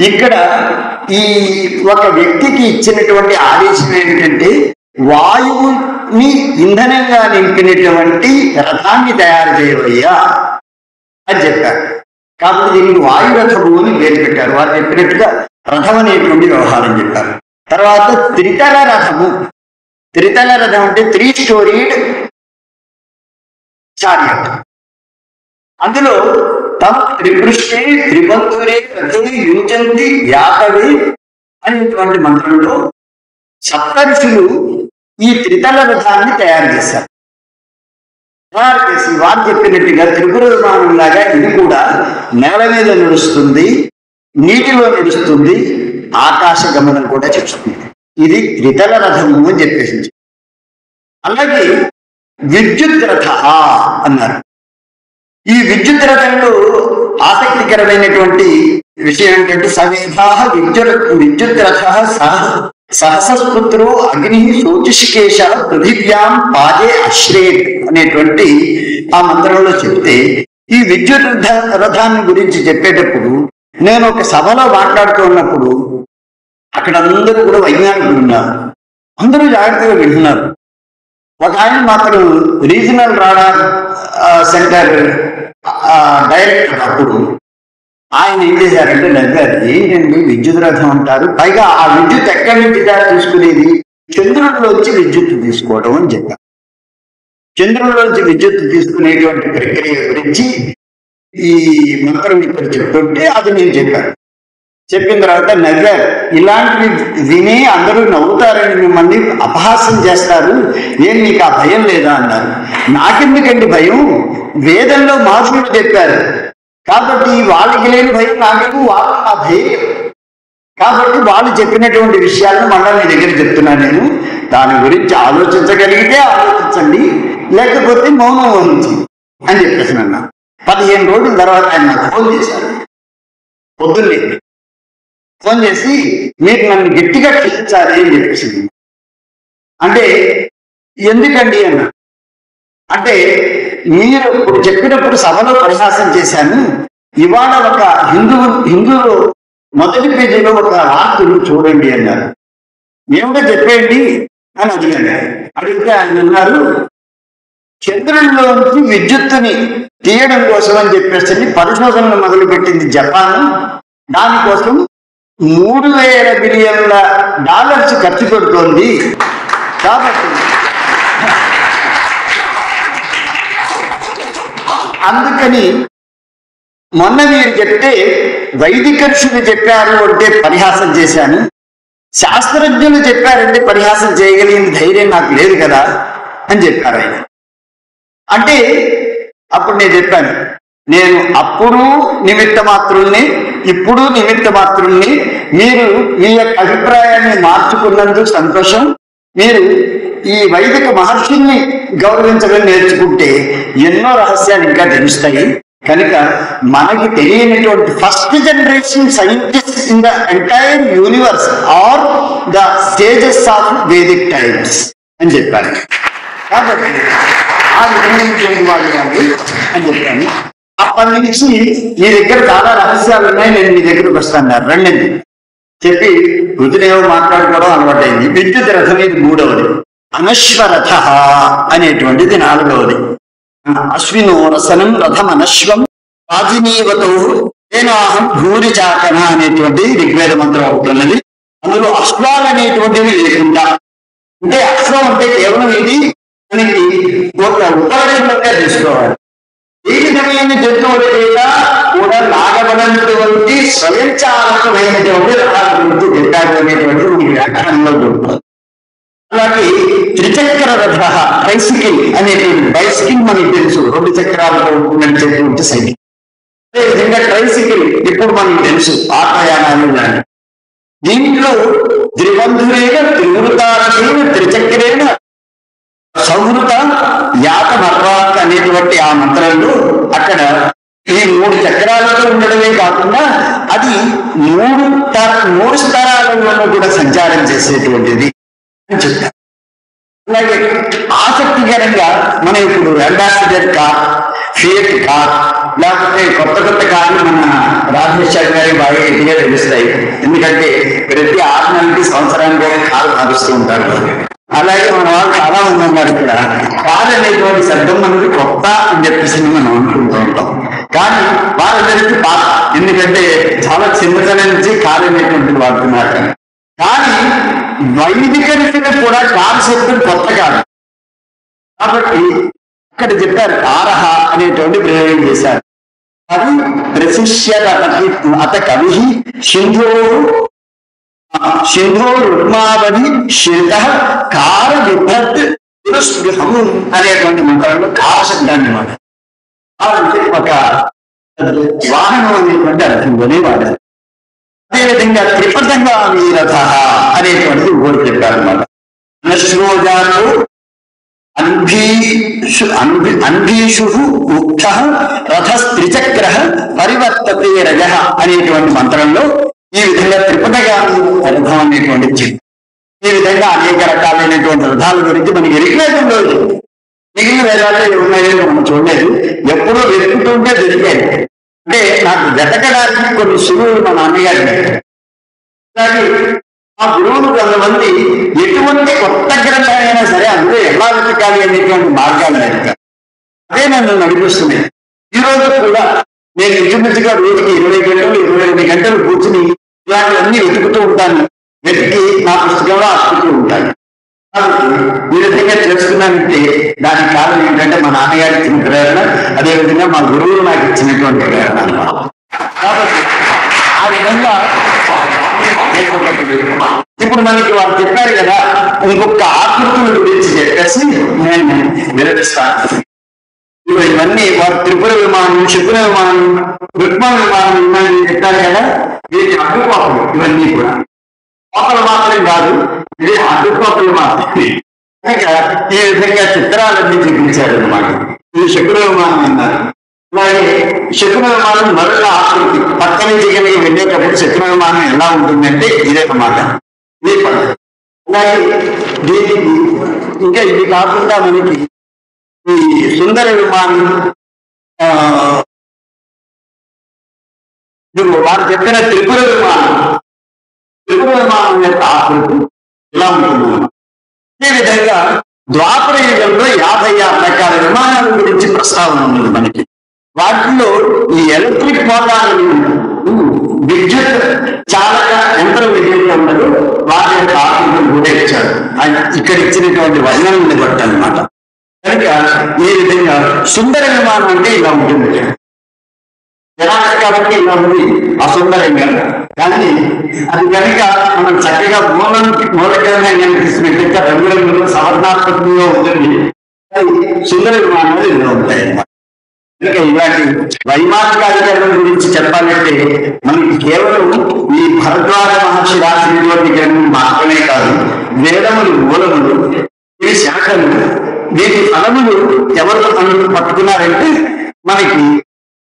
ఇక్కడ ఈ ఒక వ్యక్తికి ఇచ్చినటువంటి ఆదేశం ఏమిటంటే వాయువుని ఇంధనంగా నింపినటువంటి రథాన్ని తయారు చేయవయ్యా అని చెప్పారు. కాబట్టి దీనికి వాయురథము అని పేరు పెట్టారు. వారు చెప్పినట్టుగా రథం అనేటువంటి వ్యవహారం చెప్పారు. తర్వాత త్రితల రథము. త్రితల రథం అంటే 3 స్టోరీడ్ చారియట్. అందులో తమ త్రిపృష్టే త్రిబంధురే రథే యుంచంతి యాతవే అనేటువంటి మంత్రంలో సప్తఋషులు ఈ త్రితల రథాన్ని తయారు చేశారు. తయారు చేసి వారు చెప్పినట్టుగా త్రిపుర విమానంలాగా ఇది కూడా నేల మీద నడుస్తుంది, నీటిలో నడుస్తుంది, ఆకాశ గమనం కూడా చేస్తుంది. ఇది త్రితల రథము అని చెప్పేసి. అలాగే విద్యుత్ రథ అన్నారు. ఈ విద్యుత్ రథంలో ఆసక్తికరమైనటువంటి విషయం ఏంటంటే సవేధా విద్యుత్ రథ సహసస్పుత్రో అగ్ని శోచిషికేశ పృథివ్యాం పాదే అశ్రేత్ అనేటువంటి ఆ మంత్రంలో చెప్తే, ఈ విద్యుత్ రథాన్ని గురించి చెప్పేటప్పుడు నేను ఒక సభలో మాట్లాడుతూ ఉన్నప్పుడు అక్కడ అందరూ కూడా వైజ్ఞానికులు ఉన్నారు. అందరూ జాగ్రత్తగా వింటున్నారు. ఒక ఆయన మాత్రం రీజనల్ రాడార్ సెంటర్ డైరెక్టర్. అప్పుడు ఆయన ఏం చేశారంటే నవ్వారు. ఏంటండి విద్యుత్ రథం అంటారు, పైగా ఆ విద్యుత్ ఎక్కడి నుంచి తీసుకునేది? చంద్రుడిలోంచి విద్యుత్ తీసుకోవడం అని చెప్పారు. చంద్రుడిలోంచి విద్యుత్ తీసుకునేటువంటి ప్రక్రియ గురించి ఈ మంత్రం ఇక్కడ చెప్తుంటే అది నేను చెప్పాను. చెప్పిన తర్వాత నవ్వారు. ఇలాంటివి విని అందరూ నవ్వుతారని, మిమ్మల్ని అపహాస్యం చేస్తారు, ఏం మీకు ఆ భయం లేదా అన్నారు. నాకెందుకండి భయం? వేదంలో మహర్షులు చెప్పారు కాబట్టి వాళ్ళకి లేని భయం నాకెందుకు? వాళ్ళు నా భయం. కాబట్టి వాళ్ళు చెప్పినటువంటి విషయాలను మళ్ళీ మీ దగ్గర చెప్తున్నాను. నేను దాని గురించి ఆలోచించగలిగితే ఆలోచించండి, లేకపోతే మౌనం వహించి అని చెప్పేసి అన్నా. 15 రోజుల తర్వాత ఆయన నాకు ఫోన్ చేశారు. పొద్దున్నే ఫోన్ చేసి మీరు నన్ను గట్టిగా క్షమించాలి అని చెప్పేసి. అంటే ఎందుకండి అన్నా. అంటే మీరు ఇప్పుడు చెప్పినప్పుడు సభలో పరిహాసం చేశాను, ఇవాళ ఒక హిందువులో మొదటి పేజీలో ఒక వార్తను చూడండి అన్నారు. ఏమిటో చెప్పేయండి అని అడిగాను. అడిగితే ఆయన అన్నారు, చంద్రుడిలోంచి విద్యుత్తుని తీయడం కోసం అని చెప్పేసి పరిశోధనలు మొదలుపెట్టింది జపాన్. దానికోసం $3,000 బిలియన్ల ఖర్చు పెడుతోంది. కాబట్టి అందుకని మొన్న మీరు చెప్తే వైదిక ఋషులు చెప్పారు అంటే పరిహాసం చేశాను, శాస్త్రజ్ఞులు చెప్పారంటే పరిహాసం చేయగలిగిన ధైర్యం నాకు లేదు కదా అని చెప్పారు ఆయన. అంటే అప్పుడు నేను చెప్పాను, నేను అప్పుడు నిమిత్త మాత్రుల్ని, ఇప్పుడు నిమిత్త మాత్రుల్ని. మీరు మీ యొక్క అభిప్రాయాన్ని మార్చుకున్నందుకు సంతోషం. మీరు ఈ వైదిక మహర్షుల్ని గౌరవించడం నేర్చుకుంటే ఎన్నో రహస్యాలు ఇంకా తెలుస్తాయి. కనుక మనకి తెలియనటువంటి first generation scientist in the entire universe are the stages of Vedic times అని చెప్పారు. కాబట్టి ఆ విధమైనటువంటి వాళ్ళు కాదు అని చెప్పాను. అప్పటి నుంచి మీ దగ్గర చాలా రహస్యాలు ఉన్నాయి, నేను మీ దగ్గరకు వస్తాను రండి చెప్పి రుద్రేవో మాట్లాడుకోవడం అలవాటైంది. విద్యుత్ రథం ఇది 3వది. అనశ్వరథ అనేటువంటిది 4వది. అశ్వినో రసనం రథం అనశ్వం రాజినీవతో ఏనాహం భూరి చాకన అనేటువంటి ఋగ్వేద మంత్రం అవుతున్నది. అందులో అశ్వాలు అనేటువంటివి లేకుండా, అంటే అశ్వం అంటే కేవలం ఇది మనకి ఒక ఉపలక్షణంగా తీసుకోవాలి. ఏ విధమైన జంతువుల చేత కూడా లాగబడినటువంటి స్వయంచాలకమైనటువంటి రకాల గురించి చెప్పారు అనేటువంటి మనకి వ్యాఖ్యానంలో దొరుకుతుంది. అలాగే త్రిచక్ర రథ ట్రైసికిల్ అనేటువంటి బైసికిల్ మనకి తెలుసు, 2 చక్రాలతో నడిచేటువంటి సైకిల్. అదేవిధంగా ట్రైసికిల్ ఇప్పుడు మనకి తెలుసు, ఆటయానాలు లాంటి. దీంట్లో త్రిబంధురేణ త్రివృతారకైన త్రిచక్రేణ సౌహృత యాత మర్వాక్ అనేటువంటి ఆ మంత్రంలో అక్కడ ఈ 3 చక్రాలతో ఉండడమే కాకుండా అది 3 స్తరాలలో కూడా సంచారం చేసేటువంటిది అని చెప్తారు. అలాగే ఆసక్తికరంగా మనం ఇప్పుడు అంబాసిడర్ కార్, ఫియట్ కార్, లేకపోతే కొత్త కార్లు మన రాజేశ్వర్ గారి బాగా గట్టిగా తెలుస్తాయి. ఎందుకంటే ప్రతి 6 నెలలకి సంవత్సరానికి కారు మారుస్తూ ఉంటారు. అలాగే మన వాళ్ళు చాలా మంది ఉన్నారు ఇక్కడ. కారు అనేటువంటి శబ్దం మనకి కొత్త అని చెప్పేసి మనం అనుకుంటూ ఉంటాం. కానీ వాళ్ళందరికీ పాత, ఎందుకంటే చాలా చిన్నతనం నుంచి కారు అనేటువంటిది వాడుతున్నారు. కానీ వైదిక రీతిలో కూడా కారు శబ్దం కొత్త కాదు. కాబట్టి ఇక్కడ చెప్పారు కారహ అనేటువంటి ప్రయోగం చేశారు. అది ప్రశిష్య అత కవి సింధో రుక్మావధి శిత కార విభత్ పురస్పృహం అనేటువంటి మంత్రంలో కార శబ్దాన్ని మాట అంటే ఒక వాహనం అనేటువంటి అర్థంలోనే వాడారు. అదేవిధంగా త్రిపథంగా వీరథ అనేటువంటిది ఇంకోటి చెప్పారు అన్నమాట. నశ్రోజాలు అన్భీషు ముక్త రథస్త్రిచక్ర పరివర్తతే రజ అనేటువంటి మంత్రంలో ఈ విధంగా త్రిపథగామి రథం అనేటువంటి చెప్పి ఈ విధంగా అనేక రకాలైనటువంటి రథాల గురించి మనకి ఋగ్వేదంలో మిగిలిన వేదాలు ఉన్నాయో మనం చూడలేదు. ఎప్పుడూ వెతుకుతుంటే దొరికాయి. అంటే నాకు వెతకడానికి కొన్ని సులువులు మా నాన్నగారు. అలాగే ఆ గురువులు కొంతమంది ఎటువంటి కొత్త గ్రంథమైనా సరే అందులో ఎలా వెతకాలి అనేటువంటి మార్గాలు వెతకాలి. అదే నన్ను నడిపిస్తున్నాయి. ఈ రోజు కూడా నేను ఇంచుమించుగా రోజుకి 20 గంటలు 22 గంటలు కూర్చుని ఇలాంటివన్నీ వెతుకుతూ ఉంటాను. వెతికి నా పుస్తకంలో ఆసుకుంటూ ఉంటాను. కాబట్టి ఈ విధంగా చేస్తున్నానంటే దానికి కారణం ఏంటంటే మా నాన్నగారు ఇచ్చిన ప్రేరణ, అదేవిధంగా మా గురువులు నాకు ఇచ్చినటువంటి ప్రేరణ. కాబట్టి ఆ విధంగా ఇప్పుడు మనకి వాళ్ళు చెప్పారు కదా, ఇంకొక ఆకృతుల గురించి చెప్పేసి నేను వివరిస్తాను. ఇవన్నీ వారు త్రిపుర విమానం, శుక్ర విమానం, రుక్మ విమానం ఇవన్నీ చెప్పారు కదా, వీటి అడ్డుకోపలు ఇవన్నీ కూడా కోపలు మాత్రం కాదు, ఇది అడ్డుకోపలు మాత్రమే. ఈ విధంగా చిత్రాలన్నీ చూపించారు అన్నమాట. ఇది శుక్ర విమానం అన్నారు. అలాగే శుక్ర విమానం మరొక ఆకృతి పక్క నుంచి కనుక వెళ్ళేటప్పుడు శుక్ర విమానం ఎలా ఉంటుందంటే ఇదే అన్నమాట. ఇదే పద్ధతి. అలాగే దీనికి ఇంకా ఇది కాకుండా మనకి ఈ సుందర విమానం వారు చెప్పిన త్రిపుర విమానం యొక్క ఆకృతి ఇలా ఉంటుంది. అదేవిధంగా ద్వాపర యుగంలో 56 రకాల విమానాల గురించి ప్రస్తావన ఉంది మనకి. వాటిలో ఈ ఎలక్ట్రిక్ మోటార్లు, విద్యుత్ చాలక యంత్ర విద్యుత్ ఉన్నది వాటి యొక్క ఆకృతిని కూడా ఇచ్చారు. ఇక్కడ ఇచ్చినటువంటి వర్ణనని బట్టి అన్నమాట. కనుక ఈ విధంగా సుందర విమానం అంటే ఇలా ఉంటుంది. జనాలు కాబట్టి ఇలా ఉంది అసుందరంగా. కానీ అది కనుక మనం చక్కగా మూలకరంగా తీసుకున్నట్లయితే రంగురంగులు సవర్ణాత్మకంగా ఉంటుంది. సుందర విమానాలు ఇలా ఉంటాయి అన్నమాట. కనుక ఇలాంటి వైమానికాధికారుల గురించి చెప్పాలంటే మనకి కేవలం ఈ భరద్వాజ మహర్షి రాసినటువంటి గ్రంథం మాత్రమే కాదు, వేదములు, మూలములు, ఈ శాఖలు, వీటి ఫలములు ఎవరు పట్టుకున్నారంటే మనకి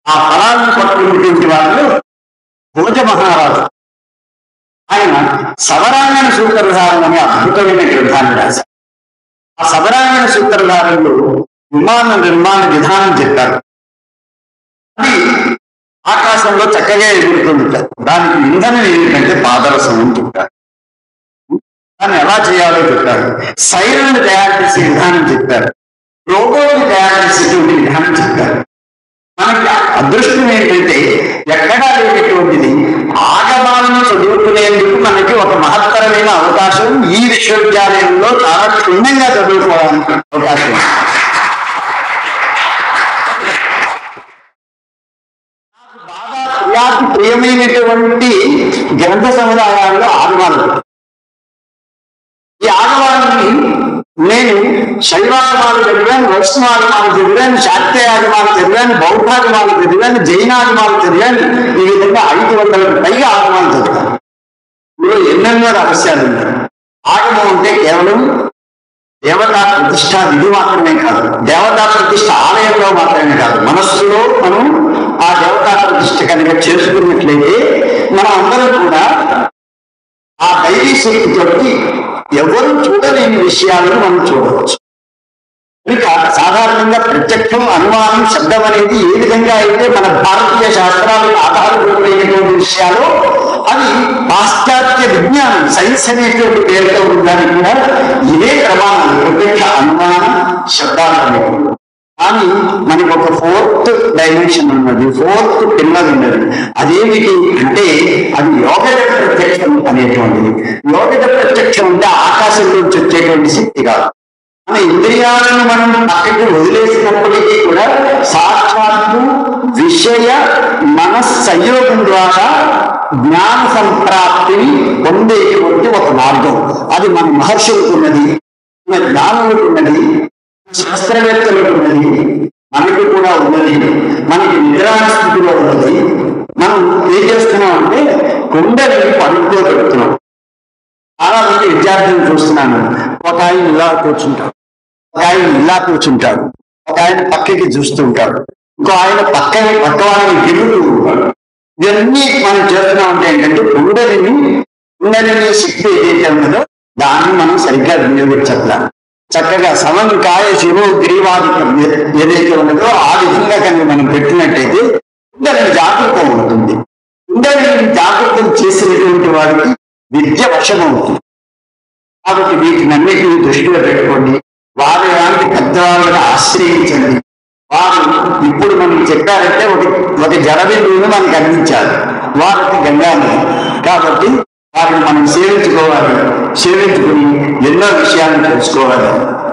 ఆ ఫలాలను పట్టుకున్నటువంటి వాళ్ళు భోజ మహారాజు. ఆయన సవరాంగణ సూత్రధారం అనే అద్భుతమైన గ్రంథాన్ని రాశారు. ఆ సవరాంగణ సూత్రధారంలో విమాన నిర్మాణ విధానం చెప్పారు. అది ఆకాశంలో చక్కగా ఎగురుతుంది. దానికి ఇంధనం ఏమిటంటే పాదరసం అని చెప్పారు. దాన్ని ఎలా చేయాలో చెప్పారు. సైరన్లు తయారు చేసే విధానం చెప్పారు. రోబోట్ని తయారు చేసేటువంటి విధానం చెప్పారు. మనకి అదృష్టం ఏంటంటే ఎక్కడా లేనటువంటిది ఆగమాలను చదువుకునేందుకు మనకి ఒక మహత్తరమైన అవకాశం ఈ విశ్వవిద్యాలయంలో చాలా క్షుణ్ణంగా చదువుకోవడానికి అవకాశం. బాగా ప్రియమైనటువంటి గ్రంథ సముదాయాల్లో ఆగమాలు. ఈ ఆగమాలని నేను శైవాగమాలు చదివాను, వైష్ణవాగమాలు చదివాను, శాక్తేయాగమాలు చదివాను, బౌద్ధాగమాలు చదివాను, జైనాగమాలు చదివాను. ఈ విధంగా 500కు పైగా ఆగమాలు చదివాను. ఇందులో ఎన్నెన్నో రహస్యాలు ఉన్నాయి. ఆగమం అంటే కేవలం దేవతా ప్రతిష్ట విధి మాత్రమే కాదు, దేవతా ప్రతిష్ట ఆలయంలో మాత్రమే కాదు, మనస్సులో మనం ఆ దేవతా ప్రతిష్ట కనుక చేసుకున్నట్లయితే మనం అందరం కూడా ఆ దైవీ శక్తితోటి ఎవరు చూడలేని విషయాలను మనం చూడవచ్చు. కనుక సాధారణంగా ప్రత్యక్షం, అనుమానం, శబ్దం అనేది ఏ విధంగా అయితే మన భారతీయ శాస్త్రాలకు ఆధారపడినటువంటి విషయాలు అవి పాశ్చాత్య విజ్ఞానం సైన్స్ అనేటువంటి పేరుతో ఉండడానికి కూడా ఇదే ప్రమాణాలు ప్రత్యక్ష, అనుమాన, శబ్దాలు అనేవి. కానీ మనకి ఒక ఫోర్త్ డైమెన్షన్ ఉన్నది, ఫోర్త్ పిల్లలు ఉన్నది. అదేమిటి అంటే అది యోగజ ప్రత్యక్షం అనేటువంటిది. యోగజ ప్రత్యక్షం అంటే ఆకాశంలోంచి వచ్చేటువంటి శక్తి కాదు. మన ఇంద్రియాలను మనం పక్కకి వదిలేసినప్పటికీ కూడా సాక్షాత్తు విషయ మనస్సంయోగం ద్వారా జ్ఞాన సంప్రాప్తిని పొందేటువంటి ఒక మార్గం. అది మన మహర్షులకు ఉన్నది, మన జ్ఞానులకు ఉన్నది, శాస్త్రవేత్తలకు ఉన్నది, మనకి కూడా ఉన్నది, మనకి నిద్రా స్థితిలో ఉన్నది. మనం ఏం చేస్తున్నాం అంటే కుండలిని పడుకోబెడుతున్నాం. చాలా మంది విద్యార్థులను చూస్తున్నాను, ఒక ఆయన ఇలా కూర్చుంటాడు, ఒక ఆయన ఇలా కూర్చుంటాడు, ఒక ఆయన పక్కకి చూస్తుంటాడు, ఇంకో ఆయన పక్క వాళ్ళని గిరుతూ ఉంటాడు. ఇవన్నీ మనం చేస్తున్నాం అంటే ఏంటంటే కుండలిని శక్తి ఏదైతే ఉన్నదో దాన్ని మనం సరిగ్గా వినియోగించట్లా. చక్కగా సమంకాయ శిరో గ్రీవాదికం ఏదైతే ఉన్నదో ఆ విధంగా కనుక మనం పెట్టినట్టయితే కుండలిని జాగృతం ఉంటుంది. కుండలిని జాగృతం చేసినటువంటి వాడికి విద్య వశమవుతుంది. కాబట్టి వీటినన్నిటిని దృష్టిలో పెట్టుకోండి. వారి లాంటి పెద్దవాళ్ళని ఆశ్రయించండి. వారు ఇప్పుడు మనం చెప్పారంటే ఒక జలబిందువును మనకు అందించాలి, వారికి గంగాని. కాబట్టి వారిని మనం సేవించుకోవాలి, సేవించుకుని ఎన్నో విషయాలను తెలుసుకోవాలి.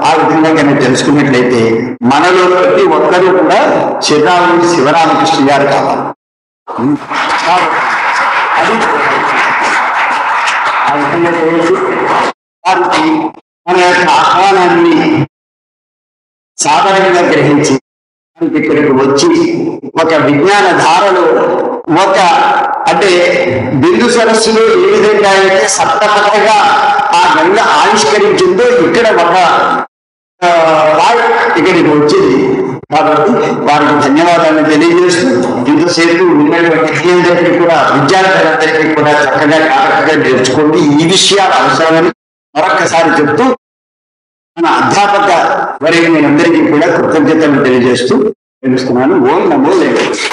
ఆ విధంగా కనుక తెలుసుకున్నట్లయితే మనలో ప్రతి ఒక్కరూ కూడా శివరామకృష్ణ గారు కావాలి. అది ఆ విధంగా చేసి వారికి మన యొక్క ఆహ్వానాన్ని సాధారణంగా గ్రహించి ఇక్కడికి వచ్చి ఒక విజ్ఞాన ధారలో అంటే బిందు సరస్సులో ఏ విధంగా అయితే సప్తపథగా ఆ గంగ ఆవిష్కరించిందో ఇక్కడ ఒక ఇక్కడికి వచ్చింది. కాబట్టి వారికి ధన్యవాదాలను తెలియజేస్తూ ఇంతసేపు ఉన్నటువంటి అందరికీ కూడా విద్యార్థులందరికీ కూడా చక్కగా జాగ్రత్తగా నేర్చుకోండి. ఈ విషయాల అవసరాలను మరొక్కసారి చెప్తూ మన అధ్యాపక వర్యులందరికీ కూడా కృతజ్ఞతలు తెలియజేస్తూ తెలుస్తున్నాను. ఓం నమో వెంకటేశాయ.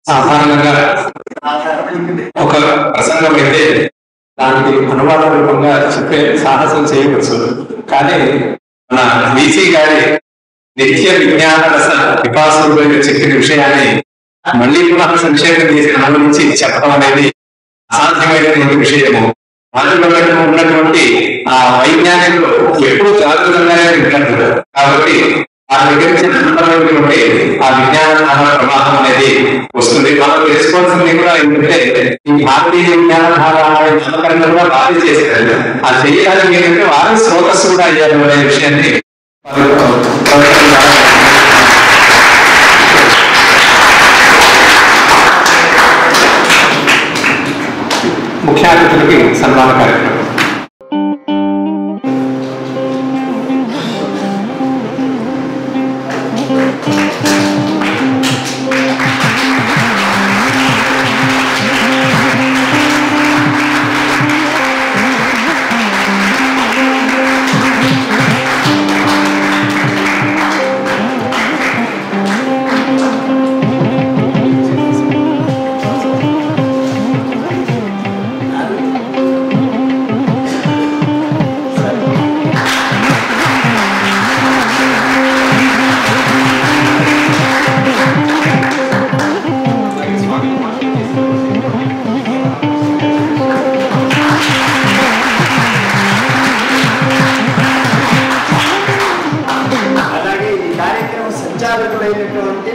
సాధారణంగా ఒక ప్రసంగం అయితే దానికి అనువాద రూపంగా చెప్పే సాహసం చేయవచ్చు. కానీ మన వీసీ గారి నిత్య విజ్ఞాన రస విపాసుడు చెప్పిన విషయాన్ని మళ్ళీ పునః సంక్షేపం చేసి అనుభవించి చెప్పడం అనేది అసాధ్యమైనటువంటి విషయము. రాజులలో ఉన్నటువంటి ఆ వైజ్ఞానికులు ఎప్పుడూ జాగ్రత్తగానే వింటారు. కాబట్టి ఆ దగ్గర నుంచి ఆ విజ్ఞాన ప్రవాహం అనేది వస్తుంది. మనం తెలుసుకోవాల్సింది కూడా ఏంటంటే ఈ భారతీయ విజ్ఞాన నామకరణం కూడా బాగా చేశారు. ఆ చేయడానికి ఏంటంటే వారి శ్రోతస్సు కూడా అయ్యారు అనే విషయాన్ని ముఖ్య అతిథులకి సన్మాన కార్యక్రమం.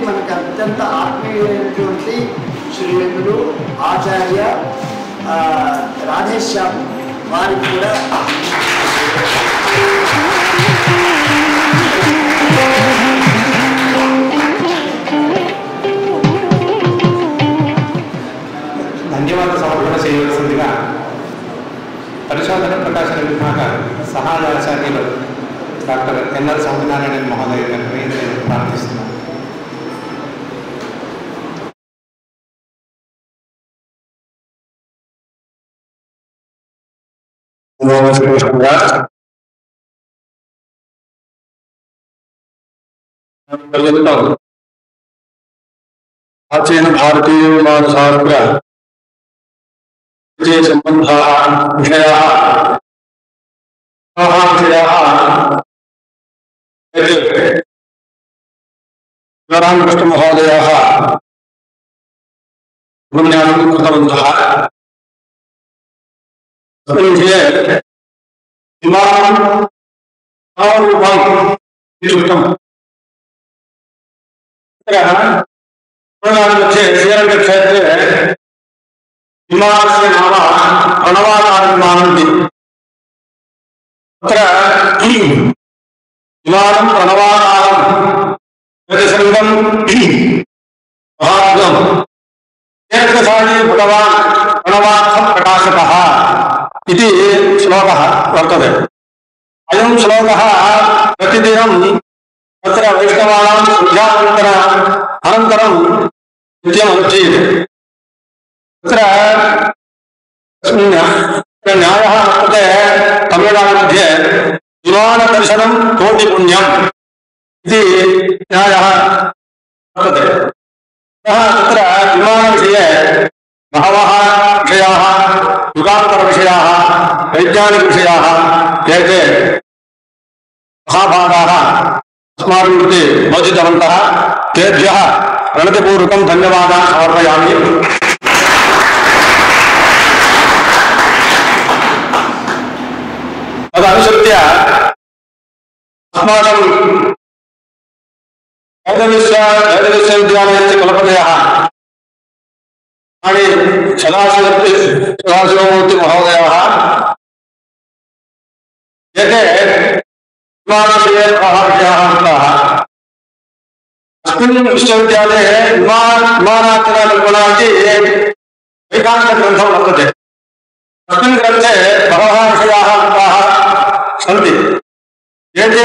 మనకు అత్యంత ఆత్మీయులైనటువంటి శ్రీయుతులు ఆచార్య రాధేశ్యామ్ వారికి కూడా ధన్యవాద సమర్పణ చేయవలసిందిగా పరిశోధన ప్రకాశన విభాగ సహాయాచార్యులు డాక్టర్ ఎన్ఆర్ స్వామినారాయణ మహోదయ గారిని నేను ప్రార్థిస్తున్నాను. प्राचीन भारतीय मानशास्त्र संबंधाः विषयाः रामकृष्ण महोदयाः उपन्यासं कृतवन्तः। तस्मिन् विषये विमानरूपम् इति उक्तम्। श्रीरङ्गक्षेत्रे विमानस्य नाम प्रणवाकारविमानम्। तत्र विमानं प्रणवाकारं प्रतिसङ्गं महात्मम् एकसारी भगवान् प्रणवार्थप्रकाशकः इति श्लोकः वर्तते। अयं श्लोकः प्रतिदिनं तत्र वैष्णवानां अनन्तरं नित्यम् अनुष्ठीयते। तत्र न्यायः वर्तते तमिळुनाडुमध्ये विमानदर्शनं कोटिपुण्यम् इति न्यायः वर्तते। तत्र विमानविषये बहवः विषयाः युगान्तरविषयाः वैज्ञानिकविषयाः एते महाभागाः अस्माकं कृते बोधितवन्तः। तेभ्यः प्रणतिपूर्वकं धन्यवादान् समर्पयामि। तदनुसृत्य अस्माकं वेदविश्वविद्यालयस्य कुलपतयः सदाशिवमूर्ति महोदयाः एते विमानविषये विषयाः उक्ताः। अस्मिन् विश्वविद्यालये विमानार्थकल्पना इति वैज्ञानिकग्रन्थः वर्तते। तस्मिन् ग्रन्थे बहवः विषयाः उक्ताः सन्ति। एते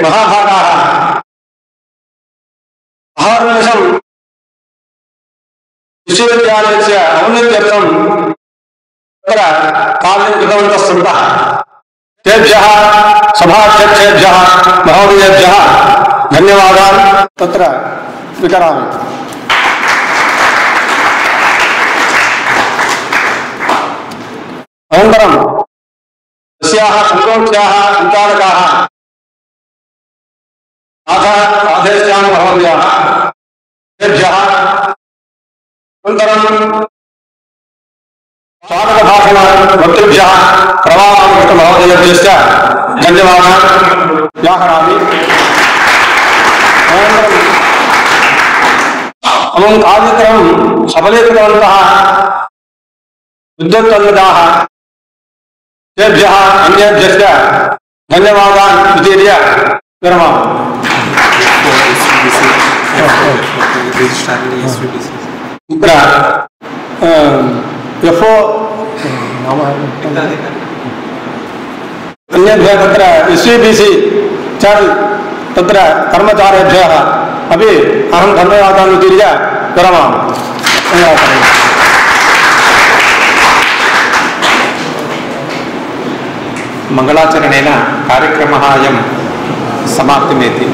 महाभागाः अहर्निशं विश्वविद्यालयस्य औन्नत्यर्थं तत्र कार्यं कृतवन्तः सन्तः। तेभ्यः सभाध्यक्षेभ्यः महोदयेभ्यः धन्यवादान् तत्र विकरामि। अनन्तरं तस्याः सन्तोष्याः सञ्चालकाः आधेश्यान् महोदयाः तेभ्यः अनन्तरं स्वागतभाषणवक्तृभ्यः प्रवाहकृष्णमहोदयेभ्यश्च धन्यवादान् व्याहरामि। अमुं कार्यक्रमं सफलीकृतवन्तः विद्वत्तन्विताः तेभ्यः अन्येभ्यश्च धन्यवादान् वितीर्य विरमामि। यफो अन्येभ्यः तत्र SVBC चैनल तत्र कर्मचारिभ्यः अपि अहं धन्यवादान् वितीर्य विरमामि। मंगलाचरणेन कार्यक्रमः अयं समाप्तिमेति।